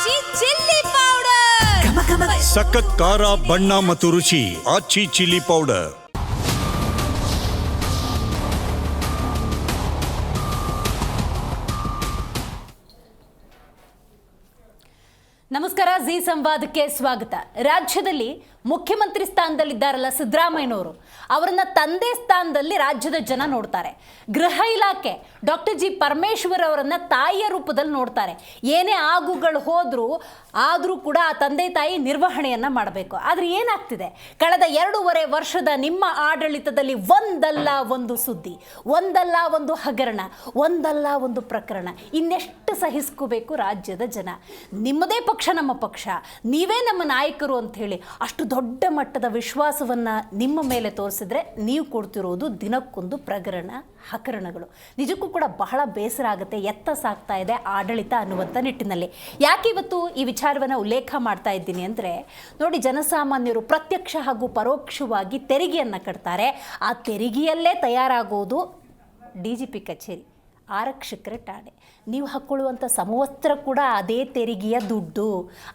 ಆಚಿ chilli powder ಸಖತ್ ಖಾರ ಬಣ್ಣ ಮತ್ತು ರುಚಿ ಆಚಿ ಚಿಲ್ಲಿ ಪೌಡರ್. ನಮಸ್ಕಾರ, ಜಿ ಸಂವಾದಕ್ಕೆ ಸ್ವಾಗತ. ರಾಜ್ಯದಲ್ಲಿ ಮುಖ್ಯಮಂತ್ರಿ ಸ್ಥಾನದಲ್ಲಿದ್ದಾರಲ್ಲ ಸಿದ್ದರಾಮಯ್ಯನವರು, ಅವರನ್ನ ತಂದೆ ಸ್ಥಾನದಲ್ಲಿ ರಾಜ್ಯದ ಜನ ನೋಡ್ತಾರೆ. ಗೃಹ ಇಲಾಖೆ ಡಾಕ್ಟರ್ ಜಿ ಪರಮೇಶ್ವರ್ ಅವರನ್ನ ತಾಯಿಯ ರೂಪದಲ್ಲಿ ನೋಡ್ತಾರೆ. ಏನೇ ಆಗುಗಳು ಆದರೂ ಕೂಡ ಆ ತಂದೆ ತಾಯಿ ನಿರ್ವಹಣೆಯನ್ನ ಮಾಡಬೇಕು. ಆದರೆ ಏನಾಗ್ತಿದೆ, ಕಳೆದ 2.5 ವರ್ಷದ ನಿಮ್ಮ ಆಡಳಿತದಲ್ಲಿ ಒಂದಲ್ಲ ಒಂದು ಸುದ್ದಿ, ಒಂದಲ್ಲ ಒಂದು ಹಗರಣ, ಒಂದಲ್ಲ ಒಂದು ಪ್ರಕರಣ. ಇನ್ನೆಷ್ಟು ಸಹಿಸ್ಕೋಬೇಕು ರಾಜ್ಯದ ಜನ? ನಿಮ್ಮದೇ ಪಕ್ಷ ನಮ್ಮ ಪಕ್ಷ, ನೀವೇ ನಮ್ಮ ನಾಯಕರು ಅಂತ ಹೇಳಿ ಅಷ್ಟು ದೊಡ್ಡ ಮಟ್ಟದ ವಿಶ್ವಾಸವನ್ನು ನಿಮ್ಮ ಮೇಲೆ ತೋರಿಸಿದ್ರೆ ನೀವು ಕೊಡ್ತಿರೋದು ದಿನಕ್ಕೊಂದು ಪ್ರಕರಣ, ಹಗರಣಗಳು. ನಿಜಕ್ಕೂ ಕೂಡ ಬಹಳ ಬೇಸರ ಆಗುತ್ತೆ. ಎತ್ತ ಸಾಗ್ತಾ ಇದೆ ಆಡಳಿತ ಅನ್ನುವಂಥ ನಿಟ್ಟಿನಲ್ಲಿ. ಯಾಕೆ ಇವತ್ತು ಈ ವಿಚಾರವನ್ನು ಉಲ್ಲೇಖ ಮಾಡ್ತಾ ಇದ್ದೀನಿ ಅಂದರೆ, ನೋಡಿ, ಜನಸಾಮಾನ್ಯರು ಪ್ರತ್ಯಕ್ಷ ಹಾಗೂ ಪರೋಕ್ಷವಾಗಿ ತೆರಿಗೆಯನ್ನು ಕಟ್ತಾರೆ. ಆ ತೆರಿಗೆಯಲ್ಲೇ ತಯಾರಾಗೋದು DGP ಕಚೇರಿ, ಆರಕ್ಷಕರ ಠಾಣೆ. ನೀವು ಹಾಕ್ಕೊಳ್ಳುವಂಥ ಸಮವಸ್ತ್ರ ಕೂಡ ಅದೇ ತೆರಿಗೆಯ ದುಡ್ಡು.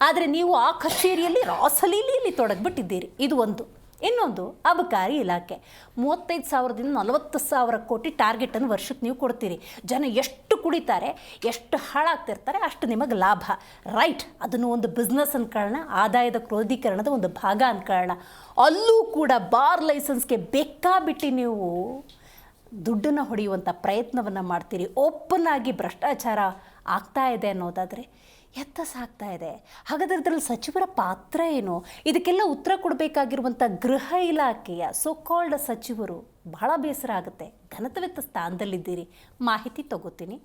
ಆದರೆ ನೀವು ಆ ಕಚೇರಿಯಲ್ಲಿ ರಾಸಲೀಲಿಯಲ್ಲಿ ತೊಡಗಿಬಿಟ್ಟಿದ್ದೀರಿ. ಇದು ಒಂದು. ಇನ್ನೊಂದು, ಅಬಕಾರಿ ಇಲಾಖೆ 35,000ದಿಂದ 40,000 ಕೋಟಿ ಟಾರ್ಗೆಟನ್ನು ವರ್ಷಕ್ಕೆ ನೀವು ಕೊಡ್ತೀರಿ. ಜನ ಎಷ್ಟು ಕುಡಿತಾರೆ, ಎಷ್ಟು ಹಾಳಾಗ್ತಿರ್ತಾರೆ, ಅಷ್ಟು ನಿಮಗೆ ಲಾಭ. ರೈಟ್, ಅದನ್ನು ಒಂದು ಬಿಸ್ನೆಸ್ ಅನ್ಕೊಳ್ಳೋಣ, ಆದಾಯದ ಕ್ರೋಢೀಕರಣದ ಒಂದು ಭಾಗ ಅನ್ಕೊಳ್ಳೋಣ. ಅಲ್ಲೂ ಕೂಡ ಬಾರ್ ಲೈಸೆನ್ಸ್ಗೆ ಬೇಕಾಬಿಟ್ಟು ನೀವು ದುಡ್ಡನ್ನು ಹೊಡೆಯುವಂಥ ಪ್ರಯತ್ನವನ್ನು ಮಾಡ್ತೀರಿ. ಓಪನ್ ಆಗಿ ಭ್ರಷ್ಟಾಚಾರ ಆಗ್ತಾ ಇದೆ ಅನ್ನೋದಾದರೆ ಎತ್ತ ಸಾಗ್ತಾ ಇದೆ. ಹಾಗಾದರೆ ಇದರಲ್ಲಿ ಸಚಿವರ ಪಾತ್ರ ಏನು? ಇದಕ್ಕೆಲ್ಲ ಉತ್ತರ ಕೊಡಬೇಕಾಗಿರುವಂಥ ಗೃಹ ಇಲಾಖೆಯ ಸೋಕಾಲ್ಡ್ ಸಚಿವರು ಬಹಳ ಬೇಸರ ಆಗುತ್ತೆ. ಘನತೆವೆತ್ತ ಸ್ಥಾನದಲ್ಲಿದ್ದೀರಿ. ಮಾಹಿತಿ ತಗೋತೀನಿ,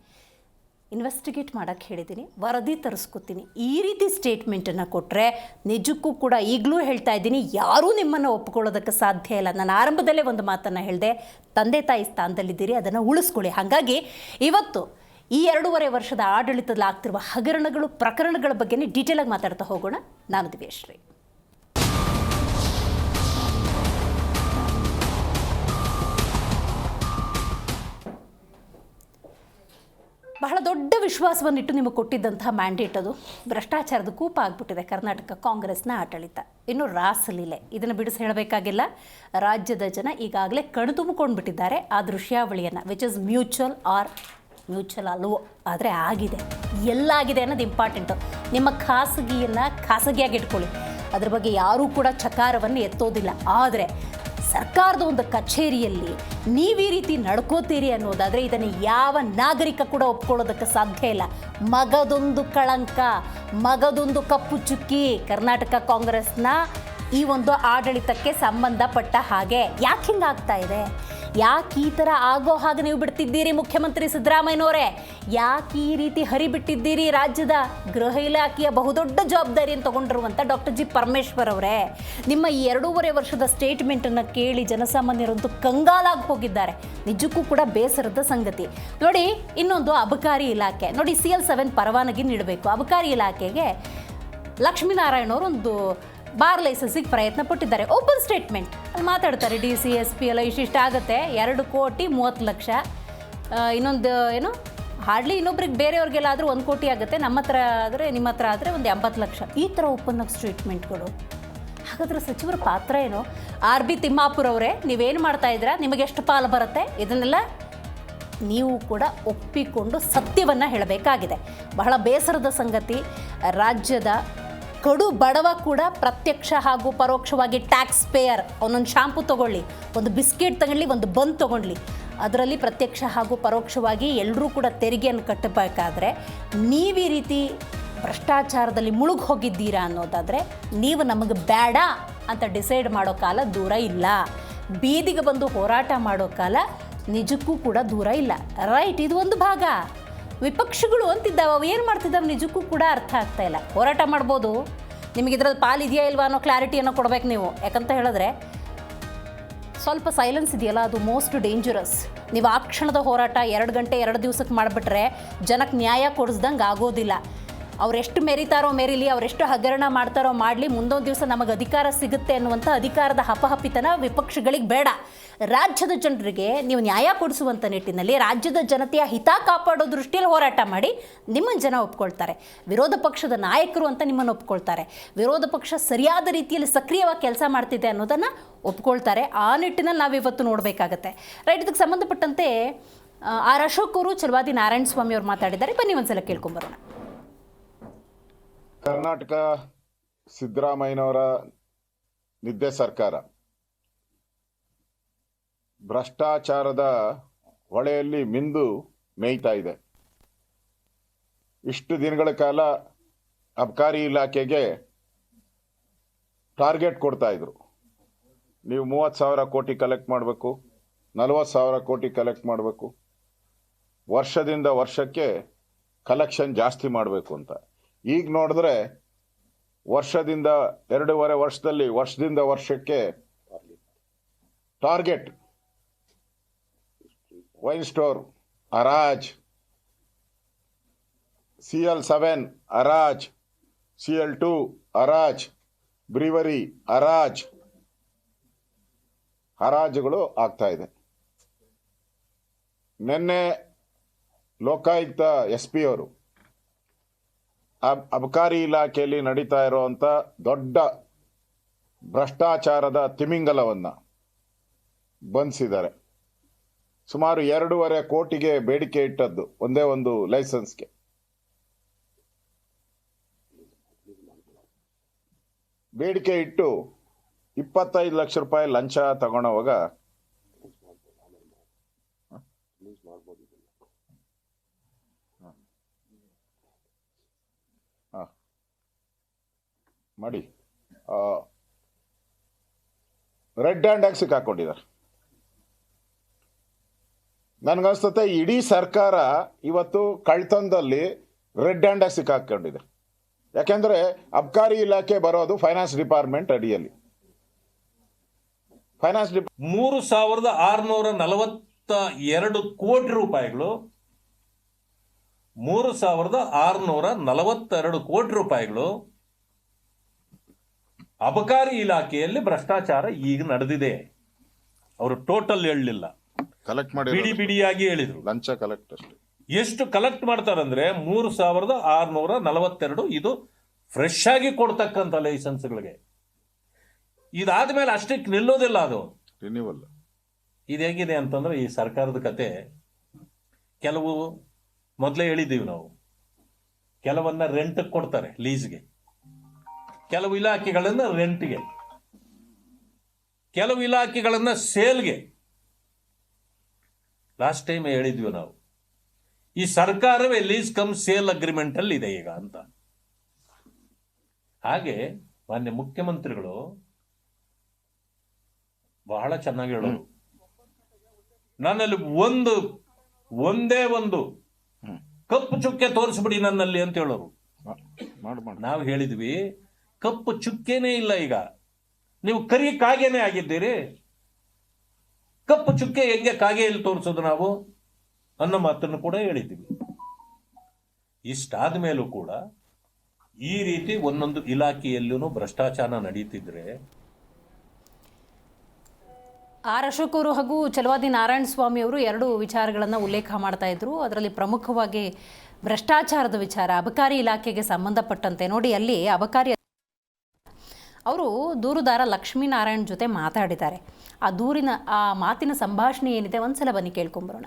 ಇನ್ವೆಸ್ಟಿಗೇಟ್ ಮಾಡೋಕ್ಕೆ ಹೇಳಿದ್ದೀನಿ, ವರದಿ ತರಿಸ್ಕೊತೀನಿ. ಈ ರೀತಿ ಸ್ಟೇಟ್ಮೆಂಟನ್ನು ಕೊಟ್ಟರೆ ನಿಜಕ್ಕೂ ಕೂಡ ಈಗಲೂ ಹೇಳ್ತಾ ಇದ್ದೀನಿ, ಯಾರೂ ನಿಮ್ಮನ್ನು ಒಪ್ಕೊಳ್ಳೋದಕ್ಕೆ ಸಾಧ್ಯ ಇಲ್ಲ. ನಾನು ಆರಂಭದಲ್ಲೇ ಒಂದು ಮಾತನ್ನು ಹೇಳಿದೆ, ತಂದೆ ತಾಯಿ ಸ್ಥಾನದಲ್ಲಿದ್ದೀರಿ, ಅದನ್ನು ಉಳಿಸ್ಕೊಳ್ಳಿ. ಹಾಗಾಗಿ ಇವತ್ತು ಈ 2.5 ವರ್ಷದ ಆಡಳಿತದಲ್ಲಿ ಆಗ್ತಿರುವ ಹಗರಣಗಳು, ಪ್ರಕರಣಗಳ ಬಗ್ಗೆನೇ ಡೀಟೇಲಾಗಿ ಮಾತಾಡ್ತಾ ಹೋಗೋಣ. ನಾನು ದಿವ್ಯಶ್ರೀ. ಬಹಳ ದೊಡ್ಡ ವಿಶ್ವಾಸವನ್ನಿಟ್ಟು ನಿಮಗೆ ಕೊಟ್ಟಿದ್ದಂತಹ ಮ್ಯಾಂಡೇಟ್ ಅದು ಭ್ರಷ್ಟಾಚಾರದ ಕೂಪ ಆಗಿಬಿಟ್ಟಿದೆ ಕರ್ನಾಟಕ ಕಾಂಗ್ರೆಸ್ನ ಆಡಳಿತ. ಇನ್ನು ರಾಸಲೀಲೆ, ಇದನ್ನು ಬಿಡಿಸಿ ಹೇಳಬೇಕಾಗಿಲ್ಲ. ರಾಜ್ಯದ ಜನ ಈಗಾಗಲೇ ಕಣ್ತುಂಬಿಕೊಂಡು ಬಿಟ್ಟಿದ್ದಾರೆ ಆ ದೃಶ್ಯಾವಳಿಯನ್ನು, ವಿಚ್ ಇಸ್ ಮ್ಯೂಚುವಲ್ ಅಲ್ವೋ, ಆದರೆ ಆಗಿದೆ. ಎಲ್ಲಾಗಿದೆ ಅನ್ನೋದು ಇಂಪಾರ್ಟೆಂಟು. ನಿಮ್ಮ ಖಾಸಗಿಯನ್ನು ಖಾಸಗಿಯಾಗಿ ಇಟ್ಕೊಳ್ಳಿ, ಅದ್ರ ಬಗ್ಗೆ ಯಾರೂ ಕೂಡ ಚಕಾರವನ್ನು ಎತ್ತೋದಿಲ್ಲ. ಆದರೆ ಸರ್ಕಾರದ ಒಂದು ಕಚೇರಿಯಲ್ಲಿ ನೀವು ಈ ರೀತಿ ನಡ್ಕೋತೀರಿ ಅನ್ನೋದಾದರೆ ಇದನ್ನು ಯಾವ ನಾಗರಿಕ ಕೂಡ ಒಪ್ಕೊಳ್ಳೋದಕ್ಕೆ ಸಾಧ್ಯ ಇಲ್ಲ. ಮಗದೊಂದು ಕಳಂಕ, ಮಗದೊಂದು ಕಪ್ಪು ಚುಕ್ಕಿ ಕರ್ನಾಟಕ ಕಾಂಗ್ರೆಸ್ನ ಈ ಒಂದು ಆಡಳಿತಕ್ಕೆ ಸಂಬಂಧಪಟ್ಟ ಹಾಗೆ. ಯಾಕೆ ಹಿಂಗಾಗ್ತಾ ಇದೆ? ಯಾಕೆ ಈ ಥರ ಆಗೋ ಹಾಗೆ ನೀವು ಬಿಡ್ತಿದ್ದೀರಿ ಮುಖ್ಯಮಂತ್ರಿ ಸಿದ್ದರಾಮಯ್ಯನವರೇ? ಯಾಕೆ ಈ ರೀತಿ ಹರಿಬಿಟ್ಟಿದ್ದೀರಿ ರಾಜ್ಯದ ಗೃಹ ಇಲಾಖೆಯ ಬಹುದೊಡ್ಡ ಜವಾಬ್ದಾರಿಯನ್ನು ತಗೊಂಡಿರುವಂಥ ಡಾಕ್ಟರ್ ಜಿ ಪರಮೇಶ್ವರ್ ಅವರೇ? ನಿಮ್ಮ ಈ 2.5 ವರ್ಷದ ಸ್ಟೇಟ್ಮೆಂಟನ್ನು ಕೇಳಿ ಜನಸಾಮಾನ್ಯರಂತೂ ಕಂಗಾಲಾಗಿ ಹೋಗಿದ್ದಾರೆ. ನಿಜಕ್ಕೂ ಕೂಡ ಬೇಸರದ ಸಂಗತಿ. ನೋಡಿ, ಇನ್ನೊಂದು ಅಬಕಾರಿ ಇಲಾಖೆ. ನೋಡಿ, CL7 ಪರವಾನಗಿ ನೀಡಬೇಕು. ಅಬಕಾರಿ ಇಲಾಖೆಗೆ ಲಕ್ಷ್ಮೀನಾರಾಯಣ ಅವರು ಒಂದು ಬಾರ್ ಲೈಸೆನ್ಸಿಗೆ ಪ್ರಯತ್ನ ಪಟ್ಟಿದ್ದಾರೆ. ಓಪನ್ ಸ್ಟೇಟ್ಮೆಂಟ್ ಅಲ್ಲಿ ಮಾತಾಡ್ತಾರೆ, DC SP ಎಲ್ಲ ಇಷ್ಟಿಷ್ಟ ಆಗುತ್ತೆ, 2,30,00,000. ಇನ್ನೊಂದು ಏನು, ಹಾರ್ಡ್ಲಿ ಇನ್ನೊಬ್ರಿಗೆ ಬೇರೆಯವ್ರಿಗೆಲ್ಲ ಆದರೂ 1 ಕೋಟಿ ಆಗುತ್ತೆ, ನಮ್ಮ ಹತ್ರ ಆದರೆ ನಿಮ್ಮ ಹತ್ರ ಆದರೆ ಒಂದು 80 ಲಕ್ಷ. ಈ ಥರ ಓಪನ್ ಆಗಿ ಸ್ಟೇಟ್ಮೆಂಟ್ಗಳು. ಹಾಗಾದರೆ ಸಚಿವರ ಪಾತ್ರ ಏನು? RB ತಿಮ್ಮಾಪುರ ಅವರೇ, ನೀವೇನು ಮಾಡ್ತಾ ಇದ್ದೀರಾ? ನಿಮಗೆ ಎಷ್ಟು ಪಾಲು ಬರುತ್ತೆ? ಇದನ್ನೆಲ್ಲ ನೀವು ಕೂಡ ಒಪ್ಪಿಕೊಂಡು ಸತ್ಯವನ್ನು ಹೇಳಬೇಕಾಗಿದೆ. ಬಹಳ ಬೇಸರದ ಸಂಗತಿ. ರಾಜ್ಯದ ಕಡು ಬಡವ ಕೂಡ ಪ್ರತ್ಯಕ್ಷ ಹಾಗೂ ಪರೋಕ್ಷವಾಗಿ ಟ್ಯಾಕ್ಸ್ ಪೇಯರ್. ಒಂದೊಂದು ಶಾಂಪು ತೊಗೊಳ್ಳಿ, ಒಂದು ಬಿಸ್ಕೆಟ್ ತಗೊಳ್ಳಿ, ಒಂದು ಬನ್ ತೊಗೊಳ್ಳಿ, ಅದರಲ್ಲಿ ಪ್ರತ್ಯಕ್ಷ ಹಾಗೂ ಪರೋಕ್ಷವಾಗಿ ಎಲ್ಲರೂ ಕೂಡ ತೆರಿಗೆಯನ್ನು ಕಟ್ಟಬೇಕಾದ್ರೆ ನೀವು ಈ ರೀತಿ ಭ್ರಷ್ಟಾಚಾರದಲ್ಲಿ ಮುಳುಗಿ ಹೋಗಿದ್ದೀರಾ ಅನ್ನೋದಾದರೆ ನೀವು ನಮಗೆ ಬೇಡ ಅಂತ ಡಿಸೈಡ್ ಮಾಡೋ ಕಾಲ ದೂರ ಇಲ್ಲ. ಬೀದಿಗೆ ಬಂದು ಹೋರಾಟ ಮಾಡೋ ಕಾಲ ನಿಜಕ್ಕೂ ಕೂಡ ದೂರ ಇಲ್ಲ. ರೈಟ್, ಇದು ಒಂದು ಭಾಗ. ವಿಪಕ್ಷಗಳು ಅಂತಿದ್ದಾವೆ, ಅವು ಏನು ಮಾಡ್ತಿದ್ದಾವೆ ನಿಜಕ್ಕೂ ಕೂಡ ಅರ್ಥ ಆಗ್ತಾ ಇಲ್ಲ. ಹೋರಾಟ ಮಾಡ್ಬೋದು, ನಿಮಗೆ ಇದರಲ್ಲಿ ಪಾಲಿದೆಯಾ ಇಲ್ವಾ ಅನ್ನೋ ಕ್ಲಾರಿಟಿಯನ್ನು ಕೊಡಬೇಕು ನೀವು. ಯಾಕಂತ ಹೇಳಿದ್ರೆ ಸ್ವಲ್ಪ ಸೈಲೆನ್ಸ್ ಇದೆಯಲ್ಲ, ಅದು ಮೋಸ್ಟ್ ಡೇಂಜರಸ್. ನೀವು ಆ ಕ್ಷಣದ ಹೋರಾಟ 2 ಗಂಟೆ 2 ದಿವಸಕ್ಕೆ ಮಾಡಿಬಿಟ್ರೆ ಜನಕ್ಕೆ ನ್ಯಾಯ ಕೊಡಿಸ್ದಂಗೆ ಆಗೋದಿಲ್ಲ. ಅವರೆಷ್ಟು ಮೆರಿತಾರೋ ಮೆರಿಲಿ, ಅವರೆಷ್ಟು ಹಗರಣ ಮಾಡ್ತಾರೋ ಮಾಡಲಿ, ಮುಂದೊಂದು ದಿವಸ ನಮಗೆ ಅಧಿಕಾರ ಸಿಗುತ್ತೆ ಅನ್ನುವಂಥ ಅಧಿಕಾರದ ಹಪಹಪಿತನ ವಿಪಕ್ಷಗಳಿಗೆ ಬೇಡ. ರಾಜ್ಯದ ಜನರಿಗೆ ನೀವು ನ್ಯಾಯ ಕೊಡಿಸುವಂಥ ನಿಟ್ಟಿನಲ್ಲಿ ರಾಜ್ಯದ ಜನತೆಯ ಹಿತ ಕಾಪಾಡೋ ದೃಷ್ಟಿಯಲ್ಲಿ ಹೋರಾಟ ಮಾಡಿ ನಿಮ್ಮನ್ನು ಜನ ಒಪ್ಕೊಳ್ತಾರೆ. ವಿರೋಧ ಪಕ್ಷದ ನಾಯಕರು ಅಂತ ನಿಮ್ಮನ್ನು ಒಪ್ಕೊಳ್ತಾರೆ. ವಿರೋಧ ಪಕ್ಷ ಸರಿಯಾದ ರೀತಿಯಲ್ಲಿ ಸಕ್ರಿಯವಾಗಿ ಕೆಲಸ ಮಾಡ್ತಿದೆ ಅನ್ನೋದನ್ನು ಒಪ್ಕೊಳ್ತಾರೆ. ಆ ನಿಟ್ಟಿನಲ್ಲಿ ನಾವಿವತ್ತು ನೋಡಬೇಕಾಗತ್ತೆ. ರೈಟ್, ಇದಕ್ಕೆ ಸಂಬಂಧಪಟ್ಟಂತೆ ಆರ್ ಅಶೋಕ್ ಅವರು ಛಲವಾದಿ ನಾರಾಯಣ ಸ್ವಾಮಿ ಅವರು ಮಾತಾಡಿದ್ದಾರೆ. ಬನ್ನಿ ಒಂದ್ಸಲ ಕೇಳ್ಕೊಂಬರೋಣ. ಕರ್ನಾಟಕ ಸಿದ್ದರಾಮಯ್ಯನವರ ನಿದ್ದೆ ಸರ್ಕಾರ ಭ್ರಷ್ಟಾಚಾರದ ಹೊಳೆಯಲ್ಲಿ ಮಿಂದು ಮೇಯ್ತಾ ಇದೆ. ಇಷ್ಟು ದಿನಗಳ ಕಾಲ ಅಬಕಾರಿ ಇಲಾಖೆಗೆ ಟಾರ್ಗೆಟ್ ಕೊಡ್ತಾ ಇದ್ರು. ನೀವು 30,000 ಕೋಟಿ ಕಲೆಕ್ಟ್ ಮಾಡಬೇಕು, 40,000 ಕೋಟಿ ಕಲೆಕ್ಟ್ ಮಾಡಬೇಕು, ವರ್ಷದಿಂದ ವರ್ಷಕ್ಕೆ ಕಲೆಕ್ಷನ್ ಜಾಸ್ತಿ ಮಾಡಬೇಕು ಅಂತ. ಈಗ ನೋಡಿದ್ರೆ ವರ್ಷದಿಂದ 2.5 ವರ್ಷದಲ್ಲಿ ವರ್ಷದಿಂದ ವರ್ಷಕ್ಕೆ ಟಾರ್ಗೆಟ್. ವೈನ್ ಸ್ಟೋರ್ ಹರಾಜ್, CL7 ಹರಾಜ್, CL2 ಹರಾಜ್, ಬ್ರೀವರಿ ಹರಾಜುಗಳು ಆಗ್ತಾ ಇದೆ. ನಿನ್ನೆ ಲೋಕಾಯುಕ್ತ SP ಅವರು ಅಬಕಾರಿ ಇಲಾಖೆಯಲ್ಲಿ ನಡೀತಾ ಇರುವಂಥ ದೊಡ್ಡ ಭ್ರಷ್ಟಾಚಾರದ ತಿಮಿಂಗಲವನ್ನು ಬಂಧಿಸಿದ್ದಾರೆ. ಸುಮಾರು 2.5 ಕೋಟಿಗೆ ಬೇಡಿಕೆ ಇಟ್ಟದ್ದು ಒಂದೇ ಒಂದು ಲೈಸೆನ್ಸ್ಗೆ. ಬೇಡಿಕೆ ಇಟ್ಟು 25 ಲಕ್ಷ ರೂಪಾಯಿ ಲಂಚ ತಗೊಳ್ಳೋವಾಗ ಮಾಡಿ ರೆಡ್ ಹ್ಯಾಂಡ್ ಆಗಿ ಸಿಕ್ಕಾಕೊಂಡಿದ್ದಾರೆ. ನನಗನ್ಸುತ್ತೆ ಇಡೀ ಸರ್ಕಾರ ಇವತ್ತು ಕಳ್ತನದಲ್ಲಿ ರೆಡ್ ಹ್ಯಾಂಡ್ ಆಗಿ ಸಿಕ್ಕಾಕೊಂಡಿದೆ. ಯಾಕೆಂದ್ರೆ ಅಬಕಾರಿ ಇಲಾಖೆ ಬರೋದು ಫೈನಾನ್ಸ್ ಡಿಪಾರ್ಟ್ಮೆಂಟ್ ಅಡಿಯಲ್ಲಿ. 3,642 ಕೋಟಿ ರೂಪಾಯಿಗಳು 3,642 ಕೋಟಿ ರೂಪಾಯಿಗಳು ಅಬಕಾರಿ ಇಲಾಖೆಯಲ್ಲಿ ಭ್ರಷ್ಟಾಚಾರ ಈಗ ನಡೆದಿದೆ. ಅವರು ಟೋಟಲ್ ಹೇಳಲಿಲ್ಲ, ಕಲೆಕ್ಟ್ ಮಾಡಿ ಬಿಡಿಯಾಗಿ ಹೇಳಿದ್ರು. ಲಂಚ ಕಲೆಕ್ಟ್ ಅಷ್ಟೇ. ಎಷ್ಟು ಕಲೆಕ್ಟ್ ಮಾಡ್ತಾರಂದ್ರೆ 3,642 ಇದು ಫ್ರೆಶ್ ಆಗಿ ಕೊಡ್ತಕ್ಕಂಥ ಲೈಸೆನ್ಸ್ಗಳಿಗೆ. ಇದಾದ್ಮೇಲೆ ಅಷ್ಟಕ್ಕೆ ನಿಲ್ಲೋದಿಲ್ಲ, ಅದು ರಿನ್ಯೂವಲ್. ಇದು ಹೇಗಿದೆ ಅಂತಂದ್ರೆ ಈ ಸರ್ಕಾರದ ಕತೆ. ಕೆಲವು ಮೊದಲೇ ಹೇಳಿದ್ದೀವಿ ನಾವು, ಕೆಲವನ್ನ ರೆಂಟ್ಗೆ ಕೊಡ್ತಾರೆ, ಲೀಸ್ಗೆ. ಕೆಲವು ಇಲಾಖೆಗಳನ್ನ ರೆಂಟ್ಗೆ, ಕೆಲವು ಇಲಾಖೆಗಳನ್ನ ಸೇಲ್ಗೆ. ಲಾಸ್ಟ್ ಟೈಮ್ ಹೇಳಿದ್ವಿ ನಾವು, ಈ ಸರ್ಕಾರವೇ ಲೀಸ್ ಕಮ್ ಸೇಲ್ ಅಗ್ರಿಮೆಂಟ್ ಅಲ್ಲಿ ಇದೆ ಈಗ ಅಂತ. ಹಾಗೆ ಮಾನ್ಯ ಮುಖ್ಯಮಂತ್ರಿಗಳು ಬಹಳ ಚೆನ್ನಾಗಿ ಹೇಳೋರು, ನನ್ನಲ್ಲಿ ಒಂದೇ ಒಂದು ಕಪ್ಪು ಚುಕ್ಕೆ ತೋರಿಸ್ಬಿಡಿ ನನ್ನಲ್ಲಿ ಅಂತ ಹೇಳೋರು. ನಾವು ಹೇಳಿದ್ವಿ, ಕಪ್ಪು ಚುಕ್ಕೆನೇ ಇಲ್ಲ ಈಗ, ನೀವು ಕರಿ ಕಾಗೆನೇ ಆಗಿದ್ದೀರಿ. ಕಪ್ಪು ಚುಕ್ಕೆ ಹೆಂಗೆ ಕಾಗೆಯಲ್ಲಿ ತೋರಿಸೋದು ನಾವು ಅನ್ನೋ ಮಾತನ್ನು ಕೂಡ ಹೇಳಿದ್ದೀವಿ. ಇಷ್ಟಾದ ಮೇಲೂ ಕೂಡ ಈ ರೀತಿ ಒಂದೊಂದು ಇಲಾಖೆಯಲ್ಲೂ ಭ್ರಷ್ಟಾಚಾರ ನಡೀತಿದ್ರೆ. ಆರ್ ಅಶೋಕ್ ಅವರು ಹಾಗೂ ಛಲವಾದಿ ನಾರಾಯಣ ಸ್ವಾಮಿ ಅವರು 2 ವಿಚಾರಗಳನ್ನು ಉಲ್ಲೇಖ ಮಾಡ್ತಾ ಇದ್ರು. ಅದರಲ್ಲಿ ಪ್ರಮುಖವಾಗಿ ಭ್ರಷ್ಟಾಚಾರದ ವಿಚಾರ, ಅಬಕಾರಿ ಇಲಾಖೆಗೆ ಸಂಬಂಧಪಟ್ಟಂತೆ. ನೋಡಿ, ಅಲ್ಲಿ ಅಬಕಾರಿ ಅವರು ದೂರುದಾರ ಲಕ್ಷ್ಮೀನಾರಾಯಣ್ ಜೊತೆ ಮಾತಾಡಿದ್ದಾರೆ. ಆ ಮಾತಿನ ಸಂಭಾಷಣೆ ಏನಿದೆ ಒಂದ್ಸಲ ಬನ್ನಿ ಕೇಳ್ಕೊಂಬರೋಣ.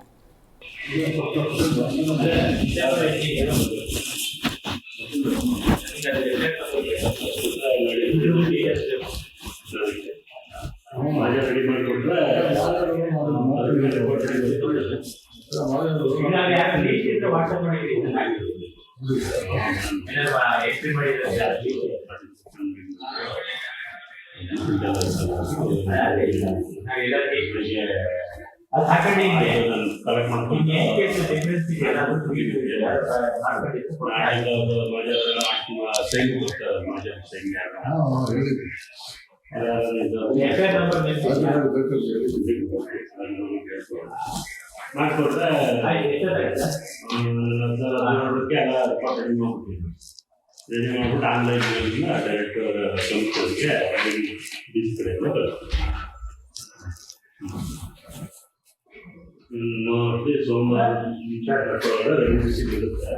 ಮಾಡಿಕೊಟ್ರೆ ರೆಡಿ ಮಾಡ್ಬಿಟ್ಟು ಆನ್ಲೈನ್ ಡೈರೆಕ್ಟ್ ಕಂಪ್ನಿಗೆ ಬೀಚ್ ಕಡೆಯಿಂದ ಕಳಿಸ್ತೀವಿ. ನೋಡಿ ಸೋಮವಾರ ರೆಡಿ ಸಿಗುತ್ತೆ.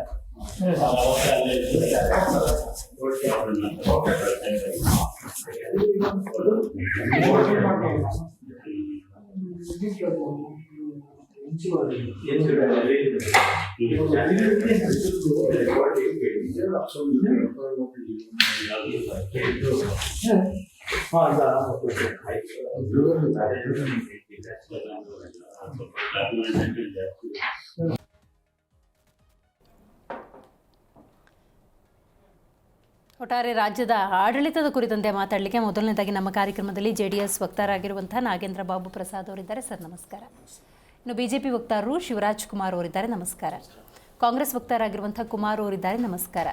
ಒಟ್ಟಾರೆ ರಾಜ್ಯದ ಆಡಳಿತದ ಕುರಿತಂತೆ ಮಾತಾಡಲಿಕ್ಕೆ ಮೊದಲನೇದಾಗಿ ನಮ್ಮ ಕಾರ್ಯಕ್ರಮದಲ್ಲಿ JDS ವಕ್ತಾರರಾಗಿರುವಂಥ ನಾಗೇಂದ್ರ ಬಾಬು ಪ್ರಸಾದ್ ಅವರಿದ್ದಾರೆ. ಸರ್ ನಮಸ್ಕಾರ. ಇನ್ನು BJP ವಕ್ತಾರರು ಶಿವರಾಜ್ ಕುಮಾರ್ ಅವರಿದ್ದಾರೆ. ನಮಸ್ಕಾರ. ಕಾಂಗ್ರೆಸ್ ವಕ್ತಾರರಾಗಿರುವಂಥ ಕುಮಾರ್ ಅವರಿದ್ದಾರೆ. ನಮಸ್ಕಾರ.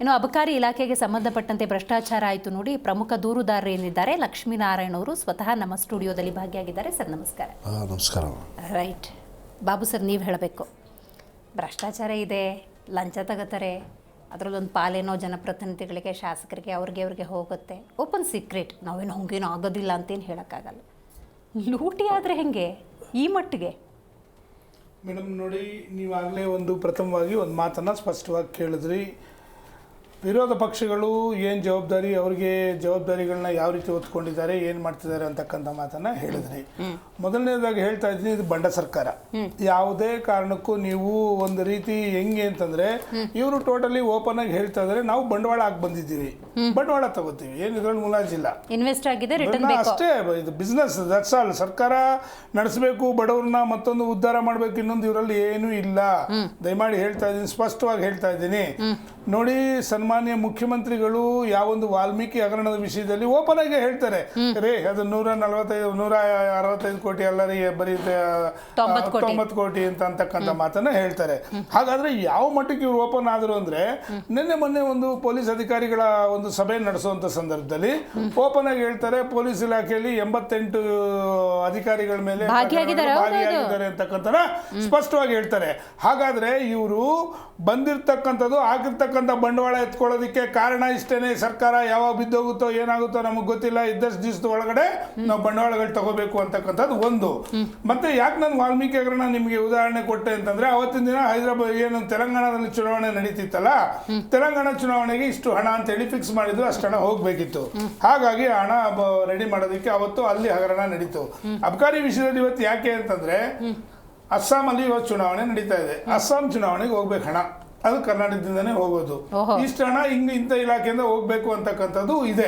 ಇನ್ನು ಅಬಕಾರಿ ಇಲಾಖೆಗೆ ಸಂಬಂಧಪಟ್ಟಂತೆ ಭ್ರಷ್ಟಾಚಾರ ಆಯಿತು ನೋಡಿ ಪ್ರಮುಖ ದೂರುದಾರರು ಏನಿದ್ದಾರೆ ಲಕ್ಷ್ಮೀನಾರಾಯಣ ಅವರು ಸ್ವತಃ ನಮ್ಮ ಸ್ಟುಡಿಯೋದಲ್ಲಿ ಭಾಗಿಯಾಗಿದ್ದಾರೆ. ಸರ್ ನಮಸ್ಕಾರ. ನಮಸ್ಕಾರ. ರೈಟ್ ಬಾಬು ಸರ್, ನೀವು ಹೇಳಬೇಕು, ಭ್ರಷ್ಟಾಚಾರ ಇದೆ, ಲಂಚ ತಗೋತಾರೆ, ಅದರಲ್ಲೊಂದು ಪಾಲೇನೋ ಜನಪ್ರತಿನಿಧಿಗಳಿಗೆ ಶಾಸಕರಿಗೆ ಅವ್ರಿಗೆ ಹೋಗುತ್ತೆ. ಓಪನ್ ಸೀಕ್ರೆಟ್, ನಾವೇನು ಹಂಗೇನೋ ಆಗೋದಿಲ್ಲ ಅಂತೇನು ಹೇಳೋಕ್ಕಾಗಲ್ಲ. ಲೂಟಿ ಆದರೆ ಹೆಂಗೆ ಈ ಮಟ್ಟಿಗೆ? ಮೇಡಮ್ ನೋಡಿ, ನೀವಾಗಲೇ ಪ್ರಥಮವಾಗಿ ಒಂದು ಮಾತನ್ನು ಸ್ಪಷ್ಟವಾಗಿ ಕೇಳಿದ್ರಿ. ವಿರೋಧ ಪಕ್ಷಗಳು ಏನು ಜವಾಬ್ದಾರಿ, ಅವ್ರಿಗೆ ಜವಾಬ್ದಾರಿಗಳನ್ನ ಯಾವ ರೀತಿ ಹೊತ್ಕೊಂಡಿದ್ದಾರೆ, ಏನು ಮಾಡ್ತಿದ್ದಾರೆ ಅಂತಕ್ಕಂಥ ಮಾತನ್ನು ಹೇಳಿದ್ರಿ. ಮೊದಲನೇದಾಗಿ ಹೇಳ್ತಾ ಇದ್ದೀನಿ, ಇದು ಬಂಡ ಸರ್ಕಾರ. ಯಾವುದೇ ಕಾರಣಕ್ಕೂ ನೀವು ಒಂದು ರೀತಿ ಹೆಂಗೆ ಅಂತಂದರೆ, ಇವರು ಟೋಟಲಿ ಓಪನ್ ಆಗಿ ಹೇಳ್ತಾ ಇದ್ದಾರೆ, ನಾವು ಬಂಡವಾಳ ಹಾಕಿ ಬಂದಿದ್ದೀವಿ, ಬಂಡವಾಳ ತಗೋತೀವಿ, ಏನು ಇದ್ರಲ್ಲಿ ಮುಲಾಜಿಲ್ಲ, ಇನ್ವೆಸ್ಟ್ ಆಗಿದೆ, ರಿಟರ್ನ್ ಅಷ್ಟೇ. ಇದು ಬಿಸ್ನೆಸ್, ದಟ್ಸ್ ಆಲ್. ಸರ್ಕಾರ ನಡೆಸಬೇಕು, ಬಡವ್ರನ್ನ ಮತ್ತೊಂದು ಉದ್ಧಾರ ಮಾಡಬೇಕು, ಇನ್ನೊಂದು ಇವರಲ್ಲಿ ಏನೂ ಇಲ್ಲ. ದಯಮಾಡಿ ಹೇಳ್ತಾ ಇದ್ದೀನಿ, ಸ್ಪಷ್ಟವಾಗಿ ಹೇಳ್ತಾ ಇದ್ದೀನಿ. ನೋಡಿ, ಸನ್ಮಾನ್ಯ ಮುಖ್ಯಮಂತ್ರಿಗಳು ಯಾವೊಂದು ವಾಲ್ಮೀಕಿ ಹಗರಣದ ವಿಷಯದಲ್ಲಿ ಓಪನ್ ಆಗಿ ಹೇಳ್ತಾರೆ, ರೇ ಅದು 165 ಕೋಟಿ ಅಲ್ಲ ರೀ, ಬರೀ 90 ಕೋಟಿ ಅಂತಕ್ಕಂಥ ಮಾತನ್ನ ಹೇಳ್ತಾರೆ. ಹಾಗಾದ್ರೆ ಯಾವ ಮಟ್ಟಕ್ಕೆ ಇವ್ರು ಓಪನ್ ಆದ್ರು ಅಂದ್ರೆ, ನಿನ್ನೆ ಮೊನ್ನೆ ಒಂದು ಪೊಲೀಸ್ ಅಧಿಕಾರಿಗಳ ಒಂದು ಸಭೆ ನಡೆಸುವಂತ ಸಂದರ್ಭದಲ್ಲಿ ಓಪನ್ ಆಗಿ ಹೇಳ್ತಾರೆ, ಪೊಲೀಸ್ ಇಲಾಖೆಯಲ್ಲಿ 88 ಅಧಿಕಾರಿಗಳ ಮೇಲೆ ಭಾಗಿಯಾಗಿದ್ದಾರೆ ಅಂತಕ್ಕಂಥ ಸ್ಪಷ್ಟವಾಗಿ ಹೇಳ್ತಾರೆ. ಹಾಗಾದ್ರೆ ಇವರು ಬಂದಿರ್ತಕ್ಕಂಥದ್ದು, ಆಗಿರ್ತಕ್ಕಂಥ ಬಂಡವಾಳ ಎತ್ಕೊಳ್ಳೋದಕ್ಕೆ ಕಾರಣ ಇಷ್ಟೇನೆ. ಸರ್ಕಾರ ಯಾವಾಗ ಬಿದ್ದೋಗುತ್ತೋ ಏನಾಗುತ್ತೋ ನಮಗೆ ಗೊತ್ತಿಲ್ಲ, ಇದ್ದಷ್ಟು ದಿವಸದ ಒಳಗಡೆ ನಾವು ಬಂಡವಾಳಗಳು ತಗೋಬೇಕು ಅಂತಕ್ಕಂಥದ್ದು ಒಂದು. ಮತ್ತೆ ಯಾಕೆ ನಾನು ವಾಲ್ಮೀಕಿ ಹಗರಣ ನಿಮಗೆ ಉದಾಹರಣೆ ಕೊಟ್ಟೆ ಅಂತಂದ್ರೆ, ಅವತ್ತಿನ ದಿನ ಹೈದರಾಬಾದ್ ಏನು ತೆಲಂಗಾಣದಲ್ಲಿ ಚುನಾವಣೆ ನಡೀತಿತ್ತಲ್ಲ, ತೆಲಂಗಾಣ ಚುನಾವಣೆಗೆ ಇಷ್ಟು ಹಣ ಅಂತೇಳಿ ಫಿಕ್ಸ್ ಮಾಡಿದ್ರು, ಅಷ್ಟು ಹಣ ಹೋಗ್ಬೇಕಿತ್ತು. ಹಾಗಾಗಿ ಹಣ ರೆಡಿ ಮಾಡೋದಕ್ಕೆ ಅವತ್ತು ಅಲ್ಲಿ ಹಗರಣ ನಡೀತು. ಅಬಕಾರಿ ವಿಷಯದಲ್ಲಿ ಇವತ್ತು ಯಾಕೆ ಅಂತಂದ್ರೆ, ಅಸ್ಸಾಮಲ್ಲಿ ಇವತ್ತು ಚುನಾವಣೆ ನಡೀತಾ ಇದೆ, ಅಸ್ಸಾಂ ಚುನಾವಣೆಗೆ ಹೋಗ್ಬೇಕು ಹಣ, ಅದು ಕರ್ನಾಟಕದಿಂದನೇ ಹೋಗೋದು. ಇಷ್ಟು ಹಣ ಇಂಥ ಇಲಾಖೆಯಿಂದ ಹೋಗ್ಬೇಕು ಅಂತಕ್ಕಂಥದ್ದು ಇದೆ.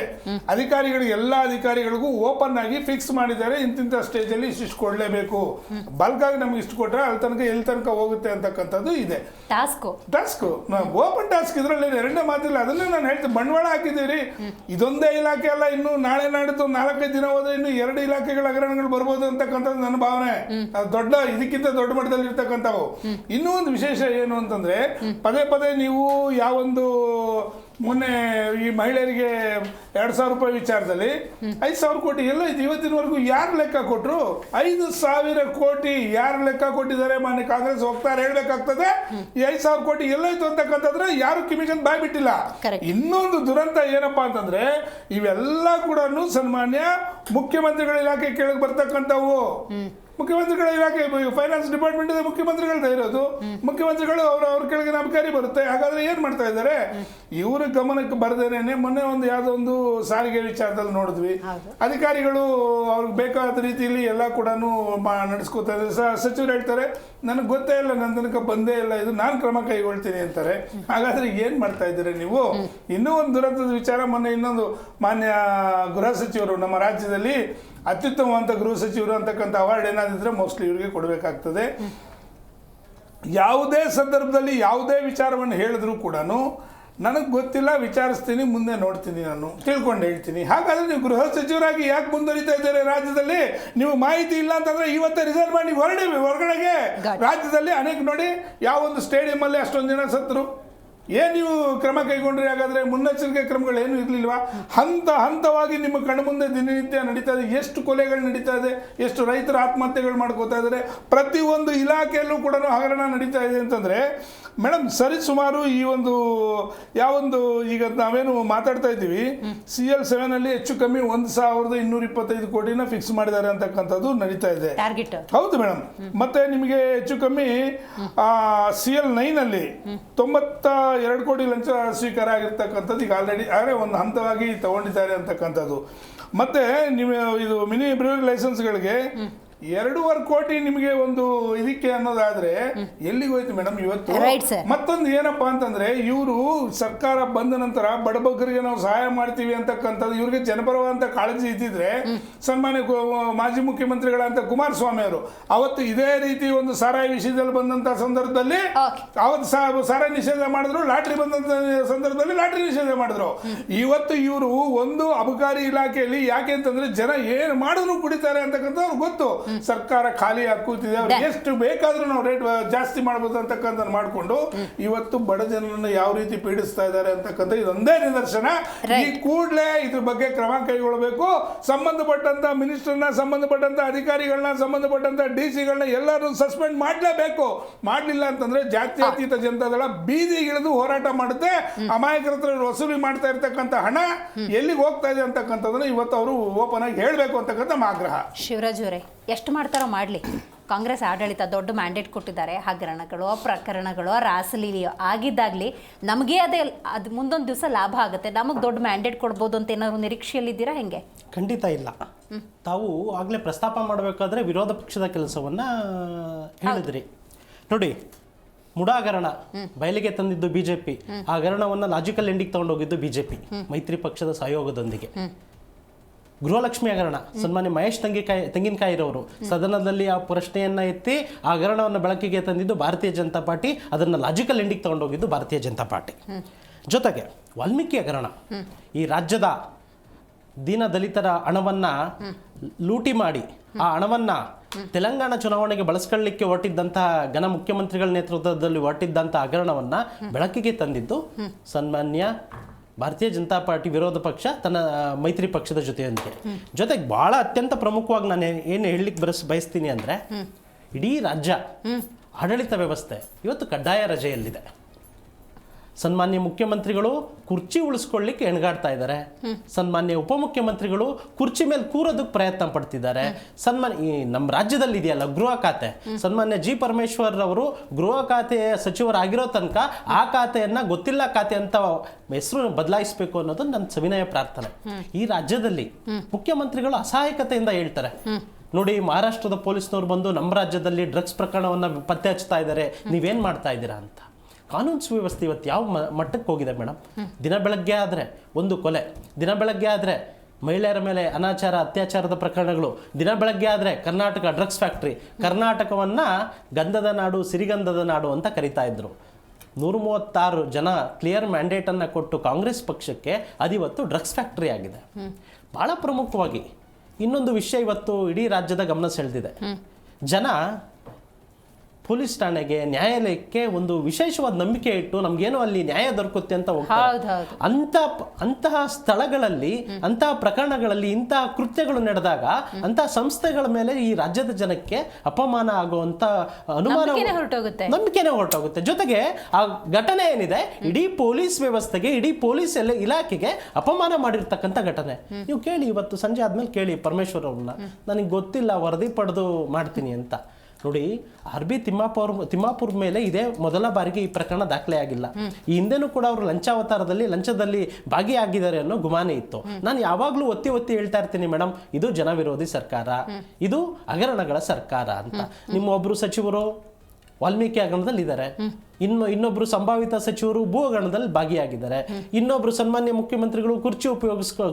ಅಧಿಕಾರಿಗಳಿಗೆ, ಎಲ್ಲ ಅಧಿಕಾರಿಗಳಿಗೂ ಓಪನ್ ಆಗಿ ಫಿಕ್ಸ್ ಮಾಡಿದ್ದಾರೆ, ಇಂತಿಂಥ ಸ್ಟೇಜಲ್ಲಿ ಇಷ್ಟು ಕೊಡಲೇಬೇಕು, ಬಲ್ಕ್ ಆಗಿ ನಮ್ಗೆ ಇಷ್ಟು ಕೊಟ್ಟರೆ ಅಲ್ಲಿ ತನಕ ಎಲ್ಲಿ ತನಕ ಹೋಗುತ್ತೆ ಅಂತಕ್ಕಂಥದ್ದು ಇದೆ. ಟಾಸ್ಕ್ ಓಪನ್ ಟಾಸ್ಕ್, ಇದರಲ್ಲಿ ಎರಡನೇ ಮಾತಿಲ್ಲ. ಅದನ್ನೇ ನಾನು ಹೇಳ್ತೀನಿ, ಬಂಡವಾಳ ಹಾಕಿದ್ದೀರಿ. ಇದೊಂದೇ ಇಲಾಖೆ ಅಲ್ಲ, ಇನ್ನು ನಾಳೆ ನಾಡಿದ್ದು 4-5 ದಿನ ಹೋದ್ರೆ ಇನ್ನು 2 ಇಲಾಖೆಗಳ ಹಗರಣಗಳು ಬರ್ಬೋದು ಅಂತಕ್ಕಂಥದ್ದು ನನ್ನ ಭಾವನೆ. ದೊಡ್ಡ, ಇದಕ್ಕಿಂತ ದೊಡ್ಡ ಮಟ್ಟದಲ್ಲಿ ಇರ್ತಕ್ಕಂಥವು. ಇನ್ನೂ ಒಂದು ವಿಶೇಷ ಏನು ಅಂತಂದ್ರೆ, ಪದೇ ಪದೇ ನೀವು ಯಾವೊಂದು ಮೊನ್ನೆ ಈ ಮಹಿಳೆಯರಿಗೆ 2,000 ರೂಪಾಯಿ ವಿಚಾರದಲ್ಲಿ 5,000 ಕೋಟಿ ಎಲ್ಲ ಇದು ಇವತ್ತಿನವರೆಗೂ ಯಾರು ಲೆಕ್ಕ ಕೊಟ್ಟರು? 5,000 ಕೋಟಿ ಯಾರು ಲೆಕ್ಕ ಕೊಟ್ಟಿದ್ದಾರೆ? ಮಾನ್ಯ ಕಾಂಗ್ರೆಸ್ ಹೋಗ್ತಾರೆ ಹೇಳ್ಬೇಕಾಗ್ತದೆ. ಈ 5,000 ಕೋಟಿ ಎಲ್ಲೋಯ್ತು ಅಂತಕ್ಕಂಥದ್ರೆ ಯಾರು ಕಿಮಿಷನ್ ಬಾಯ್ ಬಿಟ್ಟಿಲ್ಲ. ಇನ್ನೊಂದು ದುರಂತ ಏನಪ್ಪಾ ಅಂತಂದ್ರೆ, ಇವೆಲ್ಲ ಕೂಡ ಸನ್ಮಾನ್ಯ ಮುಖ್ಯಮಂತ್ರಿಗಳ ಇಲಾಖೆ ಕೆಳಗೆ ಬರ್ತಕ್ಕಂಥವು. ಮುಖ್ಯಮಂತ್ರಿಗಳ ಇಲಾಖೆ, ಫೈನಾನ್ಸ್ ಡಿಪಾರ್ಟ್ಮೆಂಟ್ ಇದೆ, ಮುಖ್ಯಮಂತ್ರಿಗಳದ್ದು ಇರೋದು. ಮುಖ್ಯಮಂತ್ರಿಗಳು ಅವ್ರ ಕೆಳಗಿನ ಅಬಕಾರಿ ಬರುತ್ತೆ. ಹಾಗಾದ್ರೆ ಏನ್ ಮಾಡ್ತಾ ಇದ್ದಾರೆ? ಇವ್ರ ಗಮನಕ್ಕೆ ಬರ್ದೇನೆ ಮೊನ್ನೆ ಯಾವುದೋ ಒಂದು ಸಾರಿಗೆ ವಿಚಾರದಲ್ಲಿ ನೋಡಿದ್ವಿ, ಅಧಿಕಾರಿಗಳು ಅವ್ರಿಗೆ ಬೇಕಾದ ರೀತಿಯಲ್ಲಿ ಎಲ್ಲ ಕೂಡ ನಡೆಸ್ಕೊತಾ ಇದ್ದಾರೆ. ಸಚಿವರು ಹೇಳ್ತಾರೆ, ನನಗೆ ಗೊತ್ತೇ ಇಲ್ಲ, ನನ್ನ ತನಕ ಬಂದೇ ಇಲ್ಲ, ಇದು ನಾನು ಕ್ರಮ ಕೈಗೊಳ್ತೀನಿ ಅಂತಾರೆ. ಹಾಗಾದ್ರೆ ಏನ್ ಮಾಡ್ತಾ ಇದ್ದೀರಿ ನೀವು? ಇನ್ನೂ ಒಂದು ದುರಂತದ ವಿಚಾರ, ಮೊನ್ನೆ ಇನ್ನೊಂದು ಮಾನ್ಯ ಗೃಹ ಸಚಿವರು ನಮ್ಮ ರಾಜ್ಯದಲ್ಲಿ ಅತ್ಯುತ್ತಮವಂತ ಗೃಹ ಸಚಿವರು ಅಂತಕ್ಕಂಥ ಅವಾರ್ಡ್ ಏನಾದಿದ್ರೆ ಮೋಸ್ಟ್ಲಿ ಇವರಿಗೆ ಕೊಡಬೇಕಾಗ್ತದೆ. ಯಾವುದೇ ಸಂದರ್ಭದಲ್ಲಿ ಯಾವುದೇ ವಿಚಾರವನ್ನು ಹೇಳಿದ್ರು ಕೂಡ ನನಗೆ ಗೊತ್ತಿಲ್ಲ, ವಿಚಾರಿಸ್ತೀನಿ, ಮುಂದೆ ನೋಡ್ತೀನಿ, ನಾನು ತಿಳ್ಕೊಂಡು ಹೇಳ್ತೀನಿ. ಹಾಗಾದ್ರೆ ನೀವು ಗೃಹ ಸಚಿವರಾಗಿ ಯಾಕೆ ಮುಂದುವರಿತಾ ಇದ್ದಾರೆ ರಾಜ್ಯದಲ್ಲಿ? ನೀವು ಮಾಹಿತಿ ಇಲ್ಲ ಅಂತಂದ್ರೆ ಇವತ್ತೇ ರಿಸೈನ್ ಮಾಡಿ ಹೊರಗಡೆಗೆ. ರಾಜ್ಯದಲ್ಲಿ ಅನೇಕ ನೋಡಿ, ಯಾವೊಂದು ಸ್ಟೇಡಿಯಂ ಅಲ್ಲಿ ಅಷ್ಟೊಂದು ಜನ ಸತ್ತರು, ಏನು ನೀವು ಕ್ರಮ ಕೈಗೊಂಡ್ರಿ? ಹಾಗಾದ್ರೆ ಮುನ್ನೆಚ್ಚರಿಕೆ ಕ್ರಮಗಳು ಏನು ಇರಲಿಲ್ವಾ? ಹಂತವಾಗಿ ನಿಮ್ಮ ಕಣ್ಣು ಮುಂದೆ ದಿನನಿತ್ಯ ನಡೀತಾ ಇದೆ. ಎಷ್ಟು ಕೊಲೆಗಳು ನಡೀತಾ ಇದೆ, ಎಷ್ಟು ರೈತರು ಆತ್ಮಹತ್ಯೆಗಳು ಮಾಡ್ಕೋತಾ ಇದ್ದಾರೆ. ಪ್ರತಿಯೊಂದು ಇಲಾಖೆಯಲ್ಲೂ ಕೂಡ ಹಗರಣ ನಡೀತಾ ಇದೆ ಅಂತಂದ್ರೆ ಮೇಡಮ್ ಸರಿ ಸುಮಾರು ಈ ಒಂದು ಯಾವೊಂದು ಈಗ ನಾವೇನು ಮಾತಾಡ್ತಾ ಇದ್ದೀವಿ CL7 ಅಲ್ಲಿ ಹೆಚ್ಚು ಕಮ್ಮಿ 1225 ಕೋಟಿನ ಫಿಕ್ಸ್ ಮಾಡಿದ್ದಾರೆ ಅಂತಕ್ಕಂಥದ್ದು ನಡೀತಾ ಇದೆ ಟಾರ್ಗೆಟ್. ಹೌದು ಮೇಡಮ್. ಮತ್ತೆ ನಿಮಗೆ ಹೆಚ್ಚು ಕಮ್ಮಿ CL9 ಅಲ್ಲಿ 92 ಕೋಟಿ ಲಂಚ ಸ್ವೀಕಾರ ಆಗಿರ್ತಕ್ಕಂಥದ್ದು ಈಗ ಆಲ್ರೆಡಿ ಒಂದು ಹಂತವಾಗಿ ತಗೊಂಡಿದ್ದಾರೆ ಅಂತಕ್ಕಂಥದ್ದು. ಮತ್ತೆ ನೀವು ಇದು ಮಿನಿ ಬ್ರೂವರಿ ಲೈಸೆನ್ಸ್ಗಳಿಗೆ 2.5 ಕೋಟಿ ನಿಮಗೆ ಒಂದು ಇದಕ್ಕೆ ಅನ್ನೋದಾದ್ರೆ ಎಲ್ಲಿಗೆ ಹೋಯ್ತು ಮೇಡಮ್ ಇವತ್ತು? ಮತ್ತೊಂದು ಏನಪ್ಪಾ ಅಂತಂದ್ರೆ ಇವರು ಸರ್ಕಾರ ಬಂದ ನಂತರ ಬಡಬಗ್ಗರಿಗೆ ನಾವು ಸಹಾಯ ಮಾಡ್ತೀವಿ ಅಂತಕ್ಕಂಥದ್ದು ಇವ್ರಿಗೆ ಜನಪರವಾದಂತ ಕಾಳಜಿ ಇದ್ದಿದ್ರೆ ಸನ್ಮಾನ್ಯ ಮಾಜಿ ಮುಖ್ಯಮಂತ್ರಿಗಳಂತ ಕುಮಾರಸ್ವಾಮಿ ಅವರು ಅವತ್ತು ಇದೇ ರೀತಿ ಒಂದು ಸಾರಾಯಿ ವಿಷಯದಲ್ಲಿ ಬಂದಂತ ಸಂದರ್ಭದಲ್ಲಿ ಅವತ್ತು ಸಾರಾಯಿ ನಿಷೇಧ ಮಾಡಿದ್ರು, ಲಾಟ್ರಿ ಬಂದಂತ ಸಂದರ್ಭದಲ್ಲಿ ಲಾಟ್ರಿ ನಿಷೇಧ ಮಾಡಿದ್ರು. ಇವತ್ತು ಇವರು ಒಂದು ಅಬಕಾರಿ ಇಲಾಖೆಯಲ್ಲಿ ಯಾಕೆ ಅಂತಂದ್ರೆ ಜನ ಏನು ಮಾಡಿದ್ರು ಕುಡಿತಾರೆ ಅಂತಕ್ಕಂಥ ಅವ್ರಿಗೆ ಗೊತ್ತು. ಸರ್ಕಾರ ಖಾಲಿ ಕೂತಿದೆ, ಅವ್ರಿಗೆ ಎಷ್ಟು ಬೇಕಾದ್ರೂ ನಾವು ರೇಟ್ ಜಾಸ್ತಿ ಮಾಡ್ಬೋದು ಅಂತಕ್ಕಂಥ ಮಾಡಿಕೊಂಡು ಇವತ್ತು ಬಡ ಜನರನ್ನು ಯಾವ ರೀತಿ ಪೀಡಿಸ್ತಾ ಇದ್ದಾರೆ ಅಂತಕ್ಕಂಥ ಇದೊಂದೇ ನಿದರ್ಶನ. ಈ ಕೂಡಲೇ ಇದ್ರ ಬಗ್ಗೆ ಕ್ರಮ ಕೈಗೊಳ್ಳಬೇಕು. ಸಂಬಂಧಪಟ್ಟಂತ ಮಿನಿಸ್ಟರ್ನ, ಸಂಬಂಧಪಟ್ಟಂತ ಅಧಿಕಾರಿಗಳನ್ನ, ಸಂಬಂಧಪಟ್ಟಂತ DC-ಗಳನ್ನ ಎಲ್ಲರೂ ಸಸ್ಪೆಂಡ್ ಮಾಡಲೇಬೇಕು. ಮಾಡಲಿಲ್ಲ ಅಂತಂದ್ರೆ ಜಾತ್ಯತೀತ ಜನತಾದಳ ಬೀದಿಗಿಳಿದು ಹೋರಾಟ ಮಾಡುತ್ತೆ. ಅಮಾಯಕರ ಹತ್ರ ವಸೂಲಿ ಮಾಡ್ತಾ ಇರ್ತಕ್ಕಂಥ ಹಣ ಎಲ್ಲಿಗೆ ಹೋಗ್ತಾ ಇದೆ ಅಂತಕ್ಕಂಥದ್ದನ್ನ ಇವತ್ತು ಅವರು ಓಪನ್ ಆಗಿ ಹೇಳಬೇಕು ಅಂತಕ್ಕಂಥ ಆಗ್ರಹ. ಶಿವರಾಜ್ ಅವರೇ, ಎಷ್ಟು ಮಾಡ್ತಾರೋ ಮಾಡಲಿ. ಕಾಂಗ್ರೆಸ್ ಆಡಳಿತ ದೊಡ್ಡ ಮ್ಯಾಂಡೇಟ್ ಕೊಟ್ಟಿದ್ದಾರೆ. ಹಗರಣಗಳು, ಪ್ರಕರಣಗಳು, ರಾಸಲೀಲಿ ಆಗಿದ್ದಾಗಲಿ ನಮಗೆ ಅದು ಮುಂದೊಂದು ದಿವಸ ಲಾಭ ಆಗುತ್ತೆ, ನಮಗೆ ದೊಡ್ಡ ಮ್ಯಾಂಡೇಟ್ ಕೊಡ್ಬೋದು ಅಂತ ಏನಾದ್ರು ನಿರೀಕ್ಷೆಯಲ್ಲಿದ್ದೀರಾ? ಹೆಂಗೆ? ಖಂಡಿತ ಇಲ್ಲ. ತಾವು ಆಗಲೇ ಪ್ರಸ್ತಾಪ ಮಾಡಬೇಕಾದ್ರೆ ವಿರೋಧ ಪಕ್ಷದ ಕೆಲಸವನ್ನು ಹೇಳಿದ್ರಿ. ನೋಡಿ, ಮುಡಾ ಹಗರಣ ಬಯಲಿಗೆ ತಂದಿದ್ದು BJP, ಆ ಹಗರಣವನ್ನು ಲಾಜಿಕಲ್ ಎಂಡಿಗೆ ತಗೊಂಡೋಗಿದ್ದು BJP ಮೈತ್ರಿ ಪಕ್ಷದ ಸಹಯೋಗದೊಂದಿಗೆ. ಗೃಹಲಕ್ಷ್ಮಿ ಹಗರಣ ಸನ್ಮಾನ್ಯ ಮಹೇಶ್ ತೆಂಗಿನಕಾಯಿರವರು ಸದನದಲ್ಲಿ ಆ ಪ್ರಶ್ನೆಯನ್ನ ಎತ್ತಿ ಆ ಹಗರಣವನ್ನು ಬೆಳಕಿಗೆ ತಂದಿದ್ದು ಭಾರತೀಯ ಜನತಾ ಪಾರ್ಟಿ, ಅದನ್ನು ಲಾಜಿಕಲ್ ಎಂಡಿಗೆ ತಗೊಂಡೋಗಿದ್ದು ಭಾರತೀಯ ಜನತಾ ಪಾರ್ಟಿ. ಜೊತೆಗೆ ವಾಲ್ಮೀಕಿ ಹಗರಣ, ಈ ರಾಜ್ಯದ ದೀನ ದಲಿತರ ಹಣವನ್ನ ಲೂಟಿ ಮಾಡಿ ಆ ಹಣವನ್ನ ತೆಲಂಗಾಣ ಚುನಾವಣೆಗೆ ಬಳಸ್ಕೊಳ್ಳಿಕ್ಕೆ ಹೊರಟಿದ್ದಂತಹ ಘನ ಮುಖ್ಯಮಂತ್ರಿಗಳ ನೇತೃತ್ವದಲ್ಲಿ ಹೊರಟಿದ್ದಂತಹ ಹಗರಣವನ್ನ ಬೆಳಕಿಗೆ ತಂದಿದ್ದು ಸನ್ಮಾನ್ಯ ಭಾರತೀಯ ಜನತಾ ಪಾರ್ಟಿ ವಿರೋಧ ಪಕ್ಷ ತನ್ನ ಮೈತ್ರಿ ಪಕ್ಷದ ಜೊತೆಗೆ ಬಹಳ ಅತ್ಯಂತ ಪ್ರಮುಖವಾಗಿ ನಾನು ಏನು ಹೇಳಲಿಕ್ಕೆ ಬಯಸ್ತೀನಿ ಅಂದರೆ, ಇಡೀ ರಾಜ್ಯ ಆಡಳಿತ ವ್ಯವಸ್ಥೆ ಇವತ್ತು ಕಡ್ಡಾಯ ರಜೆಯಲ್ಲಿದೆ. ಸನ್ಮಾನ್ಯ ಮುಖ್ಯಮಂತ್ರಿಗಳು ಕುರ್ಚಿ ಉಳಿಸ್ಕೊಳ್ಳಿಕ್ಕೆ ಹೆಣಗಾಡ್ತಾ ಇದ್ದಾರೆ. ಸನ್ಮಾನ್ಯ ಉಪಮುಖ್ಯಮಂತ್ರಿಗಳು ಕುರ್ಚಿ ಮೇಲೆ ಕೂರೋದಕ್ಕೆ ಪ್ರಯತ್ನ ಪಡ್ತಿದ್ದಾರೆ. ನಮ್ಮ ರಾಜ್ಯದಲ್ಲಿ ಇದೆಯಲ್ಲ ಗೃಹ ಖಾತೆ, ಸನ್ಮಾನ್ಯ G. ಪರಮೇಶ್ವರ್ ಅವರು ಗೃಹ ಖಾತೆಯ ಸಚಿವರಾಗಿರೋ ತನಕ ಆ ಖಾತೆಯನ್ನ ಗೊತ್ತಿಲ್ಲ ಖಾತೆ ಅಂತ ಹೆಸರು ಬದಲಾಯಿಸಬೇಕು ಅನ್ನೋದು ನನ್ನ ಸವಿನಯ ಪ್ರಾರ್ಥನೆ. ಈ ರಾಜ್ಯದಲ್ಲಿ ಮುಖ್ಯಮಂತ್ರಿಗಳು ಅಸಹಾಯಕತೆಯಿಂದ ಹೇಳ್ತಾರೆ. ನೋಡಿ, ಮಹಾರಾಷ್ಟ್ರದ ಪೊಲೀಸ್ನವ್ರು ಬಂದು ನಮ್ಮ ರಾಜ್ಯದಲ್ಲಿ ಡ್ರಗ್ಸ್ ಪ್ರಕರಣವನ್ನ ಪತ್ತೆ ಹಚ್ತಾ ಇದ್ದಾರೆ, ನೀವೇನ್ ಮಾಡ್ತಾ ಇದ್ದೀರಾ ಅಂತ. ಕಾನೂನು ಸುವ್ಯವಸ್ಥೆ ಇವತ್ತು ಯಾವ ಮಟ್ಟಕ್ಕೆ ಹೋಗಿದೆ ಮೇಡಮ್? ದಿನ ಬೆಳಗ್ಗೆ ಆದರೆ ಒಂದು ಕೊಲೆ, ದಿನ ಬೆಳಗ್ಗೆ ಆದರೆ ಮಹಿಳೆಯರ ಮೇಲೆ ಅನಾಚಾರ ಅತ್ಯಾಚಾರದ ಪ್ರಕರಣಗಳು, ದಿನ ಬೆಳಗ್ಗೆ ಆದರೆ ಕರ್ನಾಟಕ ಡ್ರಗ್ಸ್ ಫ್ಯಾಕ್ಟ್ರಿ, ಕರ್ನಾಟಕವನ್ನ ಗಂಧದ ನಾಡು, ಸಿರಿಗಂಧದ ನಾಡು ಅಂತ ಕರಿತಾ ಇದ್ರು. 136 ಜನ ಕ್ಲಿಯರ್ ಮ್ಯಾಂಡೇಟನ್ನು ಕೊಟ್ಟು ಕಾಂಗ್ರೆಸ್ ಪಕ್ಷಕ್ಕೆ ಅದಿವತ್ತು ಡ್ರಗ್ಸ್ ಫ್ಯಾಕ್ಟ್ರಿ ಆಗಿದೆ. ಬಹಳ ಪ್ರಮುಖವಾಗಿ ಇನ್ನೊಂದು ವಿಷಯ ಇವತ್ತು ಇಡೀ ರಾಜ್ಯದ ಗಮನ ಸೆಳೆದಿದೆ. ಜನ ಪೊಲೀಸ್ ಠಾಣೆಗೆ, ನ್ಯಾಯಾಲಯಕ್ಕೆ ಒಂದು ವಿಶೇಷವಾದ ನಂಬಿಕೆ ಇಟ್ಟು ನಮ್ಗೇನೋ ಅಲ್ಲಿ ನ್ಯಾಯ ದೊರಕುತ್ತೆ ಅಂತ ಹೋಗ್ತಾರೆ. ಅಂತಹ ಸ್ಥಳಗಳಲ್ಲಿ, ಅಂತಹ ಪ್ರಕರಣಗಳಲ್ಲಿ ಇಂತಹ ಕೃತ್ಯಗಳು ನಡೆದಾಗ ಅಂತಹ ಸಂಸ್ಥೆಗಳ ಮೇಲೆ ಈ ರಾಜ್ಯದ ಜನಕ್ಕೆ ಅಪಮಾನ ಆಗುವಂತ ಅನುಮಾನ, ನಂಬಿಕೆನೇ ಹೊರಟೋಗುತ್ತೆ. ಜೊತೆಗೆ ಆ ಘಟನೆ ಏನಿದೆ, ಇಡೀ ಪೊಲೀಸ್ ವ್ಯವಸ್ಥೆಗೆ, ಇಡೀ ಪೊಲೀಸ್ ಇಲಾಖೆಗೆ ಅಪಮಾನ ಮಾಡಿರ್ತಕ್ಕಂಥ ಘಟನೆ. ನೀವು ಕೇಳಿ, ಇವತ್ತು ಸಂಜೆ ಆದ್ಮೇಲೆ ಕೇಳಿ ಪರಮೇಶ್ವರ್ ಅವ್ರನ್ನ, ನನಗೆ ಗೊತ್ತಿಲ್ಲ, ವರದಿ ಪಡೆದು ಮಾಡ್ತೀನಿ ಅಂತ. ನೋಡಿ, RB ತಿಮ್ಮಾಪುರ್ ಮೇಲೆ ಇದೇ ಮೊದಲ ಬಾರಿಗೆ ಈ ಪ್ರಕರಣ ದಾಖಲೆ ಆಗಿಲ್ಲ. ಈ ಹಿಂದೆನೂ ಕೂಡ ಅವರು ಲಂಚದಲ್ಲಿ ಭಾಗಿಯಾಗಿದ್ದಾರೆ ಅನ್ನೋ ಗುಮಾನೆ ಇತ್ತು. ನಾನು ಯಾವಾಗ್ಲೂ ಒತ್ತಿ ಹೇಳ್ತಾ ಇರ್ತೀನಿ ಮೇಡಮ್, ಇದು ಜನ ವಿರೋಧಿ ಸರ್ಕಾರ, ಇದು ಹಗರಣಗಳ ಸರ್ಕಾರ ಅಂತ. ನಿಮ್ಮ ಒಬ್ರು ಸಚಿವರು ವಾಲ್ಮೀಕಿ ಹಗರಣದಲ್ಲಿ ಇದ್ದಾರೆ, ಇನ್ನೊಬ್ರು ಸಂಭಾವಿತ ಸಚಿವರು ಭೂ ಹಗರಣದಲ್ಲಿ ಭಾಗಿಯಾಗಿದ್ದಾರೆ, ಇನ್ನೊಬ್ರು ಸನ್ಮಾನ್ಯ ಮುಖ್ಯಮಂತ್ರಿಗಳು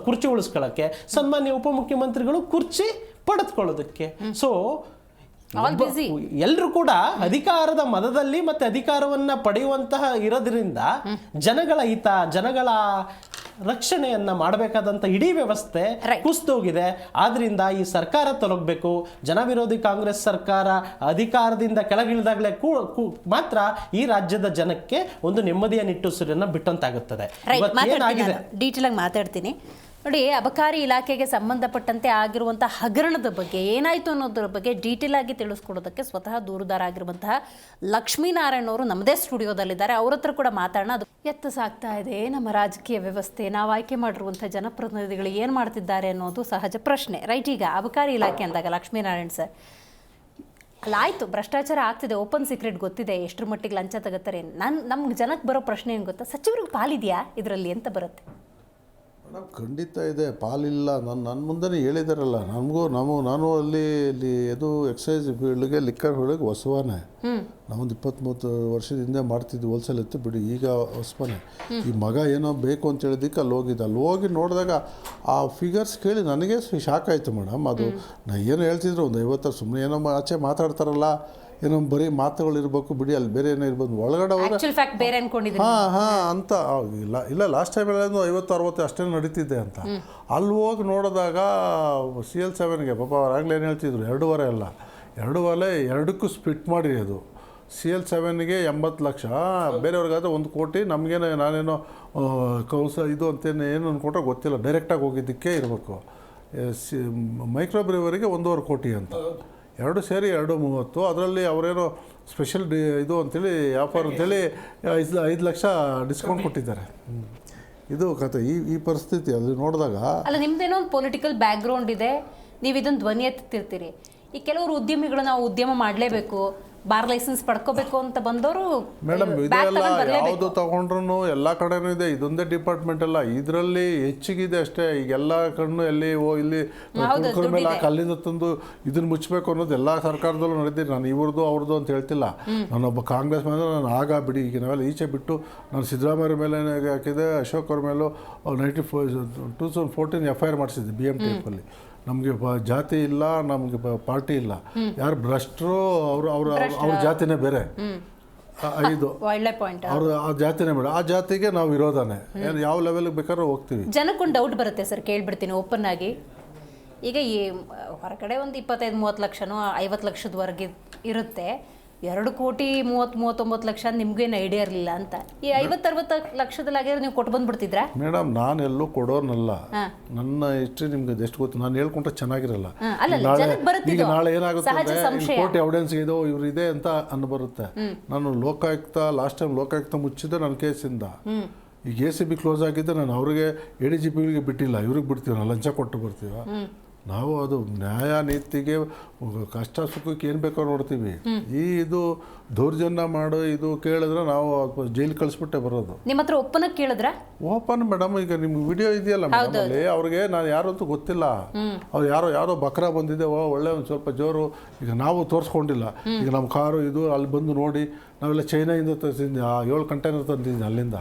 ಕುರ್ಚಿ ಉಳಿಸ್ಕೊಳ್ಳಕ್ಕೆ, ಸನ್ಮಾನ್ಯ ಉಪಮುಖ್ಯಮಂತ್ರಿಗಳು ಕುರ್ಚಿ ಪಡೆದುಕೊಳ್ಳೋದಕ್ಕೆ. ಸೊ ಎಲ್ಲರೂ ಕೂಡ ಅಧಿಕಾರದ ಮದದಲ್ಲಿ ಮತ್ತೆ ಅಧಿಕಾರವನ್ನ ಪಡೆಯುವಂತಹ ಇರೋದ್ರಿಂದ ಜನಗಳ ಹಿತ, ಜನಗಳ ರಕ್ಷಣೆಯನ್ನ ಮಾಡಬೇಕಾದಂತ ಇಡೀ ವ್ಯವಸ್ಥೆ ಕುಸಿದೋಗಿದೆ. ಆದ್ರಿಂದ ಈ ಸರ್ಕಾರ ತೊಲಗಬೇಕು. ಜನ ವಿರೋಧಿ ಕಾಂಗ್ರೆಸ್ ಸರ್ಕಾರ ಅಧಿಕಾರದಿಂದ ಕೆಳಗಿಳಿದಾಗಲೇ ಮಾತ್ರ ಈ ರಾಜ್ಯದ ಜನಕ್ಕೆ ಒಂದು ನೆಮ್ಮದಿಯ ನಿಟ್ಟುಸಿರನ್ನ ಬಿಟ್ಟಂತಾಗುತ್ತದೆ. ಡೀಟೇಲ್ ಆಗಿ ಮಾತಾಡ್ತೀನಿ. ನೋಡಿ, ಅಬಕಾರಿ ಇಲಾಖೆಗೆ ಸಂಬಂಧಪಟ್ಟಂತೆ ಆಗಿರುವಂಥ ಹಗರಣದ ಬಗ್ಗೆ ಏನಾಯಿತು ಅನ್ನೋದ್ರ ಬಗ್ಗೆ ಡೀಟೇಲ್ ಆಗಿ ತಿಳಿಸ್ಕೊಡೋದಕ್ಕೆ ಸ್ವತಃ ದೂರುದಾರ ಆಗಿರುವಂತಹ ಲಕ್ಷ್ಮೀನಾರಾಯಣ್ ಅವರು ನಮ್ಮದೇ ಸ್ಟುಡಿಯೋದಲ್ಲಿದ್ದಾರೆ. ಅವ್ರ ಹತ್ರ ಕೂಡ ಮಾತಾಡೋಣ. ಅದು ಎತ್ತ ಸಾಗ್ತಾ ಇದೆ ನಮ್ಮ ರಾಜಕೀಯ ವ್ಯವಸ್ಥೆ, ನಾವು ಆಯ್ಕೆ ಮಾಡಿರುವಂಥ ಜನಪ್ರತಿನಿಧಿಗಳು ಏನು ಮಾಡ್ತಿದ್ದಾರೆ ಅನ್ನೋದು ಸಹಜ ಪ್ರಶ್ನೆ, ರೈಟ್? ಈಗ ಅಬಕಾರಿ ಇಲಾಖೆ ಅಂದಾಗ ಲಕ್ಷ್ಮೀನಾರಾಯಣ್ ಸರ್, ಅಲ್ಲಾಯಿತು, ಭ್ರಷ್ಟಾಚಾರ ಆಗ್ತಿದೆ, ಓಪನ್ ಸೀಕ್ರೆಟ್ ಗೊತ್ತಿದೆ, ಎಷ್ಟರ ಮಟ್ಟಿಗೆ ಲಂಚ ತಗೋತಾರೆ. ನಮ್ಗೆ ಜನಕ್ಕೆ ಬರೋ ಪ್ರಶ್ನೆ ಏನು ಗೊತ್ತಾ, ಸಚಿವರಿಗೆ ಪಾಲಿದೆಯಾ ಇದರಲ್ಲಿ ಅಂತ ಬರುತ್ತೆ. ಮೇಡಮ್ ಖಂಡಿತ ಇದೆ, ಪಾಲಿಲ್ಲ. ನನ್ನ ಮುಂದೆ ಹೇಳಿದಾರಲ್ಲ, ನಾನು ಅಲ್ಲಿ ಇದು ಎಕ್ಸೈಸ್ ಫೀಲ್ಡ್ಗೆ ಲಿಕ್ಕರ್ ಹೊಳಗೆ ಹೊಸವಾನೆ. ನಾವೊಂದು 20-30 ವರ್ಷದ ಹಿಂದೆ ಮಾಡ್ತಿದ್ವಿ, ಹೋಲ್ಸೇಲ್ ಎತ್ತು ಬಿಡಿ, ಈಗ ಹೊಸವಾನೆ. ಈ ಮಗ ಏನೋ ಬೇಕು ಅಂತ ಹೇಳಿದ್ದಕ್ಕೆ ಅಲ್ಲಿ ಹೋಗಿದ್ದೆ. ಅಲ್ಲಿ ಹೋಗಿ ನೋಡಿದಾಗ ಆ ಫಿಗರ್ಸ್ ಕೇಳಿ ನನಗೆ ಶಾಕ್ ಆಯಿತು ಮೇಡಮ್. ಅದು ನಾ ಏನು ಹೇಳ್ತಿದ್ರು, ಒಂದು 50 ಸುಮ್ಮನೆ ಏನೋ ಆಚೆ ಮಾತಾಡ್ತಾರಲ್ಲ, ಏನೋ ಬರೀ ಮಾತುಗಳಿರ್ಬೇಕು ಬಿಡಿ, ಅಲ್ಲಿ ಬೇರೆ ಏನೋ ಇರ್ಬೋದು, ಒಳಗಡೆ ಹೋದರೆ ಹಾಂ ಅಂತ ಇಲ್ಲ ಲಾಸ್ಟ್ ಟೈಮ್ ಎಲ್ಲ 50-60 ಅಷ್ಟೇ ನಡೀತಿದ್ದೆ ಅಂತ. ಅಲ್ಲಿ ಹೋಗಿ ನೋಡಿದಾಗ CL7ಗೆ ಪಾಪ ಅವ್ರಾಗಲೇ ಏನು ಹೇಳ್ತಿದ್ರು, 2.5 ಅಲ್ಲ 2.5 2ಕ್ಕೂ ಸ್ಪ್ಲಿಟ್ ಮಾಡಿ ಅದು CL7ಗೆ 80 ಲಕ್ಷ, ಬೇರೆಯವ್ರಿಗಾದ್ರೆ 1 ಕೋಟಿ, ನಮಗೇನೋ ನಾನೇನೋ ಇದು ಅಂತೇನು ಏನು ಅಂದ್ಕೊಂಡ್ರೆ ಗೊತ್ತಿಲ್ಲ, ಡೈರೆಕ್ಟಾಗಿ ಹೋಗಿದ್ದಕ್ಕೆ ಇರಬೇಕು. ಮೈಕ್ರೋ ಬ್ರೀವರಿಗೆ 1.5 ಕೋಟಿ ಅಂತ, 2 ಸೇರಿ 2.30. ಅದರಲ್ಲಿ ಅವರೇನೋ ಸ್ಪೆಷಲ್ ಇದು ಅಂತೇಳಿ ಆಫರ್ ಅಂತೇಳಿ 5 ಲಕ್ಷ ಡಿಸ್ಕೌಂಟ್ ಕೊಟ್ಟಿದ್ದಾರೆ. ಇದು ಕತೆ. ಈ ಪರಿಸ್ಥಿತಿ ಅಲ್ಲಿ ನೋಡಿದಾಗ ಅಲ್ಲ, ನಿಮ್ದೇನೋ ಒಂದು ಪೊಲಿಟಿಕಲ್ ಬ್ಯಾಕ್ಗ್ರೌಂಡ್ ಇದೆ, ನೀವು ಇದನ್ನು ಧ್ವನಿ ಎತ್ತಿರ್ತೀರಿ. ಈ ಕೆಲವರು ಉದ್ಯಮಿಗಳು ನಾವು ಉದ್ಯಮ ಮಾಡಲೇಬೇಕು, ಬಾರ್ ಲೈಸೆನ್ಸ್ ಪಡ್ಕೋಬೇಕು ಅಂತ ಬಂದವರು ಮೇಡಮ್, ಇದೆಲ್ಲ ಯಾವುದು ತಗೊಂಡ್ರು ಎಲ್ಲ ಕಡೆನೂ ಇದೆ, ಇದೊಂದೇ ಡಿಪಾರ್ಟ್ಮೆಂಟ್ ಅಲ್ಲ, ಇದರಲ್ಲಿ ಹೆಚ್ಚಿಗಿದೆ ಅಷ್ಟೇ. ಈಗೆಲ್ಲ ಕಣ್ಣು ಎಲ್ಲಿ ಇಲ್ಲಿ ಕುಡ್ಕರ ಮೇಲೆ ಅಲ್ಲಿಂದ ತಂದು ಇದನ್ನು ಮುಚ್ಚಬೇಕು ಅನ್ನೋದು ಎಲ್ಲ ಸರ್ಕಾರದಲ್ಲೂ ನಡೆದಿದೆ. ನಾನು ಇವ್ರದ್ದು ಅವ್ರದ್ದು ಅಂತ ಹೇಳ್ತಿಲ್ಲ, ನಾನೊಬ್ಬ ಕಾಂಗ್ರೆಸ್ ಮೇಲೆ ನಾನು ಆಗ ಬಿಡಿ, ಈಗ ನಾವೆಲ್ಲ ಈಚೆ ಬಿಟ್ಟು ನಾನು ಸಿದ್ದರಾಮಯ್ಯ ಮೇಲೆ ಹಾಕಿದೆ, ಅಶೋಕ್ ಅವ್ರ ಮೇಲೂ 2014 FIR ಮಾಡಿಸಿದ್ದೆ BMTF. ನಮಗೆ ಜಾತಿ ಇಲ್ಲ, ನಮಗೆ ಪಾರ್ಟಿ ಇಲ್ಲ, ಯಾರು ಭ್ರಷ್ಟರು ಅವ್ರ ಜಾತಿನೇ ಬೇರೆ, ಇದು ಅವ್ರ ಆ ಜಾತಿನೇ ಬೇಡ, ಆ ಜಾತಿಗೆ ನಾವು ವಿರೋಧನೇ, ಯಾವ ಲೆವೆಲ್ಗೆ ಬೇಕಾದ್ರೂ ಹೋಗ್ತೀವಿ. ಜನಕ್ಕೊಂದು ಡೌಟ್ ಬರುತ್ತೆ ಸರ್, ಕೇಳ್ಬಿಡ್ತೀನಿ ಓಪನ್ ಆಗಿ. ಈಗ ಈ ಹೊರಗಡೆ ಒಂದು 25-30 ಲಕ್ಷನೋ 50 ಲಕ್ಷದವರೆಗೆ ಇರುತ್ತೆ, 2 ಕೋಟಿ 30-39 ಲಕ್ಷ ನಿಮ್ಗೇನು ಐಡಿಯಾ ಇರಲಿಲ್ಲ ಅಂತ. ಈ 50-60 ಲಕ್ಷದಲ್ಲಾಗಿರೋ ನೀವು ಕೊಟ್ಟು ಬಂದ್ಬಿಡ್ತಿದ್ರಾ? ಮೇಡಮ್, ನಾನೆಲ್ಲೂ ಕೊಡೋನಲ್ಲ, ನನ್ನ ಹಿಸ್ಟ್ರಿ ನಿಮ್ಗೆ ಎಷ್ಟು ಗೊತ್ತು, ನಾನು ಹೇಳ್ಕೊಂಡ್ರೆ ಚೆನ್ನಾಗಿರಲ್ಲ. ಈಗ ನಾಳೆ ಏನಾಗುತ್ತೆ ಅಂದರೆ ಕೋರ್ಟ್ ಎವಿಡೆನ್ಸ್ ಇದೋ ಇವ್ರು ಇದೆ ಅಂತ ಬರುತ್ತೆ. ನಾನು ಲೋಕಾಯುಕ್ತ ಲಾಸ್ಟ್ ಟೈಮ್ ಲೋಕಾಯುಕ್ತ ಮುಚ್ಚಿದ್ದೆ ನನ್ನ ಕೇಸಿಂದ. ಈಗ ACB ಕ್ಲೋಸ್ ಆಗಿದ್ದೆ, ನಾನು ಅವ್ರಿಗೆ ADGPಗೆ ಬಿಟ್ಟಿಲ್ಲ, ಇವ್ರಿಗೆ ಬಿಡ್ತೀವಿ, ನಾವು ಲಂಚ ಕೊಟ್ಟು ಬರ್ತೀವ. ನಾವು ಅದು ನ್ಯಾಯ ನೀತಿಗೆ ಕಷ್ಟ ಸುಖಕ್ಕೆ ಏನು ಬೇಕೋ ನೋಡ್ತೀವಿ. ಇದು ದೌರ್ಜನ್ಯ ಮಾಡೋ ಇದು ಕೇಳಿದ್ರೆ ನಾವು ಜೈಲಿಗೆ ಕಳಿಸ್ಬಿಟ್ಟೆ ಬರೋದು. ನಿಮ್ಮ ಹತ್ರ ಒಪ್ಪನ ಕೇಳಿದ್ರ? ಓಪನ್ ಮೇಡಮ್, ಈಗ ನಿಮ್ಗೆ ವಿಡಿಯೋ ಇದೆಯಲ್ಲ ಮೇಡಮ್, ಅಲ್ಲಿ ಅವ್ರಿಗೆ ನಾನು ಯಾರು ಅಂತ ಗೊತ್ತಿಲ್ಲ, ಅವ್ರು ಯಾರೋ ಬಕ್ರಾ ಬಂದಿದೆ, ಒಳ್ಳೆ ಒಂದು ಸ್ವಲ್ಪ ಜೋರು, ಈಗ ನಾವು ತೋರಿಸ್ಕೊಂಡಿಲ್ಲ. ಈಗ ನಮ್ಮ ಕಾರು ಇದು ಅಲ್ಲಿ ಬಂದು ನೋಡಿ, ನಾವೆಲ್ಲ ಚೈನಾಯಿಂದ ತರಿಸಿದ್ದೆ, 7 ಕಂಟೈನರ್ ತಂದಿದ್ದೀನಿ ಅಲ್ಲಿಂದ,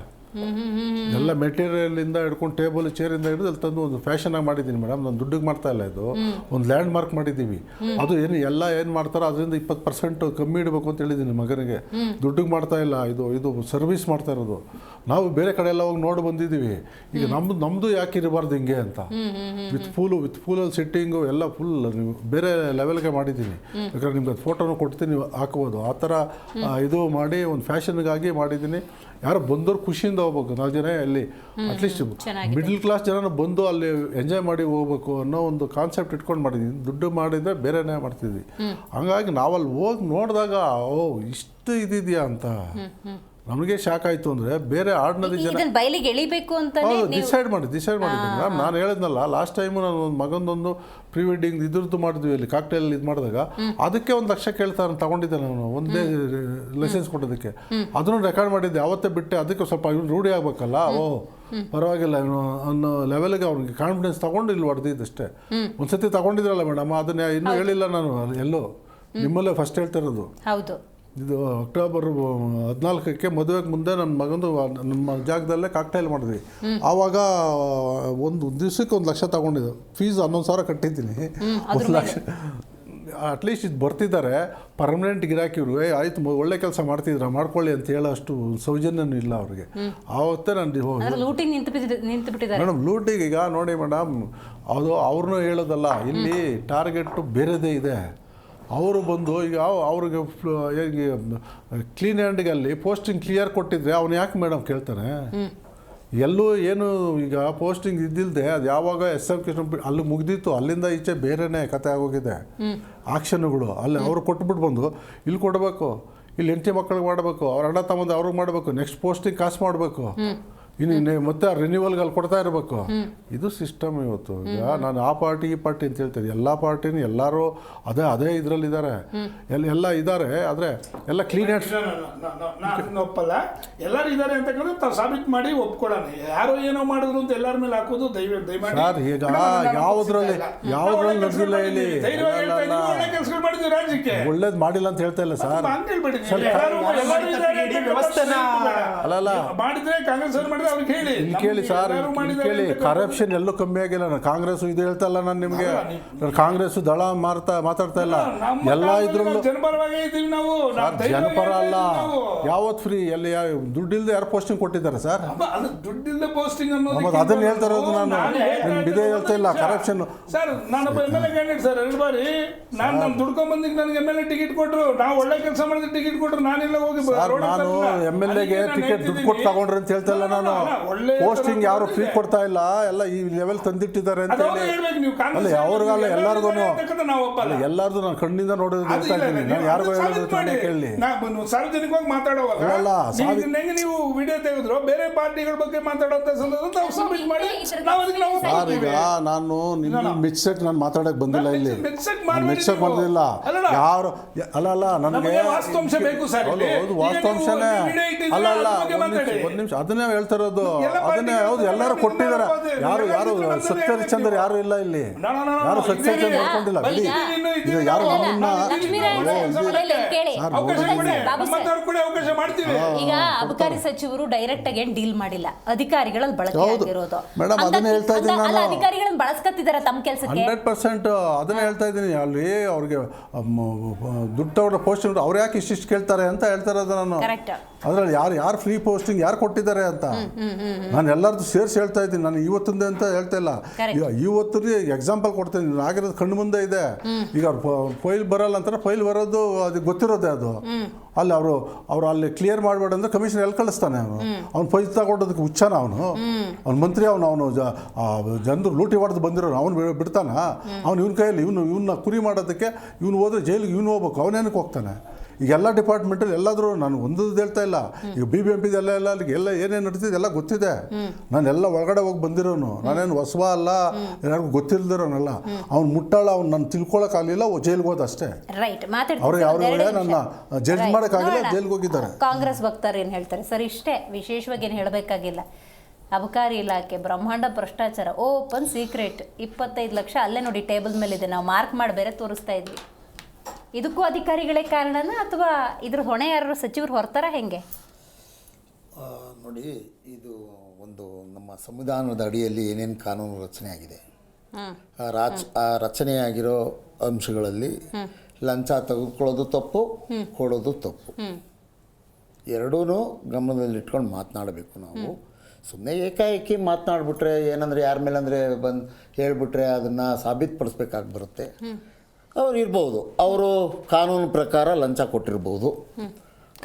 ಎಲ್ಲ ಮೆಟೀರಿಯಲಿಂದ ಹಿಡ್ಕೊಂಡು ಟೇಬಲ್ ಚೇರಿಂದ ಹಿಡಿದು ಅಲ್ಲಿ ತಂದು ಒಂದು ಫ್ಯಾಷನ್ ಆಗಿ ಮಾಡಿದ್ದೀನಿ ಮೇಡಮ್. ನಾನು ದುಡ್ಡಿಗೆ ಮಾಡ್ತಾ ಇಲ್ಲ, ಇದು ಒಂದು ಲ್ಯಾಂಡ್ ಮಾರ್ಕ್ ಮಾಡಿದ್ದೀವಿ. ಅದು ಏನು ಮಾಡ್ತಾರೋ ಅದರಿಂದ 20% ಕಮ್ಮಿ ಇಡಬೇಕು ಅಂತ ಹೇಳಿದ್ದೀನಿ ಮಗನಿಗೆ. ದುಡ್ಡಿಗೆ ಮಾಡ್ತಾ ಇಲ್ಲ, ಇದು ಸರ್ವಿಸ್ ಮಾಡ್ತಾ ಇರೋದು. ನಾವು ಬೇರೆ ಕಡೆ ಎಲ್ಲ ಹೋಗಿ ನೋಡಿ ಬಂದಿದ್ದೀವಿ. ಈಗ ನಮ್ಮದು ಯಾಕೆ ಇರಬಾರ್ದು ಹಿಂಗೆ ಅಂತ, ವಿತ್ ಪೂಲಲ್ಲಿ ಸಿಟ್ಟಿಂಗು ಎಲ್ಲ ಫುಲ್ ಬೇರೆ ಲೆವೆಲ್ಗೆ ಮಾಡಿದ್ದೀನಿ. ಯಾಕಂದ್ರೆ ನಿಮ್ಗೆ ಅದು ಫೋಟೋನು ಕೊಡ್ತೀನಿ, ನೀವು ಹಾಕ್ಬೋದು. ಆ ಥರ ಇದು ಮಾಡಿ ಒಂದು ಫ್ಯಾಷನ್ಗಾಗಿ ಮಾಡಿದ್ದೀನಿ. ಯಾರು ಬಂದವ್ರು ಖುಷಿಯಿಂದ ಹೋಗ್ಬೇಕು. 4 ಜನ ಅಲ್ಲಿ ಅಟ್ಲೀಸ್ಟ್ ಮಿಡ್ಲ್ ಕ್ಲಾಸ್ ಜನ ಬಂದು ಅಲ್ಲಿ ಎಂಜಾಯ್ ಮಾಡಿ ಹೋಗ್ಬೇಕು ಅನ್ನೋ ಒಂದು ಕಾನ್ಸೆಪ್ಟ್ ಇಟ್ಕೊಂಡು ಮಾಡಿದ್ದೀನಿ. ದುಡ್ಡು ಮಾಡಿದರೆ ಬೇರೆನೇ ಮಾಡ್ತಿದ್ವಿ. ಹಂಗಾಗಿ ನಾವಲ್ಲಿ ಹೋಗಿ ನೋಡಿದಾಗ ಇಷ್ಟು ಇದಿದೆಯಾ ಅಂತ ನಮಗೆ ಶಾಕ್ ಆಯಿತು. ಅಂದರೆ ಬೇರೆ ಆರ್ಡಿನರಿ ಜನ ಬಯಲಿಗೆ ಎಳಿಬೇಕು ಅಂತ ಡಿಸೈಡ್ ಮಾಡಿದ್ದೀನಿ ಮೇಡಮ್. ನಾನು ಹೇಳಿದ್ನಲ್ಲ ಲಾಸ್ಟ್ ಟೈಮು, ನಾನು ಒಂದು ಮಗಂದೊಂದು ಪ್ರೀ ವೆಡ್ಡಿಂಗ್ ಇದ್ರದ್ದು ಮಾಡಿದ್ವಿ, ಅಲ್ಲಿ ಕಾಕ್ಟೇಲ್ ಇದು ಮಾಡಿದಾಗ ಅದಕ್ಕೆ 1 ಲಕ್ಷ ಕೇಳ್ತಾರೆ. ತಗೊಂಡಿದ್ದೆ ನಾನು ಒಂದೇ ಲೈಸೆನ್ಸ್ ಕೊಡೋದಕ್ಕೆ, ಅದನ್ನು ರೆಕಾರ್ಡ್ ಮಾಡಿದ್ದೆ, ಅವತ್ತೇ ಬಿಟ್ಟೆ. ಅದಕ್ಕೆ ಸ್ವಲ್ಪ ರೂಢಿ ಆಗಬೇಕಲ್ಲ, ಪರವಾಗಿಲ್ಲ ಅನ್ನೋ ಲೆವೆಲ್ಗೆ ಅವ್ನಿಗೆ ಕಾನ್ಫಿಡೆನ್ಸ್ ತೊಗೊಂಡು ಇಲ್ಲಿ ಹೊಡೆದಿದ್ದಷ್ಟೇ. ಒಂದ್ಸತಿ ತಗೊಂಡಿದ್ರಲ್ಲ ಮೇಡಮ್, ಅದನ್ನ ಇನ್ನೂ ಹೇಳಿಲ್ಲ ನಾನು ಎಲ್ಲೋ, ನಿಮ್ಮಲ್ಲೇ ಫಸ್ಟ್ ಹೇಳ್ತಿರೋದು. ಹೌದು, ಇದು ಅಕ್ಟೋಬರ್ 14ಕ್ಕೆ ಮದುವೆಗೆ ಮುಂದೆ ನನ್ನ ಮಗಂದು ನಮ್ಮ ಜಾಗದಲ್ಲೇ ಕಾಕ್ಟೈಲ್ ಮಾಡಿದ್ವಿ. ಆವಾಗ ಒಂದು ದಿವ್ಸಕ್ಕೆ 1 ಲಕ್ಷ ತಗೊಂಡಿದ್ದು. ಫೀಸ್ 11,000 ಕಟ್ಟಿದ್ದೀನಿ. 1 ಲಕ್ಷ ಅಟ್ಲೀಸ್ಟ್ ಇದು ಬರ್ತಿದ್ದಾರೆ ಪರ್ಮನೆಂಟ್ ಗಿರಾಕಿವ್ರು. ಆಯ್ತು, ಒಳ್ಳೆ ಕೆಲಸ ಮಾಡ್ತಿದ್ರ, ಮಾಡ್ಕೊಳ್ಳಿ ಅಂತ ಹೇಳೋ ಅಷ್ಟು ಸೌಜನ್ಯನೂ ಇಲ್ಲ ಅವ್ರಿಗೆ. ಆವತ್ತೇ ನಾನು ಮೇಡಮ್ ಲೂಟಿಗೆ ಈಗ ನೋಡಿ ಮೇಡಮ್, ಅದು ಅವ್ರನ್ನೂ ಹೇಳೋದಲ್ಲ, ಇಲ್ಲಿ ಟಾರ್ಗೆಟ್ಟು ಬೇರೆದೇ ಇದೆ. ಅವರು ಬಂದು ಈಗ ಅವ್ರಿಗೆ ಕ್ಲೀನ್ ಹ್ಯಾಂಡ್ಗೆ ಅಲ್ಲಿ ಪೋಸ್ಟಿಂಗ್ ಕ್ಲಿಯರ್ ಕೊಟ್ಟಿದ್ರೆ ಅವ್ನು ಯಾಕೆ ಮೇಡಮ್ ಕೇಳ್ತಾನೆ? ಎಲ್ಲೂ ಏನು ಈಗ ಪೋಸ್ಟಿಂಗ್ ಇದ್ದಿಲ್ಲದೆ ಅದು ಯಾವಾಗ SM ಕೃಷ್ಣ ಅಲ್ಲಿ ಮುಗ್ದಿತ್ತು, ಅಲ್ಲಿಂದ ಈಚೆ ಬೇರೆನೇ ಕತೆ ಆಗೋಗಿದೆ. ಆಕ್ಷನ್ಗಳು ಅಲ್ಲಿ ಅವ್ರು ಕೊಟ್ಬಿಟ್ಟು ಬಂದು ಇಲ್ಲಿ ಕೊಡಬೇಕು, ಇಲ್ಲಿ ಹೆಂಡತಿ ಮಕ್ಕಳಿಗೆ ಮಾಡಬೇಕು, ಅವ್ರ ಅಣ್ಣ ತಮ್ಮಂದು ಅವ್ರಿಗೆ ಮಾಡಬೇಕು, ನೆಕ್ಸ್ಟ್ ಪೋಸ್ಟಿಂಗ್ ಕಾಸು ಮಾಡಬೇಕು, ಇನ್ನು ಮತ್ತೆ ರಿನ್ಯೂವಲ್ಗೆ ಅಲ್ಲಿ ಕೊಡ್ತಾ ಇರಬೇಕು. ಇದು ಸಿಸ್ಟಮ್ ಇವತ್ತು. ಈಗ ನಾನು ಆ ಪಾರ್ಟಿ ಈ ಪಾರ್ಟಿ ಅಂತ ಹೇಳ್ತೀನಿ, ಎಲ್ಲ ಪಾರ್ಟಿನೂ ಎಲ್ಲರೂ ಅದೇ ಇದರಲ್ಲಿದ್ದಾರೆ, ಎಲ್ಲ ಇದ್ದಾರೆ. ಆದರೆ ಎಲ್ಲ ಕ್ಲೀನ್ ನಾನು ಒಪ್ಪಲ್ಲ. ಎಲ್ಲರೂ ಇದ್ದಾರೆ ಅಂತಕ್ಕಂಥ ತಾವು ಸಾಬೀತು ಮಾಡಿ ಒಪ್ಕೊಳ್ಳೋಣ. ಯಾರೋ ಏನೋ ಮಾಡಿದ್ರು ಅಂತ ಎಲ್ಲರ ಮೇಲೆ ಹಾಕೋದು ದಯಮಾಡಿ ಸರ್. ಈಗ ಯಾವುದ್ರಲ್ಲಿ ನಡೆದಿಲ್ಲ ಇಲ್ಲಿ, ಕೆಲಸಗಳು ಮಾಡಿದ್ವಿ ರಾಜ್ಯಕ್ಕೆ, ಒಳ್ಳೇದು ಮಾಡಿಲ್ಲ ಅಂತ ಹೇಳ್ತಾ ಇಲ್ಲ ಸರ್. ಅಲ್ಲ ಮಾಡಿದ್ರೆ ಕಾಂಗ್ರೆಸ್ ಅವ್ರು ಮಾಡಿದ್ರೆ ಅವ್ರಿಗೆ ಹೇಳಿ, ಇಲ್ಲಿ ಕೇಳಿ ಸರ್, ಕೇಳಿ. ಕರಪ್ಷನ್ ಎಲ್ಲೂ ಕಮ್ಮಿ ಆಗಿಲ್ಲ. ನಾನು ಕಾಂಗ್ರೆಸ್ ಇದು ಹೇಳ್ತಾ ಇಲ್ಲ, ನಾನು ನಿಮಗೆ ಕಾಂಗ್ರೆಸ್ ದಳ ಮಾತಾಡ್ತಾ ಇಲ್ಲ. ಎಲ್ಲ ಇದ್ರಲ್ಲೂ ಜನಪರವಾಗಿ ಇದ್ದೀವಿ ನಾವು. ಜನಪರ ಅಲ್ಲ. ಯಾವತ್ತು ಫ್ರೀ ಎಲ್ಲಿ ದುಡ್ಡಿಲ್ದೆ ಯಾರು ಪೋಸ್ಟಿಂಗ್ ಕೊಟ್ಟಿದ್ದಾರೆ ಸರ್? ದುಡ್ಡಿಲ್ದೆ ಪೋಸ್ಟಿಂಗ್ ಅನ್ನೋದು ಅದನ್ನ ಹೇಳ್ತಾ ಇರೋದು ನಾನು. ಇದೇ ಹೇಳ್ತಾ ಇಲ್ಲ ಕರಪ್ಷನ್. ಸರ್ ನಾನೊಬ್ಬ MLA ಕ್ಯಾಂಡಿಡೇಟ್ ಸರ್. 2 ಬಾರಿ ನಾನು ದುಡ್ಕೊಂಡ್ ಬಂದಿಗೆ ನನಗೆ MLA ಟಿಕೆಟ್ ಕೊಟ್ಟರು. ನಾವು ಒಳ್ಳೆ ಕೆಲಸ ಮಾಡಿದ್ರೆ ಟಿಕೆಟ್ ಕೊಟ್ಟರು. ನಾನೆಲ್ಲ ಹೋಗಿ ನಾನು MLAಗೆ ಟಿಕೆಟ್ ದುಡ್ಡು ಕೊಟ್ಟು ತಗೊಂಡ್ರೆ ಅಂತ ಹೇಳ್ತಾ ಇಲ್ಲ ನಾನು. ಪೋಸ್ಟಿಂಗ್ ಯಾರು ಫ್ರೀ ಕೊಡ್ತಾ ಇಲ್ಲ, ಎಲ್ಲ ಈ ಲೆವೆಲ್ ತಂದಿಟ್ಟಿದ್ದಾರೆ ಅಂತ ಹೇಳಿ. ಅಲ್ಲ ಅವ್ರಿಗಲ್ಲ ಎಲ್ಲರಿಗೂ, ಅಲ್ಲ ಎಲ್ಲಾರ್ದು ನಾನು ಕಣ್ಣಿಂದ ನೋಡೋದು ಹೇಳ್ತಾ ಇದ್ದೀನಿ. ನಾನು ಯಾರಿಗೂ ಹೇಳೋದು ಕೇಳಿ. ಸಾರ್ವಜನಿಕವಾಗಿ ಮಾತಾಡುವಾಗ ನೀವು ವಿಡಿಯೋ ತೆಗೆದ್ರು ಬೇರೆ ಪಾರ್ಟಿಗಳ ಬಗ್ಗೆ ಮಾತಾಡುವಂತ ಈಗ ನಾನು ನಿಮ್ಮ ಮಿಕ್ಸಕ್ ನಾನು ಮಾತಾಡಕ್ ಬಂದಿಲ್ಲ ಇಲ್ಲಿ. ಮಿಕ್ಸಕ್ ಬಂದಿಲ್ಲ ಯಾರು. ಅಲ್ಲ ನನಗೆ ವಾಸ್ತವಾಂಶ ಬೇಕು ಸರ್. ಹೌದು ವಾಸ್ತವಾಂಶನೇ. ಅಲ್ಲ ಒಂದ್ ನಿಮಿಷ ಅದನ್ನೇ ಹೇಳ್ತಾ ಇರೋದು. ಅದನ್ನೇ ಹೌದು ಎಲ್ಲರೂ ಕೊಟ್ಟಿದ್ದಾರೆ. ಯಾರು ಸತ್ಯಹರಿಶ್ಚಂದ್ರ ಯಾರು ಇಲ್ಲ ಇಲ್ಲಿ. ಯಾರು ಸತ್ಯಹರಿಶ್ಚಂದ್ರ ಹೇಳ್ಕೊಂಡಿಲ್ಲ ಬಿಡಿ. ಈಗ ಯಾರು ನಮ್ಮನ್ನ ಈಗ ಅಬಕಾರಿ ಸಚಿವರು ಡೈರೆಕ್ಟ್ ಆಗಿ ಡೀಲ್ ಮಾಡಿಲ್ಲ, ಅಧಿಕಾರಿಗಳಲ್ಲಿ ಬಳಕೆ ಆಗಿರೋದು. ಮೇಡಮ್ ಅದನ್ನೇ ಹೇಳ್ತಾ ಇದ್ದೀನಿ ನಾನು. ಅಧಿಕಾರಿಗಳನ್ನ ಬಳಸ್ಕತ್ತಿದ್ದಾರೆ ತಮ್ಮ ಕೆಲಸಕ್ಕೆ. 100% ಅದನ್ನೇ ಹೇಳ್ತಾ ಇದ್ದೀನಿ. ಅಲ್ಲಿ ಅವ್ರಿಗೆ ದುಡ್ಡು ತಗೊಂಡ ಪೋಸ್ಟಿಂಗ್ ಅವ್ರು ಯಾಕೆ ಇಷ್ಟಿಷ್ಟು ಕೇಳ್ತಾರೆ ಅಂತ ಹೇಳ್ತಾ ಇರೋದು ನಾನು. ಅದ್ರಲ್ಲಿ ಯಾರು ಫ್ರೀ ಪೋಸ್ಟಿಂಗ್ ಯಾರು ಕೊಟ್ಟಿದ್ದಾರೆ ಅಂತ ನಾನು ಎಲ್ಲರದ್ದು ಸೇರಿಸಿ ಹೇಳ್ತಾ ಇದ್ದೀನಿ. ನಾನು ಇವತ್ತಿಂದ ಅಂತ ಹೇಳ್ತಾ ಇಲ್ಲ. ಇವತ್ತಿಗೆ ಎಕ್ಸಾಂಪಲ್ ಕೊಡ್ತೀನಿ. ಆಗಿರೋದು ಕಣ್ಣು ಮುಂದೆ ಇದೆ. ಈಗ ಫೈಲ್ ಬರಲ್ಲ ಅಂತಾರೆ, ಫೈಲ್ ಬರೋದು ಅದು ಗೊತ್ತಿರೋದೆ. ಅದು ಅಲ್ಲಿ ಅವರು ಅಲ್ಲಿ ಕ್ಲಿಯರ್ ಮಾಡಬೇಡ ಅಂದ್ರೆ ಕಮಿಷನ್ ಎಲ್ಲಿ ಕಳಿಸ್ತಾನೆ ಅವ್ನು ಫೈಲ್ ತಗೊಂಡೋದಕ್ಕೆ ಹುಚ್ಚಾನ ಅವ್ನು ಮಂತ್ರಿ ಅವನು ಜನರು ಲೂಟಿ ಹೊಡೆದು ಬಂದಿರೋನು ಅವ್ನು ಬಿಡ್ತಾನ? ಅವ್ನು ಇವನ ಕೈಯಲ್ಲಿ ಇವನ್ನ ಕುರಿ ಮಾಡೋದಕ್ಕೆ ಇವನು ಹೋದ್ರೆ ಜೈಲಿಗೆ ಇವನು ಹೋಗ್ಬೇಕು. ಅವನೇನಕ್ಕೆ ಹೋಗ್ತಾನೆ? ಈಗ ಎಲ್ಲ ಡಿಪಾರ್ಟ್ಮೆಂಟಲ್ಲಿ ಎಲ್ಲಾದರೂ ನಾನು ಒಂದು ಹೇಳ್ತಾ ಇಲ್ಲ. ಈಗ BBMP ಎಲ್ಲ ಏನೇನು ನಡೀತಿದೆ ಎಲ್ಲ ಗೊತ್ತಿದೆ. ನಾನೆಲ್ಲ ಒಳಗಡೆ ಹೋಗಿ ಬಂದಿರೋನು. ನಾನೇನು ಹೊಸವ ಅಲ್ಲ, ಯಾರಿಗೂ ಗೊತ್ತಿಲ್ದಿರೋನಲ್ಲ. ಅವ್ನು ಮುಟ್ಟಾಳ, ಅವ್ನು ನಾನು ತಿಳ್ಕೊಳಕ್ಕಾಗಲಿಲ್ಲ, ಜೈಲ್ಗೆ ಹೋದ ಅಷ್ಟೇ. ಅವ್ರಿಗೆ ನನ್ನ ಜಡ್ಜ್ ಮಾಡೋಕ್ಕಾಗಲಿಲ್ಲ, ಜೈಲ್ಗೆ ಹೋಗಿದ್ದಾರೆ. ಕಾಂಗ್ರೆಸ್ ವಕ್ತಾರ ಏನು ಹೇಳ್ತಾರೆ ಸರ್? ಇಷ್ಟೇ ವಿಶೇಷವಾಗಿ ಏನು ಹೇಳಬೇಕಾಗಿಲ್ಲ. ಅಬಕಾರಿ ಇಲಾಖೆ ಬ್ರಹ್ಮಾಂಡ ಭ್ರಷ್ಟಾಚಾರ, ಓಪನ್ ಸೀಕ್ರೆಟ್. 25 ಲಕ್ಷ ಅಲ್ಲೇ ನೋಡಿ ಟೇಬಲ್ ಮೇಲಿದೆ. ನಾವು ಮಾರ್ಕ್ ಮಾಡಿ ಬೇರೆ ತೋರಿಸ್ತಾ ಇದ್ವಿ. ಇದಕ್ಕೂ ಅಧಿಕಾರಿಗಳೇ ಕಾರಣನ ಅಥವಾ ಇದ್ರ ಹೊಣೆ ಯಾರು ಸಚಿವರು ಹೊರ್ತಾರ ಹೆಂಗೆ? ನೋಡಿ, ಇದು ಒಂದು ನಮ್ಮ ಸಂವಿಧಾನದ ಅಡಿಯಲ್ಲಿ ಏನೇನು ಕಾನೂನು ರಚನೆ ಆಗಿದೆ, ಆ ರಚನೆಯಾಗಿರೋ ಅಂಶಗಳಲ್ಲಿ ಲಂಚ ತೆಗೆದುಕೊಳ್ಳೋದು ತಪ್ಪು, ಕೊಡೋದು ತಪ್ಪು. ಎರಡೂ ಗಮನದಲ್ಲಿಟ್ಕೊಂಡು ಮಾತನಾಡಬೇಕು ನಾವು. ಸುಮ್ಮನೆ ಏಕಾಏಕಿ ಮಾತನಾಡ್ಬಿಟ್ರೆ ಏನಂದರೆ ಯಾರ ಮೇಲಂದರೆ ಬಂದು ಹೇಳ್ಬಿಟ್ರೆ ಅದನ್ನು ಸಾಬೀತುಪಡಿಸ್ಬೇಕಾಗಿ ಬರುತ್ತೆ. ಅವ್ರು ಇರ್ಬೋದು, ಅವರು ಕಾನೂನು ಪ್ರಕಾರ ಲಂಚ ಕೊಟ್ಟಿರ್ಬೋದು.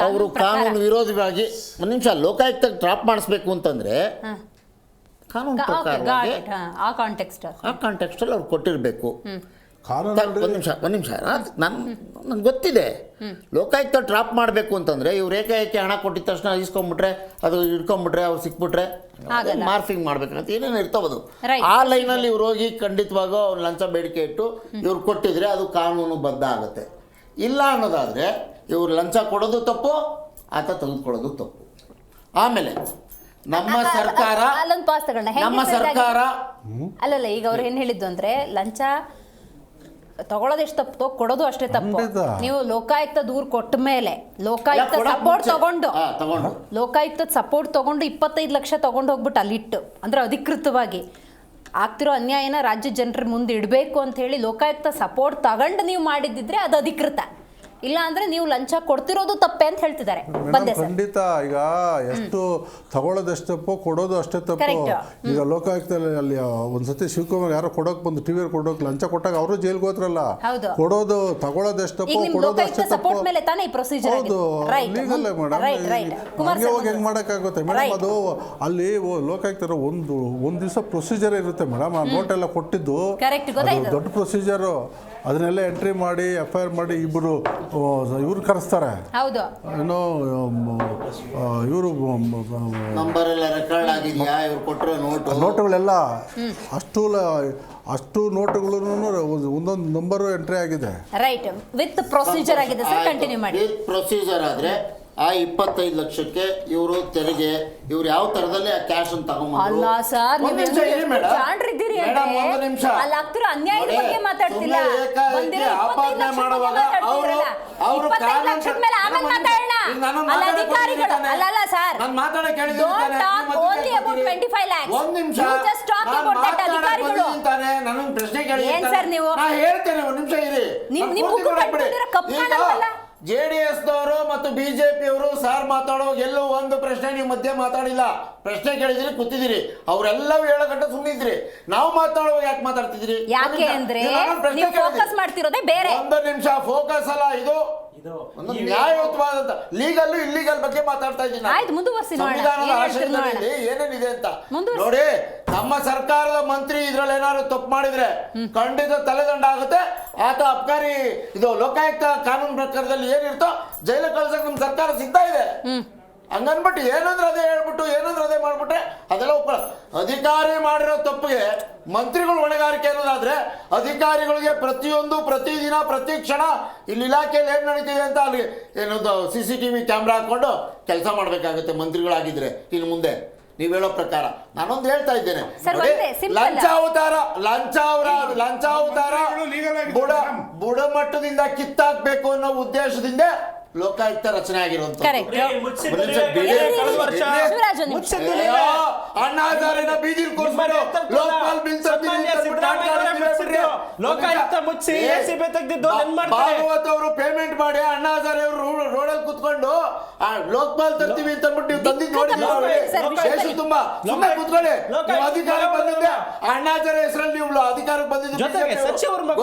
ಅವರು ಕಾನೂನು ವಿರೋಧವಾಗಿ ಒಂದು ನಿಮಿಷ ಲೋಕಾಯುಕ್ತಕ್ಕೆ ಡ್ರಾಪ್ ಮಾಡಿಸ್ಬೇಕು ಅಂತಂದರೆ ಕಾನೂನು ಪ್ರಕಾರವಾಗಿ ಆ ಕಾಂಟೆಕ್ಸ್ಟಲ್ಲಿ ಅವ್ರು ಕೊಟ್ಟಿರಬೇಕು. ಒಂದು ನಿಮಿಷ ನನ್ಗೆ ಗೊತ್ತಿದೆ. ಲೋಕಾಯುಕ್ತ ಡ್ರಾಪ್ ಮಾಡಬೇಕು ಅಂತಂದರೆ ಇವ್ರು ಏಕಾಏಕಿ ಹಣ ಕೊಟ್ಟಿದ ತಕ್ಷಣ ಇಸ್ಕೊಂಡ್ಬಿಟ್ರೆ, ಅದು ಇಟ್ಕೊಂಡ್ಬಿಟ್ರೆ, ಅವ್ರು ಸಿಕ್ಬಿಟ್ರೆ ಮಾರ್ಫಿಂಗ್ ಮಾಡ್ಬೇಕಂತ ಏನೇನು ಇರ್ತಾವದು. ಆ ಲೈನಲ್ಲಿ ಇವ್ರು ಹೋಗಿ ಖಂಡಿತವಾಗೂ ಅವ್ರು ಲಂಚ ಬೇಡಿಕೆ ಇಟ್ಟು ಇವ್ರು ಕೊಟ್ಟಿದ್ರೆ ಅದು ಕಾನೂನು ಬದ್ಧ ಆಗುತ್ತೆ. ಇಲ್ಲ ಅನ್ನೋದಾದರೆ ಇವ್ರು ಲಂಚ ಕೊಡೋದು ತಪ್ಪು, ಆತ ತೆಗೆದುಕೊಳ್ಳೋದು ತಪ್ಪು. ಆಮೇಲೆ ನಮ್ಮ ಸರ್ಕಾರ ಅಲ್ಲಲ್ಲ, ಈಗ ಅವ್ರು ಏನು ಹೇಳಿದ್ದು ಅಂದರೆ ಲಂಚ ತಗೊಳ್ಳೋದು ಎಷ್ಟು ತಪ್ಪು, ಕೊಡೋದು ಅಷ್ಟೇ ತಪ್ಪು. ನೀವು ಲೋಕಾಯುಕ್ತ ದೂರ ಕೊಟ್ಟ ಮೇಲೆ ಲೋಕಾಯುಕ್ತ ಸಪೋರ್ಟ್ ತಗೊಂಡು 25 ಲಕ್ಷ ತಗೊಂಡು ಹೋಗ್ಬಿಟ್ಟು ಅಲ್ಲಿಟ್ಟು, ಅಂದ್ರೆ ಅಧಿಕೃತವಾಗಿ ಆಗ್ತಿರೋ ಅನ್ಯಾಯನ ರಾಜ್ಯ ಜನರ ಮುಂದೆ ಇಡಬೇಕು ಅಂತ ಹೇಳಿ ಲೋಕಾಯುಕ್ತ ಸಪೋರ್ಟ್ ತಗೊಂಡು ನೀವು ಮಾಡಿದ್ದಿದ್ರೆ ಅದು ಅಧಿಕೃತ. ಇಲ್ಲ ಅಂದ್ರೆ ನೀವು ಲಂಚ ಕೊಡ್ತಿರೋದು ತಪ್ಪೆ ಅಂತ ಹೇಳ್ತಿದ್ದಾರೆ. ಬಂದೆ ಸರ್. ಖಂಡಿತ. ಈಗ ಎಷ್ಟು ತಗೊಳ್ಳೋದು ಎಷ್ಟು ತಪ್ಪು, ಕೊಡೋದು ಅಷ್ಟೇ ತಪ್ಪು. ಈಗ ಲೋಕಾಯುಕ್ತದಲ್ಲಿ ಅಲ್ಲಿ ಒಂದ್ಸತಿ ಶಿವಕುಮಾರ್ ಯಾರೋ ಕೊಡೋಕೆ ಬಂದು ಟಿವಿಯಲ್ಲಿ ಕೊಡೋಕೆ ಲಂಚ ಕೊಟ್ಟಾಗ ಅವರು ಜೈಲ್ಗೆ ಹೋದ್ರಲ್ಲ. ಕೊಡೋದು ತಗೊಳ್ಳೋದು ಎಷ್ಟು ತಪ್ಪು, ಕೊಡೋದು ಅಷ್ಟೇ ತಪ್ಪು. ಹೌದು, ಲೀಗಲ್ಲೇ ಮೇಡಮ್. ಹಂಗೆ ಹೋಗಿ ಹೆಂಗೆ ಮಾಡೋಕ್ಕಾಗುತ್ತೆ ಮೇಡಮ್? ಅದು ಅಲ್ಲಿ ಲೋಕಾಯುಕ್ತರ ಒಂದು ದಿವಸ ಪ್ರೊಸೀಜರ್ ಇರುತ್ತೆ ಮೇಡಮ್. ಆ ನೋಟ್ ಎಲ್ಲ ಕೊಟ್ಟಿದ್ದು ದೊಡ್ಡ ಪ್ರೊಸೀಜರು. ಅದನ್ನೆಲ್ಲ ಎಂಟ್ರಿ ಮಾಡಿ FIR ಮಾಡಿ ಇವ್ರು ಕರೆಸ್ತಾರೆ. ಏನೋ ಇವರು ನೋಟುಗಳೆಲ್ಲ ಅಷ್ಟು ನೋಟುಗಳು ಒಂದೊಂದು ನಂಬರು ಎಂಟ್ರಿ ಆಗಿದೆ. ರೈಟ್, ವಿತ್ ಪ್ರೊಸೀಜರ್ ಆಗಿದೆ ಸರ್. ಕಂಟಿನ್ಯೂ ಮಾಡಿ. ವಿತ್ ಪ್ರೊಸೀಜರ್ ಆದರೆ ಆ 25 ಲಕ್ಷಕ್ಕೆ ಇವರು ತೆರಿಗೆ ಇವ್ರು ಯಾವ ತರದಲ್ಲಿ ಆ ಕ್ಯಾಶ್ ಅನ್ನು ತಗೊಂಡ್ಬಂದ್ರು. ಆಪಾದನೆ ಮಾಡುವಾಗ ಅವರು ಒಂದ್ ನಿಮಿಷ ನನಗೆ ಪ್ರಶ್ನೆ ಕೇಳಿ ಹೇಳ್ತೇನೆ. ಒಂದ್ ನಿಮಿಷ ಇರಿ. JDS ದವರು ಮತ್ತು BJP-ಯವರು ಸಾರ್ ಮಾತಾಡುವಾಗ ಎಲ್ಲೂ ಒಂದು ಪ್ರಶ್ನೆ ನೀವು ಮಧ್ಯೆ ಮಾತಾಡಿಲ್ಲ. ಪ್ರಶ್ನೆ ಕೇಳಿದ್ರಿ, ಕೂತಿದ್ದೀರಿ. ಅವರೆಲ್ಲವೂ ಹೇಳೋ ಗಂಟೆ ಸುಮ್ಮನಿದ್ರಿ. ನಾವು ಮಾತಾಡುವಾಗ ಯಾಕೆ ಮಾತಾಡ್ತಿದ್ರಿ? ಯಾಕೆ ಅಂದ್ರೆ ನೀವು ಫೋಕಸ್ ಮಾಡ್ತಿರೋದೇ ಬೇರೆ. ಒಂದು ನಿಮಿಷ ಫೋಕಸ್ ಅಲ್ಲ, ಇದು ಒಂದು ನ್ಯಾಯಯುತವಾದಂತ ಲೀಗಲ್ ಇಲ್ಲಿಗಲ್ ಬಗ್ಗೆ ಮಾತಾಡ್ತಾ ಇದ್ದೀನಿ. ಸಂವಿಧಾನದ ಆಶಯದಲ್ಲಿ ಏನೇನಿದೆ ಅಂತ ನೋಡಿ. ನಮ್ಮ ಸರ್ಕಾರದ ಮಂತ್ರಿ ಇದ್ರಲ್ಲಿ ಏನಾದ್ರು ತಪ್ಪು ಮಾಡಿದ್ರೆ ಖಂಡಿತ ತಲೆದಂಡ ಆಗುತ್ತೆ. ಆತ ಅಬ್ಕಾರಿ ಇದು ಲೋಕಾಯುಕ್ತ ಕಾನೂನು ಪ್ರಕಾರದಲ್ಲಿ ಏನಿರ್ತೋ ಜೈಲು ಕಳ್ಸಕ್ ನಮ್ ಸರ್ಕಾರ ಸಿಗ್ತಾ ಇದೆ. ಹಂಗನ್ಬಿಟ್ಟು ಏನಂದ್ರೆ ಅದೇ ಹೇಳ್ಬಿಟ್ಟು ಏನಂದ್ರೆ ಅದೇ ಮಾಡ್ಬಿಟ್ರೆ ಅದೆಲ್ಲ ಒಪ್ಪಳ. ಅಧಿಕಾರಿ ಮಾಡಿರೋ ತಪ್ಪಿಗೆ ಮಂತ್ರಿಗಳು ಹೊಣೆಗಾರಿಕೆ ಅನ್ನೋದಾದ್ರೆ ಅಧಿಕಾರಿಗಳಿಗೆ ಪ್ರತಿಯೊಂದು ಪ್ರತಿದಿನ ಪ್ರತಿ ಕ್ಷಣ ಇಲ್ಲಿ ಇಲಾಖೆಯಲ್ಲಿ ಏನ್ ನಡೀತಿದೆ ಅಂತ ಅಲ್ಲಿ ಏನೊಂದು CCTV ಕ್ಯಾಮ್ರಾ ಹಾಕೊಂಡು ಕೆಲಸ ಮಾಡ್ಬೇಕಾಗುತ್ತೆ ಮಂತ್ರಿಗಳಾಗಿದ್ರೆ. ಇನ್ನು ಮುಂದೆ ನೀವ್ ಹೇಳೋ ಪ್ರಕಾರ ನಾನೊಂದು ಹೇಳ್ತಾ ಇದ್ದೇನೆ, ಲಂಚಾವತಾರ ಬುಡಮಟ್ಟದಿಂದ ಕಿತ್ತಾಕ್ಬೇಕು ಅನ್ನೋ ಉದ್ದೇಶದಿಂದ ಲೋಕಾಯುಕ್ತ ರಚನೆ ಆಗಿರುವಂತ. ಅಣ್ಣಾ ಹಜಾರೆನ ಬೀದಿಲ್ ಕೂರಿಸ್ಬಿಟ್ಟು ಲೋಕಪಾಲ್ ಬಿಲ್ ಭಾಗವತ್ ಅವರು ಪೇಮೆಂಟ್ ಮಾಡಿ ಅಣ್ಣಾ ಹಜಾರೆ ಅವರು ರೋಡಲ್ಲಿ ಕುತ್ಕೊಂಡು ಲೋಕಪಾಲ್ ತರ್ತೀವಿ ಅಂತ ಅಂದ್ಬಿಟ್ಟು ನೀವು ತಂದಿದ್ದು ನೋಡಿದ್ದೀವಿ. ತುಂಬಾ ಸುಮ್ಮನೆ ಕುತ್ಕೊಳ್ಳಿ. ನೀವು ಅಧಿಕಾರ ಬಂದಿದ್ದೆ ಅಣ್ಣಾ ಹಜಾರೆ ಹೆಸರಲ್ಲಿ ನೀವು ಅಧಿಕಾರಕ್ಕೆ ಬಂದಿದ್ದು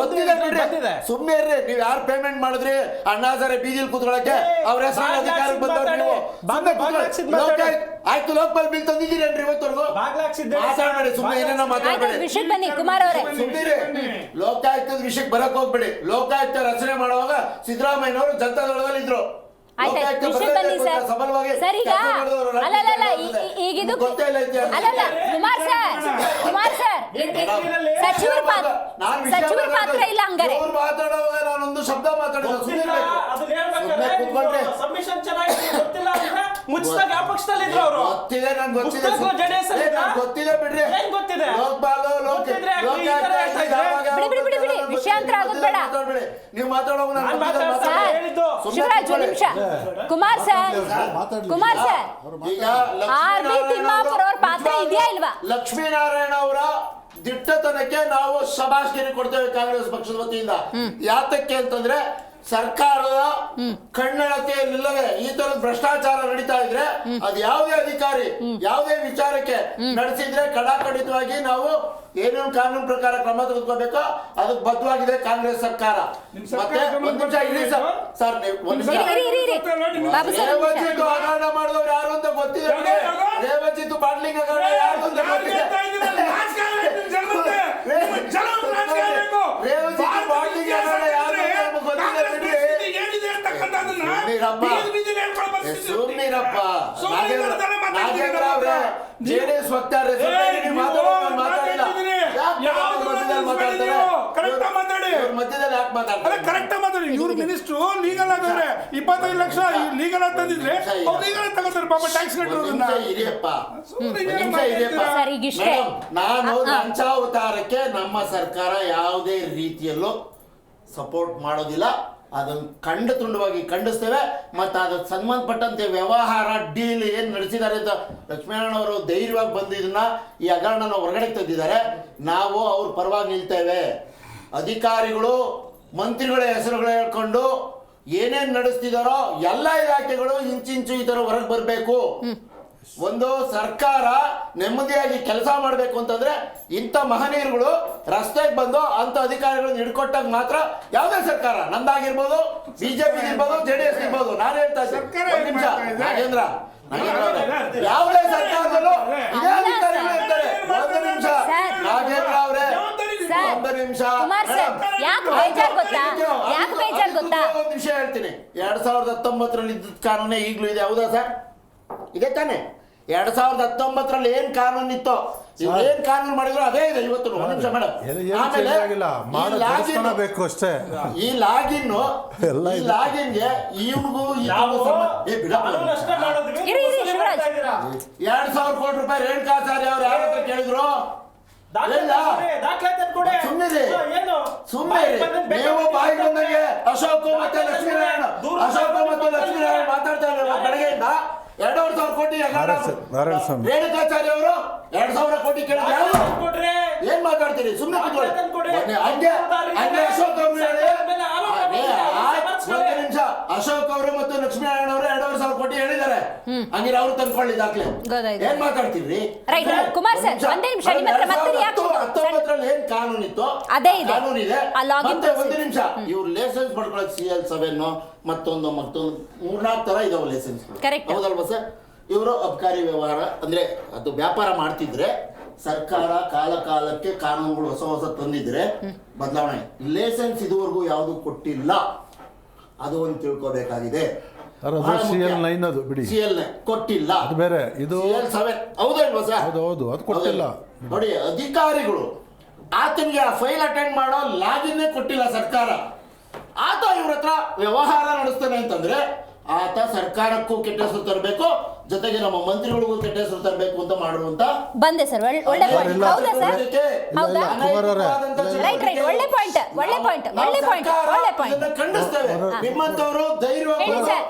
ಗೊತ್ತಿದೆ ಬಿಡ್ರಿ. ಸುಮ್ಮನೆ ಇರ್ರಿ. ನೀವು ಯಾರು ಪೇಮೆಂಟ್ ಮಾಡಿದ್ರಿ ಅಣ್ಣಾ ಹಜಾರೆ ಬೀದಿಲ್ ಕುತ್ಕೊಳ್ಳೋಕೆ ಅವ್ರ ಹೆಸರಲ್ಲಿ ಅಧಿಕಾರಕ್ಕೆ ಬಂದವ್ರು ನೀವು. ಆಯ್ತು, ಲೋಕಪಾಲ್ ಬಿಲ್ ತಂದಿದ್ದೀರೇನ್ರಿ ಇವತ್ತವರೆಗೂ? ಮಾತಾಡಬೇಡಿ, ಸುಮ್ಮನೆ ಏನೇನೋ ಮಾತಾಡಬೇಡಿ. ಸುಮ್ಮನೆ ಲೋಕಾಯುಕ್ತದ ವಿಷಯಕ್ಕೆ ಬರಕ್ ಹೋಗ್ಬೇಡಿ. ಲೋಕಾಯುಕ್ತ ರಚನೆ ಮಾಡುವಾಗ ಸಿದ್ದರಾಮಯ್ಯನವರು ಜನತಾದಳದಲ್ಲಿ ಇದ್ರು. ಮಾತಾಡುವಾಗ ನಾನೊಂದು ಶಬ್ದ ಮಾತಾಡಿಲ್ಲ. ಗೊತ್ತಿದೆ ಬಿಡ್ರಿ. ನೀವು ಮಾತಾಡುವಾಗ ಕುಮಾರ್ ಸರ್ ಈಗ ಲಕ್ಷ್ಮೀನಾರಾಯಣ ಅವರ ದಿಟ್ಟತನಕ್ಕೆ ನಾವು ಶಬಾಷ್ಗಿರಿ ಕೊಡ್ತೇವೆ ಕಾಂಗ್ರೆಸ್ ಪಕ್ಷದ ವತಿಯಿಂದ. ಯಾತಕ್ಕೆ ಅಂತಂದ್ರೆ ಸರ್ಕಾರದ ಕಣ್ಣಳತೆಯಲ್ಲಿಲ್ಲದೆ ಈ ತರದ ಭ್ರಷ್ಟಾಚಾರ ನಡೀತಾ ಇದ್ರೆ ಅದು ಯಾವುದೇ ಅಧಿಕಾರಿ ಯಾವುದೇ ವಿಚಾರಕ್ಕೆ ನಡೆಸಿದ್ರೆ ಕಡಾಖಂಡಿತವಾಗಿ ನಾವು ಏನೇನು ಕಾನೂನು ಪ್ರಕಾರ ಕ್ರಮ ತೆಗೆದುಕೋಬೇಕೋ ಅದಕ್ಕೆ ಬದ್ಧವಾಗಿದೆ ಕಾಂಗ್ರೆಸ್ ಸರ್ಕಾರ. ಮತ್ತೆ ಒಂದ್ ನಿಮಿಷ ಇರಿ ಸರ್, ರೇವಜಿತ್ತು ಹಗರಣ ಮಾಡಿದವ್ರು ಯಾರು ಅಂತ ಗೊತ್ತಿದೆ. ರೇವಜಿತ್ತು ಬಾಟ್ಲಿಂಗ್ ಹಗರಣ ಯಾರು ಅಂತ ಗೊತ್ತಿದೆ. ರೇವಜಿತ್ತು ಬಾಟ್ಲಿಂಗ್ ಹಗರಣ ಯಾರು ಸುಮ್ಮನಿರಪ್ಪ. ನಾಗೇಂದ್ರ ಅವರೇ JDS ವಕ್ತಾರೆ ಮಾತಾಡಿಲ್ಲ. ಇವ್ರು ಮಿನಿಸ್ಟ್ರು ಲೀಗಲ್ ಆಗಿದ್ರೆ 25 ಲಕ್ಷ ಲೀಗಲ್ ಆಗಿ ತಂದಿದ್ರೆ ಲೀಗಲ್ ತಗೋತಾರೆ ಪಾಪ ಟ್ಯಾಕ್ಸ್ ನಾನು ಲಂಚಾವತಾರಕ್ಕೆ ನಮ್ಮ ಸರ್ಕಾರ ಯಾವುದೇ ರೀತಿಯಲ್ಲೂ ಸಪೋರ್ಟ್ ಮಾಡೋದಿಲ್ಲ. ಅದನ್ನು ತುಂಡವಾಗಿ ಖಂಡಿಸ್ತೇವೆ. ಮತ್ತು ಅದಕ್ಕೆ ಸಂಬಂಧಪಟ್ಟಂತೆ ವ್ಯವಹಾರ ಡೀಲ್ ಏನು ನಡೆಸಿದ್ದಾರೆ ಅಂತ ಲಕ್ಷ್ಮೀನಾರಾಯಣ ಅವರು ಧೈರ್ಯವಾಗಿ ಬಂದು ಇದನ್ನ ಈ ಹಗರಣನ ಹೊರಗಡೆ ತೆಗೆದಿದ್ದಾರೆ. ನಾವು ಅವ್ರ ಪರವಾಗಿ ನಿಲ್ತೇವೆ. ಅಧಿಕಾರಿಗಳು ಮಂತ್ರಿಗಳ ಹೆಸರುಗಳು ಹೇಳ್ಕೊಂಡು ಏನೇನ್ ನಡೆಸ್ತಿದಾರೋ ಎಲ್ಲ ಇಲಾಖೆಗಳು ಇಂಚಿಂಚು ಈ ತರ ಹೊರಗೆ ಬರಬೇಕು. ಒಂದು ಸರ್ಕಾರ ನೆಮ್ಮದಿಯಾಗಿ ಕೆಲಸ ಮಾಡಬೇಕು ಅಂತಂದ್ರೆ ಇಂಥ ಮಹನೀಯರುಗಳು ರಸ್ತೆಗೆ ಬಂದು ಅಂತ ಅಧಿಕಾರಿಗಳನ್ನ ಹಿಡ್ಕೊಟ್ಟಾಗ ಮಾತ್ರ ಯಾವುದೇ ಸರ್ಕಾರ, ನಂದಾಗಿರ್ಬೋದು, ಬಿಜೆಪಿ ಇರ್ಬೋದು, JDS ಇರ್ಬೋದು, ನಾನು ಹೇಳ್ತಾ ಇದ್ದೀನಿ ನಾಗೇಂದ್ರ ಯಾವುದೇ ಸರ್ಕಾರದಲ್ಲೂ ಇದೇ ಅಧಿಕಾರಿಗಳು ಇರ್ತಾರೆ. ಒಂದು ನಿಮಿಷ ನಾಗೇಂದ್ರ ಅವರೇ, ಒಂದು ನಿಮಿಷ, ಒಂದು ವಿಷಯ ಹೇಳ್ತೀನಿ. 2019ರಲ್ಲಿ ಇದ್ದ ಕಾನೂನೇ ಈಗಲೂ ಇದೆ, ಹೌದಾ ಸರ್? ಇದೆ ತಾನೆ? 2019ರಲ್ಲಿ ಏನ್ ಕಾನೂನು ಇತ್ತೋ, ಏನ್ ಕಾನೂನು ಮಾಡಿದ್ರು ಅದೇ ಇದೆ ಇವತ್ತು. ಒಂದು ನಿಮಿಷ ಮೇಡಮ್, ಆಮೇಲೆ ಈ ಲಾಗಿನ್ಗೆ ಇವ್ರಿಗೂ 2,000 ಕೋಟಿ ರೂಪಾಯಿ ರೇಣುಕಾಚಾರ್ಯ ಅವ್ರು ಯಾರ ಹತ್ರ ಕೇಳಿದ್ರು? ಸುಮ್ಮನೆ ನೀವು ಬಾಯಿ ಬಂದಂಗೆ ಅಶೋಕ್ ಮತ್ತೆ ಲಕ್ಷ್ಮೀನಾರಾಯಣ ಮಾತಾಡ್ತಾ ಇದ್ದಾರೆ ಬೆಳಗ್ಗೆಯಿಂದ. 2,000 ಕೋಟಿ ರೇಣುಕಾಚಾರ್ಯ ಅವರು 2,000 ಕೋಟಿ ಕೇಳಿದ್ರೆ ಏನ್ ಮಾತಾಡ್ತೀರಿ? ಸುಮ್ಮನೆ ಹಂಗೆ ಅಶೋಕ್ ಅವರು ನಿಮಿಷ, ಅಶೋಕ್ ಅವರು ಮತ್ತು ಲಕ್ಷ್ಮೀನಾರಾಯಣ ಅವರು 2,500 ಕೋಟಿ ಹೇಳಿದ್ದಾರೆ. ಹಂಗಿರ ಅವ್ರು ತಂದ್ಕೊಳ್ಳಿ ದಾಖಲೆ. ಏನ್ ಮಾತಾಡ್ತೀರಿ? 19ರಲ್ಲಿ ಏನ್ ಕಾನೂನು ಇತ್ತು ಕಾನೂನು ಇದೆ. ಮತ್ತೆ ಒಂದು ನಿಮಿಷ, ಇವ್ರು ಲೈಸೆನ್ಸ್ ಮಾಡ್ಕೊಳಕ್ CL7 ಮತ್ತೊಂದು 3-4 ತರ ಇದಾವೆ ಲೈಸೆನ್ಸ್, ಹೌದಲ್ವಾ ಸರ್? ಇವರು ಅಬಕಾರಿ ವ್ಯವಹಾರ ಅಂದ್ರೆ ಅದು ವ್ಯಾಪಾರ ಮಾಡ್ತಿದ್ರೆ ಸರ್ಕಾರ ಕಾಲಕ್ಕೆ ಕಾನೂನುಗಳು ಹೊಸ ತಂದಿದ್ರೆ ಬದಲಾವಣೆ. ಲೈಸೆನ್ಸ್ ಇದುವರೆಗೂ ಯಾವುದು ಕೊಟ್ಟಿಲ್ಲ, ಅದು ಒಂದು ತಿಳ್ಕೋಬೇಕಾಗಿದೆ. CL9 ಅದು ಬಿಡಿ, CL9 ಕೊಟ್ಟಿಲ್ಲ, ಅದು ಬೇರೆ, ಇದು CL7 ಹೌದಲ್ವಾ ಸರ್? ಹೌದು, ಅದು ಕೊಟ್ಟಿಲ್ಲ. ನೋಡಿ, ಅಧಿಕಾರಿಗಳು ಆತನಿಗೆ ಆ ಫೈಲ್ ಅಟೆಂಡ್ ಮಾಡೋ ಲಾಗಿನ್ನೇ ಕೊಟ್ಟಿಲ್ಲ ಸರ್ಕಾರ. ಆತ ಇವ್ರ ಹತ್ರ ವ್ಯವಹಾರ ನಡೆಸ್ತಾನೆ ಅಂತಂದ್ರೆ ಆತ ಸರ್ಕಾರಕ್ಕೂ ಕೆಟ್ಟ ಹೆಸರು ತರಬೇಕು, ಜೊತೆಗೆ ನಮ್ಮ ಮಂತ್ರಿಗಳಿಗೂ ಕೆಟ್ಟ ಹೆಸರು ತರಬೇಕು ಅಂತ ಮಾಡುವಂತ ಬಂದೆ ಸರ್. ಒಳ್ಳೆ ಪಾಯಿಂಟ್, ಹೌದಾ ಸರ್? ಖಂಡಿಸ್ತೇವೆ. ನಿಮ್ಮಂತವರು ಧೈರ್ಯವಾಗಿ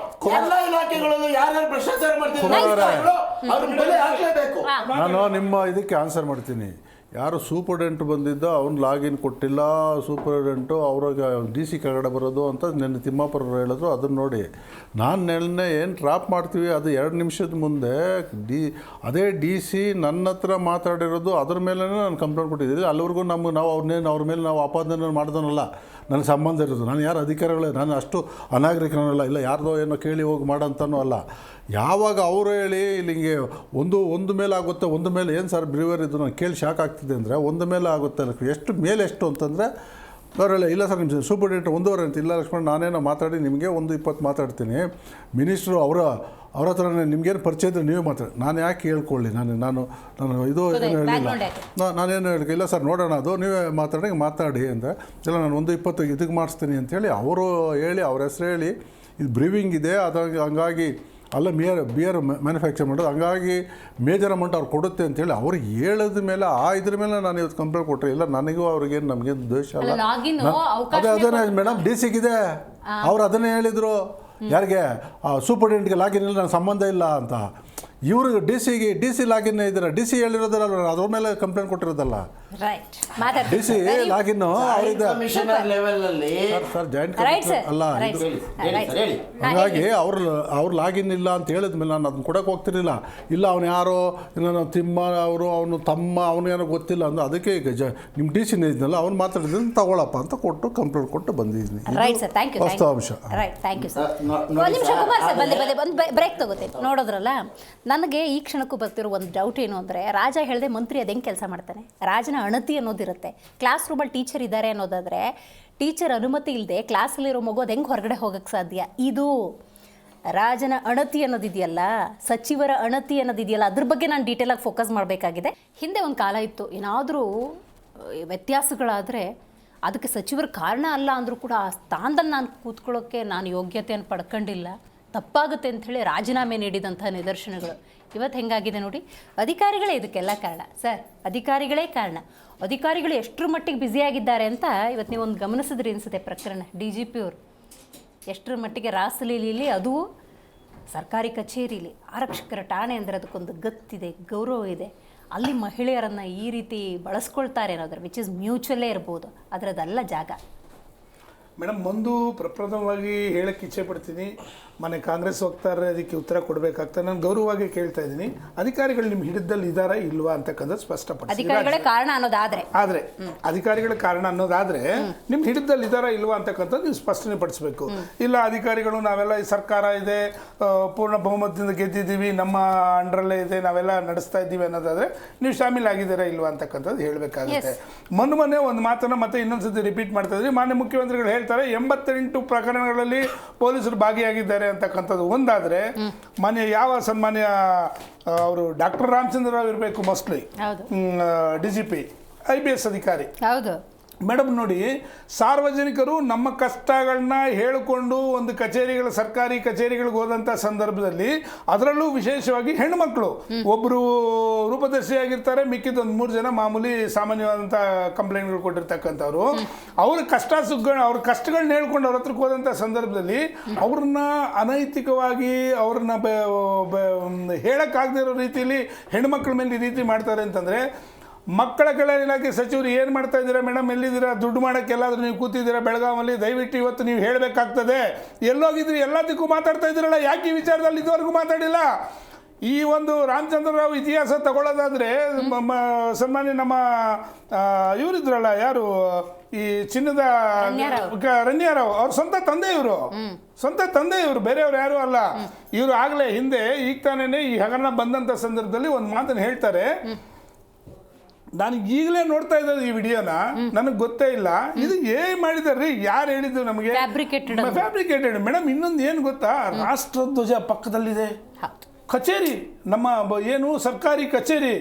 ಎಲ್ಲ ಇಲಾಖೆಗಳಲ್ಲೂ ಯಾರ್ಯಾರು ಭ್ರಷ್ಟಾಚಾರ ಮಾಡ್ತಿದ್ದಾರೆ ಅವ್ರ ಬೆಲೆ ಹಾಕ್ಲೇಬೇಕು. ನಾನು ನಿಮ್ಮ ಇದಕ್ಕೆ ಆನ್ಸರ್ ಮಾಡ್ತೀನಿ. ಯಾರು ಸೂಪರ್ಡೆಂಟ್ ಬಂದಿದ್ದ ಅವ್ನು ಲಾಗಿನ್ ಕೊಟ್ಟಿಲ್ಲ, ಸೂಪರ್ಡೆಂಟು ಅವ್ರಿಗೆ DC ಕೆಳಗಡೆ ಬರೋದು ಅಂತ ನೆನ್ನೆ ತಿಮ್ಮಾಪುರರು ಹೇಳಿದ್ರು. ಅದನ್ನು ನೋಡಿ ನಾನು ನೆನ್ನೆ ಏನು ಡ್ರಾಪ್ ಮಾಡ್ತೀವಿ ಅದು 2 ನಿಮಿಷದ ಮುಂದೆ ಅದೇ DC ನನ್ನ ಹತ್ರ ಮಾತಾಡಿರೋದು, ಅದ್ರ ಮೇಲೆ ನಾನು ಕಂಪ್ಲೇಂಟ್ ಕೊಟ್ಟಿದ್ದೀನಿ. ಅಲ್ಲಿವರೆಗೂ ನಾವು ಅವ್ರ ಮೇಲೆ ನಾವು ಆಪಾದನೆ ಮಾಡಿದನಲ್ಲ, ನನಗೆ ಸಂಬಂಧ ಇರೋದು. ನಾನು ಯಾರು ಅಧಿಕಾರಿಗಳೇ, ನಾನು ಅಷ್ಟು ಅನಾಗರಿಕನಲ್ಲ, ಇಲ್ಲ ಯಾರ್ದೋ ಏನೋ ಕೇಳಿ ಹೋಗಿ ಮಾಡೋಂತನೂ ಅಲ್ಲ. ಯಾವಾಗ ಅವರು ಹೇಳಿ ಇಲ್ಲಿ ಹಿಂಗೆ ಒಂದು ಮೇಲೆ ಆಗುತ್ತೆ, ಒಂದು ಮೇಲೆ ಏನು ಸರ್ ಬ್ರೀವರ್ ಇದು ನಾನು ಕೇಳಿ ಶಾಕ್ ಆಗ್ತಿದೆ ಅಂದರೆ, ಒಂದು ಮೇಲೆ ಆಗುತ್ತೆ ಎಷ್ಟು ಮೇಲೆ ಎಷ್ಟು ಅಂತಂದರೆ ಅವ್ರು ಹೇಳಿ ಇಲ್ಲ ಸರ್ ನಿಮ್ಮ ಸೂಪರ್ಡೆಂಟ್ 1.5 ಅಂತ. ಇಲ್ಲ ಲಕ್ಷ್ಮಣ, ನಾನೇನೋ ಮಾತಾಡಿ ನಿಮಗೆ 1:20 ಮಾತಾಡ್ತೀನಿ. ಮಿನಿಸ್ಟ್ರು ಅವ್ರ ಹತ್ರ ನಿಮ್ಗೇನು ಪರಿಚಯ ಇದ್ದರೆ ನೀವೇ ಮಾತಾಡಿ, ನಾನು ಯಾಕೆ ಹೇಳ್ಕೊಳ್ಳಿ, ನಾನು ಇದು ಏನು ಹೇಳಿಲ್ಲ, ನಾನೇನು ಹೇಳಿ ಇಲ್ಲ ಸರ್ ನೋಡೋಣ, ಅದು ನೀವೇ ಮಾತಾಡಿ ಅಂದರೆ, ಇಲ್ಲ ನಾನು 1:20 ಇದಕ್ಕೆ ಮಾಡಿಸ್ತೀನಿ ಅಂಥೇಳಿ ಅವರು ಹೇಳಿ ಅವ್ರ ಹೆಸರು ಹೇಳಿ ಇದು ಬ್ರೀವಿಂಗ್ ಇದೆ, ಅದಾಗಿ ಹಂಗಾಗಿ ಅಲ್ಲ ಬಿಯರ್ ಮ್ಯಾನುಫ್ಯಾಕ್ಚರ್ ಮಾಡೋದು, ಹಂಗಾಗಿ ಮೇಜರ್ ಅಮೌಂಟ್ ಅವ್ರು ಕೊಡುತ್ತೆ ಅಂತೇಳಿ ಅವ್ರು ಹೇಳಿದ ಮೇಲೆ ಇದ್ರ ಮೇಲೆ ನಾನು ಇವತ್ತು ಕಂಪ್ಲೇಂಟ್ ಕೊಟ್ಟರೆ, ಇಲ್ಲ ನನಗೂ ಅವ್ರಿಗೇನು ನಮಗೇನು ದ್ವೇಷ ಅಲ್ಲ. ಅದೇ ಮೇಡಮ್ DCಗಿದೆ, ಅವ್ರು ಅದನ್ನೇ ಹೇಳಿದರು. ಯಾರಿಗೆ? ಸೂಪರ್ಡೆಂಟ್ಗೆ ಲಾಗಿನ್ ಇಲ್ಲ, ನನ್ನ ಸಂಬಂಧ ಇಲ್ಲ ಅಂತ. ಇವ್ರಿಗೆ DC ಲಾಗಿನ್ ಇದ್ದಾರೆ, DC ಹೇಳಿರೋದಲ್ಲ, ಅದ್ರ ಮೇಲೆ ಕಂಪ್ಲೇಂಟ್ ಕೊಟ್ಟಿರೋದಲ್ಲ. DC ಲಾಗಿನ್ನು ಸರ್ ಜಾಯಿಂಟ್ ಅಲ್ಲ. ಹಾಗಾಗಿ ಅವ್ರು ಲಾಗಿನ್ ಇಲ್ಲ ಅಂತ ಹೇಳಿದ್ಮೇಲೆ ನಾನು ಅದನ್ನ ಕೊಡೋಕೆ ಹೋಗ್ತಿರ್ಲಿಲ್ಲ. ಇಲ್ಲ ಅವ್ನು ಯಾರೋ ನಾನು ತಿಮ್ಮ ಅವನು ತಮ್ಮ ಅವನಿಗೇನೋ ಗೊತ್ತಿಲ್ಲ ಅಂದ್ರೆ ಅದಕ್ಕೆ ಈಗ ನಿಮ್ಮ DC ಇದ್ನಲ್ಲ ಅವ್ನು ಮಾತಾಡಿದ್ರೆ ತಗೊಳಪ್ಪ ಅಂತ ಕೊಟ್ಟು ಕಂಪ್ಲೇಂಟ್ ಕೊಟ್ಟು ಬಂದಿದ್ದೀನಿ. ವಾಸ್ತವ ಅಂಶ. ಬ್ರೇಕ್ ತಗೋತೀನಿ. ನೋಡೋದ್ರಲ್ಲ, ನನಗೆ ಈ ಕ್ಷಣಕ್ಕೂ ಬರ್ತಿರೋ ಒಂದು ಡೌಟ್ ಏನು ಅಂದರೆ, ರಾಜ ಹೇಳಿದೆ ಮಂತ್ರಿ ಅದು ಹೆಂಗೆ ಕೆಲಸ ಮಾಡ್ತಾನೆ? ರಾಜನ ಅಣತಿ ಅನ್ನೋದಿರುತ್ತೆ. ಕ್ಲಾಸ್ ರೂಮಲ್ಲಿ ಟೀಚರ್ ಇದ್ದಾರೆ ಅನ್ನೋದಾದರೆ ಟೀಚರ್ ಅನುಮತಿ ಇಲ್ಲದೆ ಕ್ಲಾಸಲ್ಲಿರೋ ಮಗು ಅದು ಹೆಂಗೆ ಹೊರಗಡೆ ಹೋಗೋಕ್ಕೆ ಸಾಧ್ಯ? ಇದು ರಾಜನ ಅಣತಿ ಅನ್ನೋದಿದೆಯಲ್ಲ, ಸಚಿವರ ಅಣತಿ ಅನ್ನೋದಿದೆಯಲ್ಲ, ಅದ್ರ ಬಗ್ಗೆ ನಾನು ಡೀಟೇಲಾಗಿ ಫೋಕಸ್ ಮಾಡಬೇಕಾಗಿದೆ. ಹಿಂದೆ ಒಂದು ಕಾಲ ಇತ್ತು, ಏನಾದರೂ ವ್ಯತ್ಯಾಸಗಳಾದರೆ ಅದಕ್ಕೆ ಸಚಿವರ ಕಾರಣ ಅಲ್ಲ ಅಂದರೂ ಕೂಡ ಆ ಸ್ಥಾನದಲ್ಲಿ ನಾನು ಕೂತ್ಕೊಳ್ಳೋಕ್ಕೆ ನಾನು ಯೋಗ್ಯತೆಯನ್ನು ಪಡ್ಕೊಂಡಿಲ್ಲ, ತಪ್ಪಾಗುತ್ತೆ ಅಂಥೇಳಿ ರಾಜೀನಾಮೆ ನೀಡಿದಂಥ ನಿದರ್ಶನಗಳು. ಇವತ್ತು ಹೆಂಗಾಗಿದೆ ನೋಡಿ, ಅಧಿಕಾರಿಗಳೇ ಇದಕ್ಕೆಲ್ಲ ಕಾರಣ ಸರ್, ಅಧಿಕಾರಿಗಳೇ ಕಾರಣ. ಅಧಿಕಾರಿಗಳು ಎಷ್ಟರ ಮಟ್ಟಿಗೆ ಬ್ಯುಸಿಯಾಗಿದ್ದಾರೆ ಅಂತ ಇವತ್ತು ನೀವು ಒಂದು ಗಮನಿಸಿದ್ರಿ ಅನಿಸುತ್ತೆ. ಪ್ರಕರಣ DGP ಅವರು ಎಷ್ಟರ ಮಟ್ಟಿಗೆ ರಾಸಲೀಲಿ, ಅದು ಸರ್ಕಾರಿ ಕಚೇರಿಲಿ ಆರಕ್ಷಕರ ಠಾಣೆ ಅಂದರೆ ಅದಕ್ಕೊಂದು ಗತ್ತಿದೆ, ಗೌರವ ಇದೆ. ಅಲ್ಲಿ ಮಹಿಳೆಯರನ್ನು ಈ ರೀತಿ ಬಳಸ್ಕೊಳ್ತಾರೆ ಅನ್ನೋದ್ರ ವಿಚ್ ಇಸ್ ಮ್ಯೂಚುವಲ್ಲೇ ಇರ್ಬೋದು, ಅದರದಲ್ಲ ಜಾಗ. ಮೇಡಮ್ ಒಂದು ಪ್ರಪ್ರಥಮವಾಗಿ ಹೇಳಕ್ಕೆ ಇಚ್ಛೆ ಪಡ್ತೀನಿ, ಮನೆ ಕಾಂಗ್ರೆಸ್ ವಕ್ತಾರರೇ ಅದಕ್ಕೆ ಉತ್ತರ ಕೊಡಬೇಕಾಗ್ತದೆ. ನಾನು ಗೌರವವಾಗಿ ಕೇಳ್ತಾ ಇದ್ದೀನಿ, ಅಧಿಕಾರಿಗಳು ನಿಮ್ಮ ಹಿಡಿದಲ್ಲಿ ಇದ್ದಾರಾ ಇಲ್ವಾ ಅಂತಕ್ಕಂಥ ಸ್ಪಷ್ಟಪಡಿಸಿ. ಅಧಿಕಾರಿಗಳೇ ಕಾರಣ ಅನ್ನೋದಾದ್ರೆ ಅಧಿಕಾರಿಗಳ ಕಾರಣ ಅನ್ನೋದಾದ್ರೆ ನಿಮ್ಮ ಹಿಡಿದಲ್ಲಿ ಇದ್ದಾರಾ ಇಲ್ವಾ ಅಂತಕ್ಕಂಥದ್ದು ನೀವು ಸ್ಪಷ್ಟನೆ ಪಡಿಸಬೇಕು. ಇಲ್ಲ ಅಧಿಕಾರಿಗಳು ನಾವೆಲ್ಲ ಈ ಸರ್ಕಾರ ಇದೆ, ಪೂರ್ಣ ಬಹುಮತದಿಂದ ಗೆದ್ದಿದ್ದೀವಿ, ನಮ್ಮ ಅಂಡರಲ್ಲೇ ಇದೆ, ನಾವೆಲ್ಲ ನಡೆಸ್ತಾ ಇದ್ದೀವಿ ಅನ್ನೋದಾದ್ರೆ ನೀವು ಶಾಮೀಲಾಗಿದ್ದೀರಾ ಇಲ್ವಾ ಅಂತಕ್ಕಂಥದ್ದು ಹೇಳಬೇಕಾಗುತ್ತೆ. ಮೊನ್ನೆ ಒಂದು ಮಾತನ್ನ ಮತ್ತೆ ಇನ್ನೊಂದ್ಸತಿ ರಿಪೀಟ್ ಮಾಡ್ತಾ ಇದ್ರಿ. ಮಾನ್ಯ ಮುಖ್ಯಮಂತ್ರಿಗಳು ಹೇಳ್ತಾರೆ 88 ಪ್ರಕರಣಗಳಲ್ಲಿ ಪೊಲೀಸರು ಭಾಗಿಯಾಗಿದ್ದಾರೆ ಅಂತಕ್ಕಂಥದ್ದು ಒಂದಾದ್ರೆ, ಸನ್ಮಾನ್ಯ ಅವರು ಡಾಕ್ಟರ್ ರಾಮಚಂದ್ರ ರಾವ್ ಇರಬೇಕು, ಮೋಸ್ಟ್ಲಿ DGP IPS ಅಧಿಕಾರಿ. ಮೇಡಮ್ ನೋಡಿ, ಸಾರ್ವಜನಿಕರು ನಮ್ಮ ಕಷ್ಟಗಳನ್ನ ಹೇಳಿಕೊಂಡು ಒಂದು ಸರ್ಕಾರಿ ಕಚೇರಿಗಳಿಗೆ ಹೋದಂಥ ಸಂದರ್ಭದಲ್ಲಿ, ಅದರಲ್ಲೂ ವಿಶೇಷವಾಗಿ ಹೆಣ್ಮಕ್ಳು ಒಬ್ಬರು ರೂಪದರ್ಶಿಯಾಗಿರ್ತಾರೆ, ಮಿಕ್ಕಿದ ಒಂದು 3 ಜನ ಮಾಮೂಲಿ ಸಾಮಾನ್ಯವಾದಂಥ ಕಂಪ್ಲೇಂಟ್ಗಳು ಕೊಟ್ಟಿರ್ತಕ್ಕಂಥವ್ರು. ಅವ್ರ ಕಷ್ಟಗಳನ್ನ ಹೇಳ್ಕೊಂಡು ಅವ್ರ ಹತ್ರಕ್ಕೆ ಹೋದಂಥ ಸಂದರ್ಭದಲ್ಲಿ ಅವ್ರನ್ನ ಅನೈತಿಕವಾಗಿ ಅವ್ರನ್ನ ಹೇಳಕ್ಕಾಗದೇ ಇರೋ ರೀತಿಯಲ್ಲಿ ಹೆಣ್ಮಕ್ಳ ಮೇಲೆ ಈ ರೀತಿ ಮಾಡ್ತಾರೆ ಅಂತಂದರೆ, ಮಕ್ಕಳ ಕಲ್ಯಾಣ ಇಲಾಖೆ ಸಚಿವರು ಏನು ಮಾಡ್ತಾ ಇದ್ದೀರಾ ಮೇಡಮ್? ಎಲ್ಲಿದ್ದೀರಾ? ದುಡ್ಡು ಮಾಡೋಕ್ಕೆ ಎಲ್ಲಾದರೂ ನೀವು ಕೂತಿದ್ದೀರಾ ಬೆಳಗಾವಲ್ಲಿ? ದಯವಿಟ್ಟು ಇವತ್ತು ನೀವು ಹೇಳಬೇಕಾಗ್ತದೆ. ಎಲ್ಲೋಗಿದ್ರಿ? ಎಲ್ಲದಕ್ಕೂ ಮಾತಾಡ್ತಾ ಇದ್ದೀರಲ್ಲ, ಯಾಕೆ ಈ ವಿಚಾರದಲ್ಲಿ ಇದುವರೆಗೂ ಮಾತಾಡಿಲ್ಲ? ಈ ಒಂದು ರಾಮಚಂದ್ರ ರಾವ್ ಇತಿಹಾಸ ತಗೊಳ್ಳೋದಾದ್ರೆ, ಸನ್ಮಾನ್ಯ ನಮ್ಮ ಇವರಿದ್ರಲ್ಲ, ಯಾರು ಈ ಚಿನ್ನದ ರಣ್ಯಾರಾವ್ ಅವ್ರ ಸ್ವಂತ ತಂದೆ ಇವರು, ಬೇರೆಯವ್ರು ಯಾರು ಅಲ್ಲ. ಇವರು ಆಗಲೇ ಹಿಂದೆ ಈಗ ತಾನೇ ಈ ಹಗರಣ ಬಂದಂಥ ಸಂದರ್ಭದಲ್ಲಿ ಒಂದು ಮಾತನ್ನು ಹೇಳ್ತಾರೆ, ನಾನು ಈಗಲೇ ನೋಡ್ತಾ ಇದ್ದ ಈ ವಿಡಿಯೋನ, ನನಗೆ ಗೊತ್ತೇ ಇಲ್ಲ ಇದು ಏನ್ ಮಾಡಿದಾರ್ರಿ, ಯಾರು ಹೇಳಿದ್ದು ನಮಗೆ? ಫ್ಯಾಬ್ರಿಕೇಟೆಡ್. ಮೇಡಮ್ ಇನ್ನೊಂದು ಏನು ಗೊತ್ತಾ, ರಾಷ್ಟ್ರಧ್ವಜ ಪಕ್ಕದಲ್ಲಿದೆ, ಕಚೇರಿ ನಮ್ಮ ಏನು ಸರ್ಕಾರಿ ಕಚೇರಿ,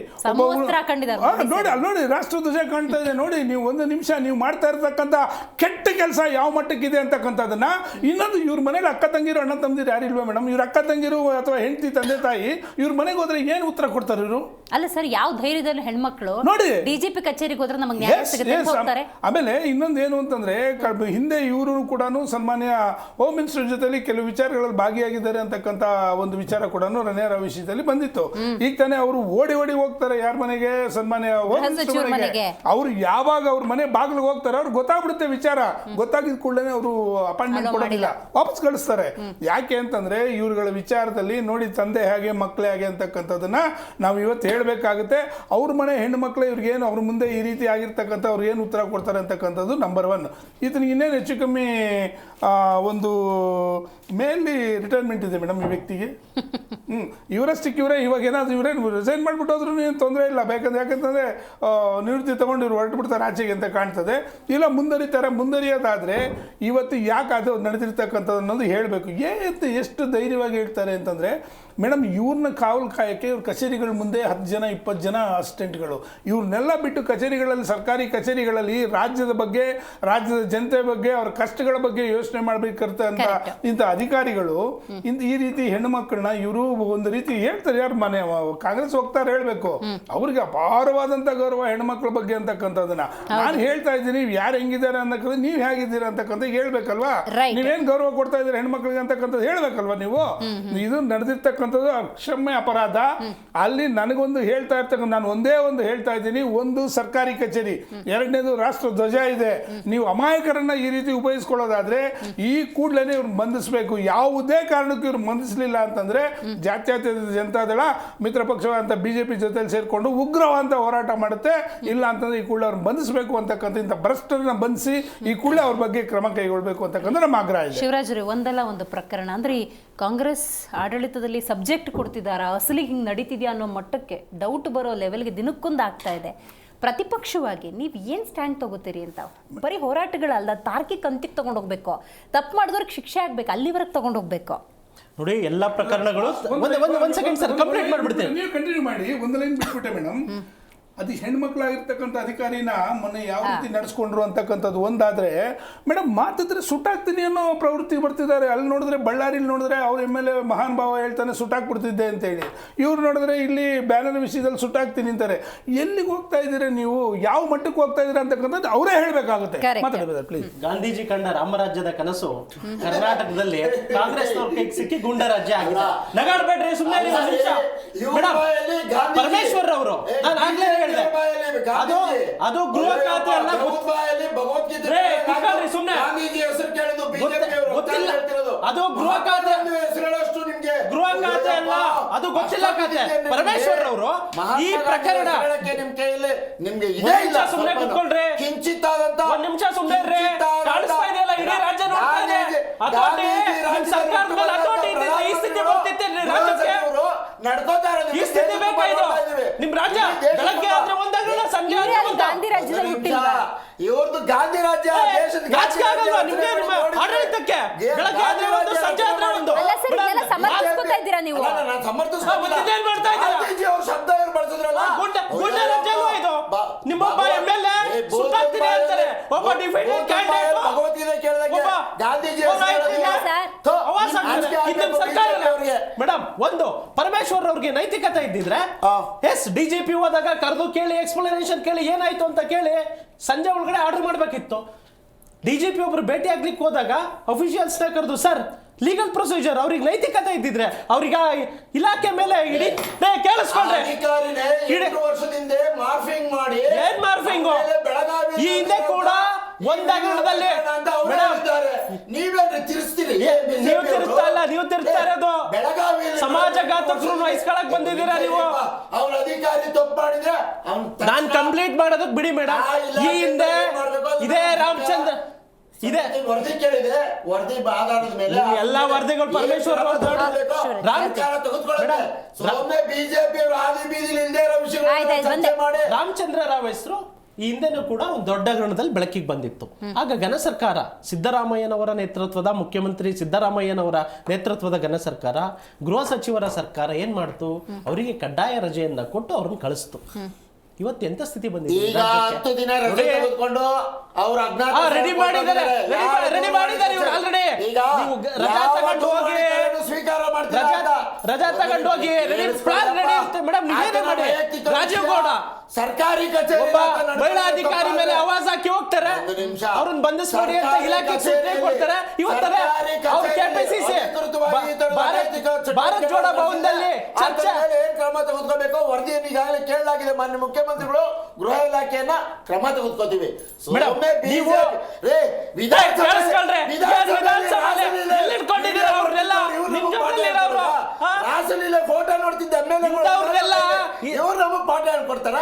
ನೋಡಿ ಅಲ್ಲಿ ನೋಡಿ ರಾಷ್ಟ್ರಧ್ವಜ ಕಾಣ್ತಾ ಇದೆ. ನೋಡಿ ನೀವು ಒಂದು ನಿಮಿಷ, ನೀವು ಮಾಡ್ತಾ ಇರ್ತಕ್ಕಂಥ ಕೆಟ್ಟ ಕೆಲಸ ಯಾವ ಮಟ್ಟಕ್ಕಿದೆ ಅಂತಕ್ಕಂಥದ್ದನ್ನ. ಇನ್ನೊಂದು, ಇವ್ರ ಮನೇಲಿ ಅಕ್ಕ ತಂಗಿರು ಅಣ್ಣ ತಮ್ಮದಿರು ಯಾರು ಇಲ್ವಾ ಮೇಡಮ್? ಇವ್ರ ಅಕ್ಕ ತಂಗಿರು ಅಥವಾ ಹೆಂಡತಿ ತಂದೆ ತಾಯಿ ಇವ್ರ ಮನೆಗೆ ಹೋದ್ರೆ ಏನು ಉತ್ತರ ಕೊಡ್ತಾರೆ ಇವರು? ಅಲ್ಲ ಸರ್, ಯಾವ ಧೈರ್ಯದಲ್ಲಿ ಹೆಣ್ಮಕ್ಳು ನೋಡಿ DGP ಕಚೇರಿಗೆ ಹೋದ್ರೆ ನಮಗೆ ನ್ಯಾಯ ಸಿಗುತ್ತೆ ಅಂತ ಹೋಗ್ತಾರೆ? ಆಮೇಲೆ ಇನ್ನೊಂದು ಏನು ಅಂತಂದ್ರೆ, ಹಿಂದೆ ಇವರು ಕೂಡ ಸನ್ಮಾನ್ಯ ಹೋಮ್ ಮಿನಿಸ್ಟರ್ ಜೊತೆಲಿ ಕೆಲವು ವಿಚಾರಗಳಲ್ಲಿ ಭಾಗಿಯಾಗಿದ್ದಾರೆ ಅಂತಕ್ಕಂಥ ಒಂದು ವಿಚಾರ ಕೂಡ ರಣ್ಯಾರಾವ್ ವಿಷಯದಲ್ಲಿ ಬಂದಿತ್ತು. ಈಗ ತಾನೇ ಅವರು ಓಡಿ ಹೋಗ್ತಾರೆ ಯಾರ ಮನೆಗೆ? ಸನ್ಮಾನ್ಯ ಹೋಮ್ ಮಿನಿಸ್ಟರ್ ಮನೆಗೆ. ಅವ್ರು ಯಾವಾಗ ಅವ್ರ ಮನೆ ಬಾಗಿಲಿಗೆ ಹೋಗ್ತಾರೆ ಅವ್ರಿಗೆ ಗೊತ್ತಾಗ್ಬಿಡುತ್ತೆ ವಿಚಾರ. ಗೊತ್ತಾಗಿದ ಕೂಡಲೇ ಅವರು ಅಪಾಯಿಂಟ್ಮೆಂಟ್ ಕೊಡೋದಿಲ್ಲ, ವಾಪಸ್ ಕಳಿಸ್ತಾರೆ. ಯಾಕೆ ಅಂತಂದ್ರೆ ಇವ್ರುಗಳ ವಿಚಾರದಲ್ಲಿ ನೋಡಿ, ತಂದೆ ಹೇಗೆ ಮಕ್ಕಳೇ ಹೇಗೆ ಅಂತಕ್ಕಂಥದ್ದನ್ನ ನಾವು ಇವತ್ತು ಹೇಳಬೇಕಾಗುತ್ತೆ. ಅವ್ರ ಮನೆ ಹೆಣ್ಣು ಮಕ್ಕಳು ಇವ್ರಿಗೇನು ಅವ್ರ ಮುಂದೆ ಈ ರೀತಿ ಆಗಿರ್ತಕ್ಕಂಥ ಅವ್ರು ಏನು ಉತ್ತರ ಕೊಡ್ತಾರೆ ಅಂತಕ್ಕಂಥದ್ದು ನಂಬರ್ 1. ಇದನ್ನ ಇನ್ನೇನು ಹೆಚ್ಚು ಕಮ್ಮಿ ಒಂದು ಮೇಲಿ ರಿಟೈರ್ಮೆಂಟ್ ಇದೆ ಮೇಡಮ್ ಈ ವ್ಯಕ್ತಿಗೆ. ಇವರಷ್ಟಕ್ಕೆ ಇವರೇ ಇವಾಗ ಏನಾದ್ರು ಇವರೇನು ರಿಸೈನ್ ಮಾಡಿಬಿಟ್ಟು ಹೋದ್ರೂ ಏನು ತೊಂದರೆ ಇಲ್ಲ. ಯಾಕಂತಂದರೆ ನಿವೃತ್ತಿ ತೊಗೊಂಡು ಇವ್ರು ಹೊರಟು ಬಿಡ್ತಾರೆ ಆಚೆಗೆ ಅಂತ ಕಾಣ್ತದೆ. ಇಲ್ಲ ಮುಂದುವರಿಯೋದಾದರೆ ಇವತ್ತು ಯಾಕೆ ಅದು ನಡೆದಿರ್ತಕ್ಕಂಥದ್ದು ಅನ್ನೋದು ಹೇಳಬೇಕು. ಎಷ್ಟು ಧೈರ್ಯವಾಗಿ ಹೇಳ್ತಾರೆ ಅಂತಂದರೆ, ಮೇಡಮ್ ಇವ್ರನ್ನ ಕಾವಲು ಕಾಯಕ್ಕೆ ಇವ್ರ ಕಚೇರಿಗಳ ಮುಂದೆ 10 ಜನ 20 ಜನ ಅಸಿಸ್ಟೆಂಟ್ಗಳು, ಇವ್ರನ್ನೆಲ್ಲ ಬಿಟ್ಟು ಕಚೇರಿಗಳಲ್ಲಿ, ಸರ್ಕಾರಿ ಕಚೇರಿಗಳಲ್ಲಿ ರಾಜ್ಯದ ಬಗ್ಗೆ, ರಾಜ್ಯದ ಜನತೆ ಬಗ್ಗೆ, ಅವ್ರ ಕಷ್ಟಗಳ ಬಗ್ಗೆ ಯೋಚನೆ ಮಾಡಬೇಕಂತ ಇಂಥ ಅಧಿಕಾರಿಗಳು ಈ ರೀತಿ ಹೆಣ್ಣು ಮಕ್ಕಳನ್ನ ಇವರು ಒಂದು ರೀತಿ ಹೇಳ್ತಾರೆ. ಯಾರು ಮನೆ ಕಾಂಗ್ರೆಸ್ ಹೋಗ್ತಾರೆ ಹೇಳಬೇಕು, ಅವ್ರಿಗೆ ಅಪಾರವಾದಂಥ ಗೌರವ ಹೆಣ್ಮಕ್ಳ ಬಗ್ಗೆ ಅಂತಕ್ಕಂಥದ್ದನ್ನ ನಾನು ಹೇಳ್ತಾ ಇದ್ದೀನಿ. ಯಾರು ಹೆಂಗಿದ್ದಾರೆ ಅನ್ನೋದು, ನೀವು ಹೇಗಿದ್ದೀರಾ ಅಂತಕ್ಕಂಥ ಹೇಳ್ಬೇಕಲ್ವಾ? ನೀವೇನು ಗೌರವ ಕೊಡ್ತಾ ಇದ್ದೀರಾ ಹೆಣ್ಮಕ್ಳಿಗೆ ಅಂತಕ್ಕಂಥದ್ದು ಹೇಳ್ಬೇಕಲ್ವಾ ನೀವು? ಇದು ನಡೆದಿರ್ತಕ್ಕಂಥದ್ದು ಅಕ್ಷಮ್ಯ ಅಪರಾಧ. ಅಲ್ಲಿ ನನಗೊಂದು ಹೇಳ್ತಾ ಇರ್ತಕ್ಕಂಥ, ನಾನು ಒಂದೇ ಒಂದು ಹೇಳ್ತಾ ಇದ್ದೀನಿ, ಒಂದು ಸರ್ಕಾರಿ ಕಚೇರಿ, ಎರಡನೇದು ರಾಷ್ಟ್ರ ಧ್ವಜ ಇದೆ. ನೀವು ಅಮಾಯಕರನ್ನ ಈ ರೀತಿ ಉಪಯೋಗಿಸ್ಕೊಳ್ಳೋದಾದ್ರೆ ಈ ಕೂಡಲೇ ಇವ್ರನ್ನ ಬಂಧಿಸಬೇಕು. ಯಾವುದೇ ಕಾರಣಕ್ಕೂ ಇವ್ರು ಬಂಧಿಸಲಿಲ್ಲ ಅಂತಂದ್ರೆ ಜಾತ್ಯತೀತ ಜನತಾದಳ ಮಿತ್ರ ಪಕ್ಷವಾದಂಥ BJP ಜೊತೆಲಿ ಸೇರ್ಕೊಂಡು ಉಗ್ರವಾದಂಥ ಹೋರಾಟ ಮಾಡುತ್ತೆ. ಇಲ್ಲ ಅಂತಂದ್ರೆ ಈ ಕೂಡಲೇ ಅವ್ರನ್ನ ಬಂಧಿಸಬೇಕು ಅಂತಕ್ಕಂಥ, ಇಂಥ ಭ್ರಷ್ಟರನ್ನ ಬಂಧಿಸಿ ಈ ಕೂಡಲೇ ಅವ್ರ ಬಗ್ಗೆ ಕ್ರಮ ಕೈಗೊಳ್ಳಬೇಕು ಅಂತಕ್ಕಂಥ ನಮ್ಮ ಆಗ್ರಹ ಇದೆ. ಶಿವರಾಜ್ ರೇ, ಒಂದಲ್ಲ ಒಂದು ಪ್ರಕರಣ ಅಂದ್ರೆ ಈ ಕಾಂಗ್ರೆಸ್ ಆಡಳಿತದಲ್ಲಿ ಸಬ್ಜೆಕ್ಟ್ ಕೊಡ್ತಿದ್ದಾರಾ, ಅಸಲಿಗೆ ಹಿಂಗೆ ನಡೀತಿದ್ಯಾ ಅನ್ನೋ ಮಟ್ಟಕ್ಕೆ ಡೌಟ್ ಬರೋ ಲೆವೆಲ್ಗೆ ದಿನಕ್ಕೊಂದು ಆಗ್ತಾ ಇದೆ. ಪ್ರತಿಪಕ್ಷವಾಗಿ ನೀವು ಏನು ಸ್ಟ್ಯಾಂಡ್ ತಗೋತೀರಿ ಅಂತ? ಬರೀ ಹೋರಾಟಗಳಲ್ಲ, ತಾರ್ಕಿಕ ಅಂತಿಗೆ ತಗೊಂಡು ಹೋಗ್ಬೇಕು, ತಪ್ಪು ಮಾಡಿದವ್ರಿಗೆ ಶಿಕ್ಷೆ ಆಗ್ಬೇಕು, ಅಲ್ಲಿವರೆಗೆ ತಗೊಂಡು ಹೋಗ್ಬೇಕು. ನೋಡಿ, ಎಲ್ಲ ಪ್ರಕರಣಗಳು ಒಂದು ಸೆಕೆಂಡ್ ಸರ್ ಕಂಪ್ಲೀಟ್ ಮಾಡ್ಬಿಡ್ತೇವೆ. ನೀವು ಕಂಟಿನ್ಯೂ ಮಾಡಿ. ಒಂದು ಲೈನ್ ಬಿಟ್ಬಿಟ್ಟೆ ಮೇಡಮ್. ಅದು ಹೆಣ್ಮಕ್ಳಾಗಿರ್ತಕ್ಕಂಥ ಅಧಿಕಾರಿನ ಮೊನ್ನೆ ಯಾವ ರೀತಿ ನಡೆಸ್ಕೊಂಡ್ರು ಅಂತಕ್ಕಂಥದ್ದು ಒಂದಾದ್ರೆ, ಮೇಡಮ್ ಮಾತಿದ್ರೆ ಸುಟ್ಟಾಕ್ತೀನಿ ಅನ್ನೋ ಪ್ರವೃತ್ತಿ ಬರ್ತಿದ್ದಾರೆ. ಅಲ್ಲಿ ನೋಡಿದ್ರೆ, ಬಳ್ಳಾರಿಲಿ ನೋಡಿದ್ರೆ ಅವ್ರ MLA ಮಹಾನ್ ಭಾವ ಹೇಳ್ತಾನೆ ಸುಟ್ಟಾಕ್ಬಿಡ್ತಿದ್ದೆ ಅಂತೇಳಿ. ಇವ್ರು ನೋಡಿದ್ರೆ ಇಲ್ಲಿ ಬ್ಯಾನರ್ ವಿಷಯದಲ್ಲಿ ಸುಟ್ಟಾಕ್ತೀನಿ ಅಂತಾರೆ. ಎಲ್ಲಿಗೆ ಹೋಗ್ತಾ ಇದ್ದೀರಾ ನೀವು? ಯಾವ ಮಟ್ಟಕ್ಕೆ ಹೋಗ್ತಾ ಇದ್ದೀರಾ ಅಂತಕ್ಕಂಥದ್ದು ಅವರೇ ಹೇಳಬೇಕಾಗುತ್ತೆ. ಮಾತಾಡಬೇಕು ಪ್ಲೀಸ್. ಗಾಂಧೀಜಿ ಕಂಡ ರಾಮರಾಜ್ಯದ ಕನಸು ಕರ್ನಾಟಕದಲ್ಲಿ ಕಾಂಗ್ರೆಸ್ನವ್ರ ಕೈಗೆ ಸಿಕ್ಕಿ ಗುಂಡ ರಾಜ್ಯ ಆಗಿದೆ. ನಗಾಡ್ಬೇಡ್ರಿ, ಸುಮ್ಮನೆ ಪರಮೇಶ್ವರ್ ಅವರು, ನಾನು ಆಗ್ಲೇ ಹೇಳಿದೆ. ಅದು ಗೃಹ ಖಾತೆ ಅಲ್ಲ. ರೇ, ಕುತ್ಕೊಳ್ರಿ ಸುಮ್ನೆ. ಗೊತ್ತಿಲ್ಲ. ಅದು ಗೃಹ ಖಾತೆ. ಗೃಹ ಖಾತೆ ಅಲ್ಲ, ಅದು ಗೊತ್ತಿಲ್ಲ ಖಾತೆ. ಪರಮೇಶ್ವರ್ ಅವರು ಈ ಪ್ರಕರಣ ನಿಮ್ಗೆ ಸುಮ್ನೆ ಕುತ್ಕೊಳ್ರಿ. ಕಿಂಚಿತ್ತಾದಂತ ಒಂದ್ ನಿಮಿಷ ಸುಮ್ನೆ ಇರ್ರಿ. ಕಾಣಿಸ್ತಾ ಇದೆಯಲ್ಲ, ಇಡೀ ರಾಜ್ಯ ನೋಡ್ತಾ ಇದೆ. ಅಥಾರಿಟಿ, ನಿಮ್ ಸರ್ಕಾರದ ಮೇಲೆ ಅಥಾರಿಟಿ ಇದೆ. ಈ ಸ್ಥಿತಿ ಬರ್ತಿತ್ತೇನ್ರಿ ರಾಜ್ಯಕ್ಕೆ? ಈ ಸ್ಥಿತಿ ಬೇಕಾ ಇದು? ನಿಮ್ ರಾಜ್ಯ ಬೆಳಗ್ಗೆ ಆದ್ರೆ ಒಂದಾಗಲ್ಲ, ಸಂಜೆ ಆದ್ರೆ ಒಂದ. ಗಾಂಧಿ ರಾಜ್ಯದಲ್ಲಿ ಹುಟ್ಟಿಲ್ವಾ? ಇವ್ರದ್ದು ಗಾಂಧಿ ರಾಜ್ಯ. ರಾಜಕೀಯ ಆಗಲ್ವಾ ನಿಮ್ಗೆ? ನಿಮ್ಮ ಆಡಳಿತಕ್ಕೆ ಬೆಳಗ್ಗೆ ಆದ್ರೆ ಒಂದು, ಸಂಜೆ ಆದ್ರೆ ಒಂದು. ಅಲ್ಲ ಸರ್, ಇದೆಲ್ಲ ಸಮರ್ಥಿಸ್ಕೊತಾ ಇದ್ದೀರಾ ನೀವು? ನಾನು ಸಮರ್ಥಿಸ್ಕೊತಿಲ್ಲ. ಇದೇನ್ ಮಾಡ್ತಾ ಇದ್ದೀರಾ? ಗಾಂಧೀಜಿ ಅವ್ರ ಶಬ್ದ ಇವ್ರು ಬಳಸಿದ್ರಲ್ಲ. ಗುಡ್ಡ ರಾಜ್ಯ ಅಲ್ವಾ ಇದು? ನಿಮ್ಮೊಬ್ಬ MLA ಸುತ್ತಾಗ್ತೀನಿ ಅಂತಾರೆ, ಒಬ್ಬ ಡಿಫೆಂಡೆಡ್ ಕ್ಯಾಂಡಿಡೇಟ್ ಭಗವದ್ಗೀತೆ ಕೇಳಿದಾಗ ಗಾಂಧೀಜಿ ಮೇಡಮ್, ಒಂದು ಪರಮೇಶ್ವರ್ ಅವ್ರಿಗೆ ನೈತಿಕತೆ ಇದ್ದಿದ್ರೆ ಎಸ್ DGP ಹೋದಾಗ ಕರೆದು ಕೇಳಿ, ಎಕ್ಸ್ಪ್ಲನೇಷನ್ ಕೇಳಿ, ಏನಾಯ್ತು ಅಂತ ಕೇಳಿ ಸಂಜೆ ಒಳಗಡೆ ಆರ್ಡರ್ ಮಾಡ್ಬೇಕಿತ್ತು. DGP ಒಬ್ರು ಭೇಟಿ ಆಗ್ಲಿಕ್ಕೆ ಹೋದಾಗ ಅಫಿಷಿಯಲ್ಸ್ ನ ಕರೆದು, ಸರ್ ಲೀಗಲ್ ಪ್ರೊಸೀಜರ್, ಅವ್ರಿಗೆ ನೈತಿಕತೆ ಇದ್ದಿದ್ರೆ ಅವ್ರಿಗೆ ಇಲಾಖೆ ಮೇಲೆ ಇಡೀ ಕೇಳಿಸ್ಕೊಂಡ್ರೆ. ವರ್ಷದಿಂದ ಮಾರ್ಫಿಂಗ್ ಮಾಡಿ, ಏನ್ ಮಾರ್ಫಿಂಗ್? ಈ ಹಿಂದೆ ಕೂಡ ಒಂದ್ ಹಗರಣದಲ್ಲಿ ನೀವೇನು ತಿರ್ಸ್ತೀರಿ? ನೀವು ತಿರ್ಸ್ತಾ ಇಲ್ಲ, ನೀವು ತಿರ್ಸ್ತಾ ಇರೋದು ಸಮಾಜಘಾತಕರು ವಹಿಸ್ಕೊಳಕ್ ಬಂದಿದ್ದೀರಾ ನೀವು. ಅವ್ರ ಅಧಿಕಾರಿ ತಪ್ಪು ಮಾಡಿದ್ರೆ ನಾನ್ ಕಂಪ್ಲೀಟ್ ಮಾಡೋದಕ್ ಬಿಡಿ ಮೇಡಮ್. ಈ ಹಿಂದೆ ಇದೇ ರಾಮಚಂದ್ರ ಇದೆ ವರದಿ ಕೇಳಿದೆ, ವರದಿ ಆಧಾರದ ಮೇಲೆ ಎಲ್ಲಾ ವರದಿಗಳು ಪರಮೇಶ್ವರ್ ಬಿಜೆಪಿ ಅವರು ಆದಿ ಬೀದಿಲಿ ಇಲ್ಲದೆ ಇರೋ ವಿಷಯ ರಾಮಚಂದ್ರ ರಾವ್ ಹೆಸರು ಈ ಹಿಂದೆನೂ ಕೂಡ ಒಂದು ದೊಡ್ಡ ಹಗರಣದಲ್ಲಿ ಬೆಳಕಿಗೆ ಬಂದಿತ್ತು. ಆಗ ಘನ ಸರ್ಕಾರ, ಸಿದ್ದರಾಮಯ್ಯನವರ ನೇತೃತ್ವದ, ಮುಖ್ಯಮಂತ್ರಿ ಸಿದ್ದರಾಮಯ್ಯನವರ ನೇತೃತ್ವದ ಘನ ಸರ್ಕಾರ, ಗೃಹ ಸಚಿವರ ಸರ್ಕಾರ ಏನ್ ಮಾಡ್ತು? ಅವರಿಗೆ ಕಡ್ಡಾಯ ರಜೆಯನ್ನ ಕೊಟ್ಟು ಅವ್ರನ್ನ ಕಳಿಸ್ತು. ಇವತ್ತು ಎಂತ ಸ್ಥಿತಿ ಬಂದಿದೆ? ಈಗ 10 ದಿನ ರಜೆ ತೆಗೆದುಕೊಂಡು ಅವರು ರೆಡಿ ಮಾಡಿದ್ದಾರೆ ಇವರು ಆಲ್ರೆಡಿ. ರಜಾ ತಗೊಂಡು ಹೋಗಿ, ರಜಾ ತಗೊಂಡು ಹೋಗಿ ಪ್ಲಾನ್ ರೆಡಿ ಇರುತ್ತೆ ಮೇಡಮ್. ನೀವೇನೇ ಮಾಡಿ, ರಾಜೀವ್ ಗೌಡ ಸರ್ಕಾರಿ ಕಚೇರಿ ಮಹಿಳಾ ಅಧಿಕಾರಿ ಮೇಲೆ ಆವಾಜ್ ಹಾಕಿ ಹೋಗ್ತಾರೆ, ಅವ್ರನ್ನ ಬಂಧಿಸ್ಬೇಡಿ ಅಂತ ಇಲಾಖೆ ಸೂಚನೆ ಕೊಡ್ತಾರೆ. ಇವತ್ತಾರೆ ಅವ್ರು KPCC ಭಾರತ್ ಜೋಡೋ ಭವನದಲ್ಲಿ ಚರ್ಚೆ. ಏನ್ ಕ್ರಮ ತೆಗೆದುಕೋಬೇಕು ವರದಿಯನ್ನು ಈಗಾಗಲೇ ಕೇಳಲಾಗಿದೆ. ಮಾನ್ಯ ಮುಖ್ಯಮಂತ್ರಿಗಳು ಗೃಹ ಇಲಾಖೆಯನ್ನ ಕ್ರಮ ತೆಗೆದುಕೋತೀವಿ. ರಾಸಲೀಲೆ ಫೋಟೋ ನೋಡ್ತಿದ್ದ ಇವ್ರು ನಮಗೆ ಪಾಠ ಹೇಳ್ಕೊಡ್ತಾರ?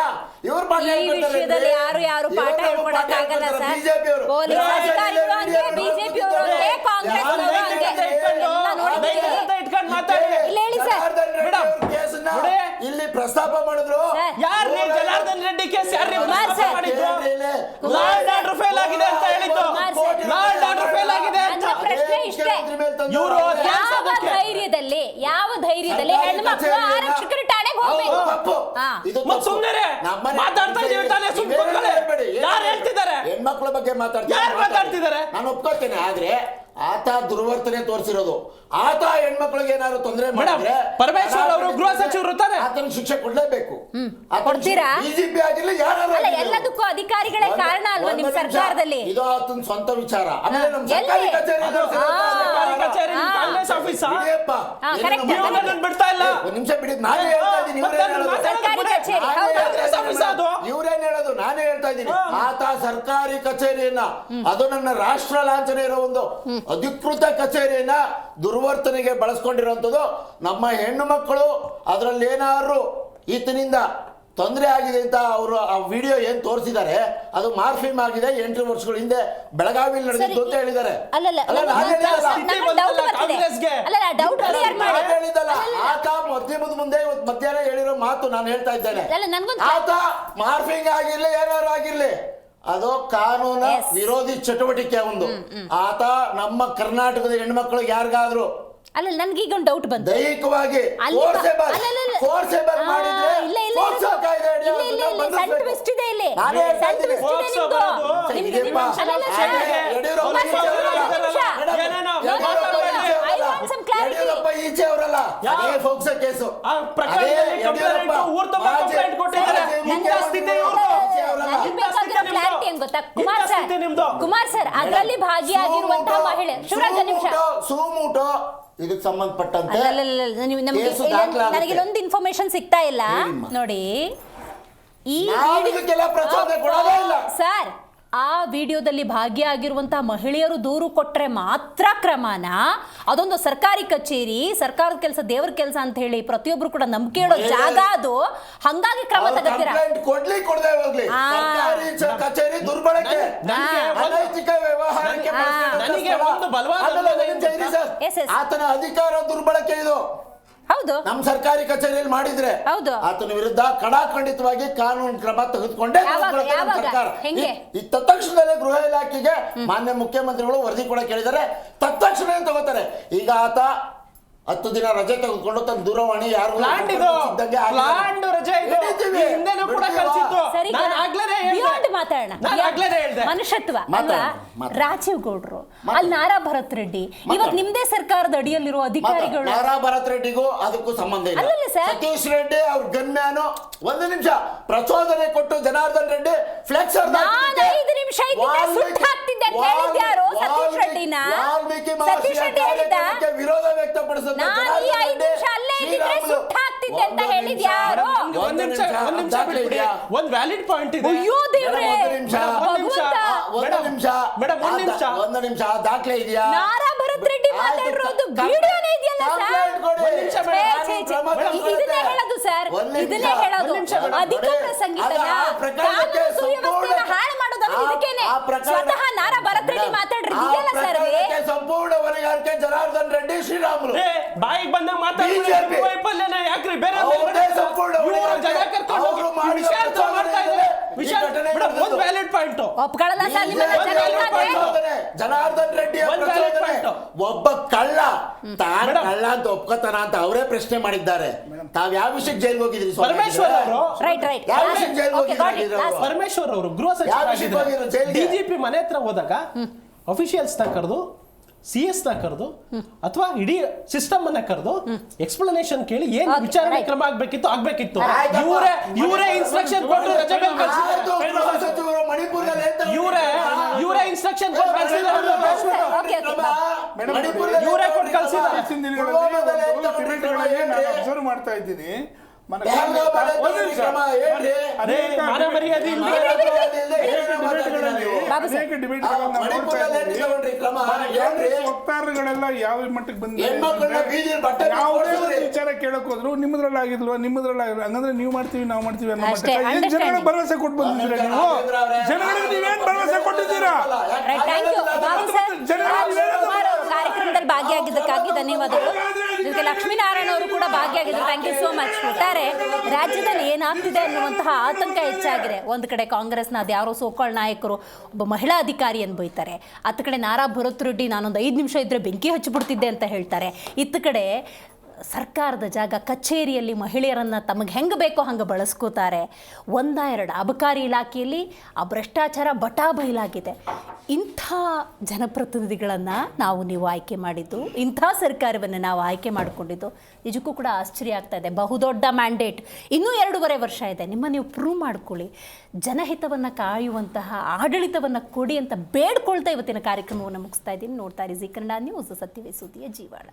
ಇವ್ರು ಪಾಠ ವಿಷಯದಲ್ಲಿ ಯಾರು ಪಾಠ ಹೇಳ್ಕೊಡಕ್ಕಾಗಲ್ಲ ಸರ್. ಪೊಲೀಸ್ ಅಧಿಕಾರಿಗಳು ಹಂಗೆ, ಬಿಜೆಪಿ ಅವರು ಹಂಗೆ, ಕಾಂಗ್ರೆಸ್ ಅವರು ಹಂಗೆ. ಇಲ್ಲಿ ಪ್ರಸ್ತಾಪ ಮಾಡಿದ್ರು. ಯಾರು ಜನಾರ್ದನ್ ರೆಡ್ಡಿ ಕೇಸ್ ಯಾರು ಮಾಡಿದ್ರು? ಲಾರ್ಡ್ ಆರ್ಡರ್ ಫೇಲ್ ಆಗಿದೆ ಅಂತ ಹೇಳಿದ್ದು. ಲಾರ್ಡ್ ಆರ್ಡರ್ ಫೇಲ್ ಆಗಿದೆ ಅಂತ ಪ್ರಶ್ನೆ ಇಷ್ಟೇ. ಇವರು ಯಾವ ಧೈರ್ಯದಲ್ಲಿ ಹೆಣ್ಮಕ್ಳು ಆರಕ್ಷಕರ ಠಾಣೆಗೆ ಹೋಗ್ಬೇಕು? ಮತ್ತೆ ಸುಮ್ಮನೆ ಮಾತಾಡ್ತಾ ಇದೀವಿ ತಾನೇ, ಸುಮ್ಮನೆ ಯಾರು ಹೇಳ್ತಿದ್ದಾರೆ? ಹೆಣ್ಮಕ್ಳ ಬಗ್ಗೆ ಯಾರು ಮಾತಾಡ್ತಿದ್ದಾರೆ? ನಾನು ಒಪ್ಕೋತೇನೆ, ಆದ್ರೆ ಆತ ದುರ್ವರ್ತನೆ ತೋರಿಸಿರೋದು, ಆತ ಹೆಣ್ಮಕ್ಳಿಗೆ ಏನಾದ್ರು ತೊಂದರೆ ಮಾಡಿದ್ರೆ ಪರಮೇಶ್ವರ್ ಅವರು ಗೃಹ ಸಚಿವರು ತಾನೆ, ಆತನ ಶಿಕ್ಷೆ ಕೊಡ್ಲೇಬೇಕು. ಕೊಡ್ತೀರಾ? ಬಿಜೆಪಿ ಆಗಿರ್ಲಿ ಯಾರು ಎಲ್ಲದಕ್ಕೂ ಅಧಿಕಾರಿಗಳೇ ಕಾರಣ ಅಲ್ವಾ ನಿಮ್ ಸರ್ಕಾರದಲ್ಲಿ? ಇದು ಆತನ ಸ್ವಂತ ವಿಚಾರ. ಆಮೇಲೆ ನಮ್ಮ ಸರ್ಕಾರಿ ಕಚೇರಿ ಕಾಂಗ್ರೆಸ್ ಆಫೀಸ್ ಬಿಡ್ತಾ ಇಲ್ಲ. ಒಂದ್ ನಿಮಿಷ ಬಿಡಿ, ನಾನೇ ಹೇಳ್ತಾ ಇದ್ದೀನಿ. ಇವ್ರೇನ್ ಹೇಳೋದು? ನಾನೇ ಹೇಳ್ತಾ ಇದ್ದೀನಿ. ಆತ ಸರ್ಕಾರಿ ಕಚೇರಿಯನ್ನ, ಅದು ನನ್ನ ರಾಷ್ಟ್ರ ಲಾಂಛನ ಇರೋ ಒಂದು ಅಧಿಕೃತ ಕಚೇರಿಯನ್ನ ದುರ್ವರ್ತನೆಗೆ ಬಳಸ್ಕೊಂಡಿರುವಂಥದ್ದು. ನಮ್ಮ ಹೆಣ್ಣು ಮಕ್ಕಳು ಅದರಲ್ಲಿ ಏನಾದ್ರು ಈತನಿಂದ ತೊಂದರೆ ಆಗಿದೆ ಅಂತ ಅವರು ಆ ವಿಡಿಯೋ ಏನ್ ತೋರಿಸಿದ್ದಾರೆ, ಅದು ಮಾರ್ಫಿಮ್ ಆಗಿದೆ 8 ವರ್ಷಗಳ ಹಿಂದೆ ಬೆಳಗಾವಿಯಲ್ಲಿ ನಡೆದಿತ್ತು ಅಂತ ಹೇಳಿದ್ದಾರೆ. ಆತ ಮಾಧ್ಯಮದ ಮುಂದೆ ಇವತ್ತು ಮಧ್ಯಾಹ್ನ ಹೇಳಿರೋ ಮಾತು ನಾನು ಹೇಳ್ತಾ ಇದ್ದೇನೆ. ಆತ ಮಾರ್ಫಿಂಗ್ ಆಗಿರ್ಲಿ ಏನಾದ್ರು ಆಗಿರ್ಲಿ, ಅದು ಕಾನೂನು ವಿರೋಧಿ ಚಟುವಟಿಕೆ ಒಂದು. ಆತ ನಮ್ಮ ಕರ್ನಾಟಕದ ಹೆಣ್ಮಕ್ಳಿಗೆ ಯಾರಿಗಾದ್ರು ಅಲ್ಲ, ನನ್ಗೀಗ ಒಂದು ಡೌಟ್ ಬಂತು. ದೈಹಿಕವಾಗಿ ಈಚೆ ಅವರಲ್ಲ, ಫೋಕ್ಸೋ ಕೇಸು ಕುಮಾರ್ ಸರ್ ಅದರಲ್ಲಿ ಭಾಗಿಯಾಗಿರುವಂತಹ ಮಹಿಳೆ ಸುಮೂಟೋ ಇದಕ್ಕೆ ಸಂಬಂಧಪಟ್ಟಂತೆ ನನಗೆ ಒಂದು ಇನ್ಫಾರ್ಮೇಶನ್ ಸಿಗ್ತಾ ಇಲ್ಲ ನೋಡಿ. ಇದಕ್ಕೆಲ್ಲ ಪ್ರಚೋದನೆ ಕೊಡೋದೇ ಇಲ್ಲ ಸರ್, ಆ ವಿಡಿಯೋದಲ್ಲಿ ಭಾಗಿಯಾಗಿರುವಂತಹ ಮಹಿಳೆಯರು ದೂರು ಕೊಟ್ರೆ ಮಾತ್ರ ಕ್ರಮನ, ಅದೊಂದು ಸರ್ಕಾರಿ ಕಚೇರಿ, ಸರ್ಕಾರದ ಕೆಲಸ ದೇವ್ರ ಕೆಲಸ ಅಂತ ಹೇಳಿ ಪ್ರತಿಯೊಬ್ರು ಕೂಡ ನಂಬಿಕೆ ಇಡೋ ಜಾಗ ಅದು, ಹಂಗಾಗಿ ಕ್ರಮ ತಗೋತೀರಾ? ಕೊಡ್ಲಿ ಕೊಡದೆ ಹೋಗ್ಲಿ, ಸರ್ಕಾರಿ ಕಚೇರಿ ದುರ್ಬಳಕೆ, ಅನೈತಿಕ ವ್ಯವಹಾರಕ್ಕೆ ಆತನ ಅಧಿಕಾರ ದುರ್ಬಳಕೆ ಇದು. ಹೌದು, ನಮ್ಮ ಸರ್ಕಾರಿ ಕಚೇರಿಯಲ್ಲಿ ಮಾಡಿದ್ರೆ ಹೌದು, ಆತನ ವಿರುದ್ಧ ಕಡಾಖಂಡಿತವಾಗಿ ಕಾನೂನು ಕ್ರಮ ತೆಗೆದುಕೊಂಡೇ ಸರ್ಕಾರ. ಈ ತತ್ಕ್ಷಣದಲ್ಲೇ ಗೃಹ ಇಲಾಖೆಗೆ ಮಾನ್ಯ ಮುಖ್ಯಮಂತ್ರಿಗಳು ವರದಿ ಕೂಡ ಕೇಳಿದ್ದಾರೆ, ತತ್ಕ್ಷಣ ತಗೋತಾರೆ. ಈಗ ಆತ 10 ದಿನ ರಜೆ ತೆಗೆದುಕೊಂಡು ತನ್ನ ದೂರವಾಣಿ ಯಾರು ಮನುಷ್ಯತ್ವ ಅಲ್ವಾ? ರಾಜೀವ್ ಗೌಡ್ರು, ಅಲ್ಲಿ ನಾರಾ ಭರತ್ ರೆಡ್ಡಿ, ಇವತ್ತು ನಿಮ್ದೇ ಸರ್ಕಾರದ ಅಡಿಯಲ್ಲಿರುವ ಅಧಿಕಾರಿಗಳು. ನಾರಾ ಭರತ್ ರೆಡ್ಡಿಗೂ ಅದಕ್ಕೂ ಸಂಬಂಧ ಇಲ್ಲ. ಸತೀಶ್ ರೆಡ್ಡಿ ಅವ್ರ ಗನ್ಮ್ಯಾನು 1 ನಿಮಿಷ ಪ್ರಚೋದನೆ ಕೊಟ್ಟು ಜನಾರ್ದನ್ ರೆಡ್ಡಿ ಫ್ಲೆಕ್ಸ್ ವಾಲ್ಮೀಕಿ ಮಹರ್ಷಿ ವಿರೋಧ ವ್ಯಕ್ತಪಡಿಸಿದ ಒಂದು ವ್ಯಾಲಿಡ್ ಪಾಯಿಂಟ್ ಇದೆ. ಒಂದು ನಿಮಿಷ ದಾಖಲೆ ಇದೆಯಾ? ನಾರಾ ಭರತ್ ರೆಡ್ಡಿ ಮಾತಾಡಿರೋದು ವಿಡಿಯೋನೇ ಇದೆಯಲ್ಲ ಸರ್? ಇದನ್ನೇ ಹೇಳೋದು ಸರ್, ಇದನ್ನೇ ಹೇಳೋದು. ಅಧಿಕಾರ ಸಂಗೀತನ ಕಾನೂನು ಸುವ್ಯವಸ್ಥೆನ ಹಾಳು ಮಾಡೋದಲ್ಲ ಇದಕ್ಕೇನೆ. ಸ್ವತಃ ನಾರಾ ಭರತ್ ರೆಡ್ಡಿ ಮಾತಾಡಿರೋದು ಇದೆಯಲ್ಲ ಸರ್. ಸಂಪೂರ್ಣ ಹೊಣೆಗಾರಿಕೆ ಜನಾರ್ದನ್ ರೆಡ್ಡಿ, ಶ್ರೀರಾಮುಲು ಬಾಯಿಗೆ ಬಂದಾಗ ಮಾತಾಡ್ತಾರೆ. ಯಾಕ್ರಿ ಬೇರೆ ವ್ಯಾಲಿಡ್ ಪಾಯಿಂಟ್ ಒಪ್ಕೊಳ್ಳಲ್ಲ ಸರ್. ಜನಾರ್ದನ್ ರೆಡ್ಡಿ ಒಬ್ಬ ಕಳ್ಳ ಕಳ್ಳ ಅಂತ ಒಪ್ಕೋತಾನ ಅಂತ ಅವರೇ ಪ್ರಶ್ನೆ ಮಾಡಿದ್ದಾರೆ. ತಾವ್ ಯಾವ ವಿಷಯಕ್ಕೆ ಜೈಲ್ಗೆ ಹೋಗಿದ್ರಿ? ಪರಮೇಶ್ವರ್ ಅವರು ಯಾವ ವಿಷಯಕ್ಕೆ ಜೈಲ್ಗೆ ಹೋಗಿದ್ರು? ಪರಮೇಶ್ವರ್ ಅವರು ಗೃಹ ಸಚಿವ ಡಿಜಿಪಿ ಮನೆ ಹತ್ರ ಹೋದಾಗ ಅಫಿಷಿಯಲ್ಸ್ ನ ಕರೆದು, CS ನ ಕರೆದು ಅಥವಾ ಇಡೀ ಸಿಸ್ಟಮ್ ಅನ್ನ ಕರೆದು ಎಕ್ಸ್ಪ್ಲನೇಷನ್ ಕೇಳಿ ಏನ್ ವಿಚಾರಣೆ ಕ್ರಮ ಆಗ್ಬೇಕಿತ್ತು. ಇವರೇ ಇನ್ಸ್ಟ್ರಕ್ಷನ್ ಕೊಟ್ಟು ಇವರೇ ಇನ್ಸ್ಟ್ರಕ್ಷನ್ ಇವರೇ ಕೊಟ್ಟು ಅಬ್ಸರ್ವ್ ಮಾಡ್ತಾ ಇದ್ದೀನಿ. ವಕ್ತಾರಗಳೆಲ್ಲ ಯಾವ ಮಟ್ಟಕ್ಕೆ ಬಂದಿದೆ, ಯಾವುದೇ ವಿಚಾರ ಕೇಳಕ್ ಹೋದ್ರು ನಿಮ್ಮದ್ರಲ್ಲಾಗಿದ್ಲ್ವಾ ಹಂಗಂದ್ರೆ ನೀವು ಮಾಡ್ತೀವಿ ನಾವು ಮಾಡ್ತೀವಿ ಅನ್ನೋ ಮಟ್ಟಕ್ಕೆ ಜನಗಳಿಗೆ ಭರವಸೆ ಕೊಟ್ಟು ಬಂದಿದ್ದೀರಾ? ನೀವು ಜನಗಳಿಗೆ ನೀವೇನ್ ಭರವಸೆ ಕೊಟ್ಟಿದ್ದೀರಾ? ಕಾರ್ಯಕ್ರಮದಲ್ಲಿ ಭಾಗಿಯಾಗಿದ್ದಕ್ಕಾಗಿ ಧನ್ಯವಾದಗಳು. ಜೊತೆಗೆ ಲಕ್ಷ್ಮೀನಾರಾಯಣ ಅವರು ಕೂಡ ಭಾಗಿಯಾಗಿದ್ರು. Thank you so much. ಒಟ್ಟಾರೆ ರಾಜ್ಯದಲ್ಲಿ ಏನಾಗ್ತಿದೆ ಅನ್ನುವಂತಹ ಆತಂಕ ಹೆಚ್ಚಾಗಿದೆ. ಒಂದು ಕಡೆ ಕಾಂಗ್ರೆಸ್ನ ಅದ್ಯಾರೋ ಸೋಕಾಳ್ ನಾಯಕರು ಒಬ್ಬ ಮಹಿಳಾ ಅಧಿಕಾರಿಯನ್ನು ಬೈತಾರೆ, ಅತ್ತ ಕಡೆ ನಾರಾ ಭರತ್ ರೆಡ್ಡಿ ನಾನೊಂದು 5 ನಿಮಿಷ ಇದ್ರೆ ಬೆಂಕಿ ಹಚ್ಚಿಬಿಡ್ತಿದ್ದೆ ಅಂತ ಹೇಳ್ತಾರೆ. ಇತ್ತ ಕಡೆ ಸರ್ಕಾರದ ಜಾಗ ಕಚೇರಿಯಲ್ಲಿ ಮಹಿಳೆಯರನ್ನು ತಮಗೆ ಹೆಂಗೆ ಬೇಕೋ ಹಂಗೆ ಬಳಸ್ಕೋತಾರೆ. 1-2 ಅಬಕಾರಿ ಇಲಾಖೆಯಲ್ಲಿ ಆ ಭ್ರಷ್ಟಾಚಾರ ಬಟಾಬೈಲಾಗಿದೆ. ಇಂಥ ಜನಪ್ರತಿನಿಧಿಗಳನ್ನು ನೀವು ಆಯ್ಕೆ ಮಾಡಿದ್ದು, ಇಂಥ ಸರ್ಕಾರವನ್ನು ನಾವು ಆಯ್ಕೆ ಮಾಡಿಕೊಂಡಿದ್ದು ನಿಜಕ್ಕೂ ಕೂಡ ಆಶ್ಚರ್ಯ ಆಗ್ತಾ ಇದೆ. ಬಹುದೊಡ್ಡ ಮ್ಯಾಂಡೇಟ್, ಇನ್ನೂ 2.5 ವರ್ಷ ಇದೆ. ನೀವು ಪ್ರೂವ್ ಮಾಡ್ಕೊಳ್ಳಿ, ಜನಹಿತವನ್ನು ಕಾಯುವಂತಹ ಆಡಳಿತವನ್ನು ಕೊಡಿ ಅಂತ ಬೇಡ್ಕೊಳ್ತಾ ಇವತ್ತಿನ ಕಾರ್ಯಕ್ರಮವನ್ನು ಮುಗಿಸ್ತಾ ಇದ್ದೀನಿ. ನೋಡ್ತಾ ಇರಿ ಜೀ ಕನ್ನಡ ನ್ಯೂಸ್, ಸತ್ಯವೇ ಸುದ್ದಿಯ ಜೀವಾಳ.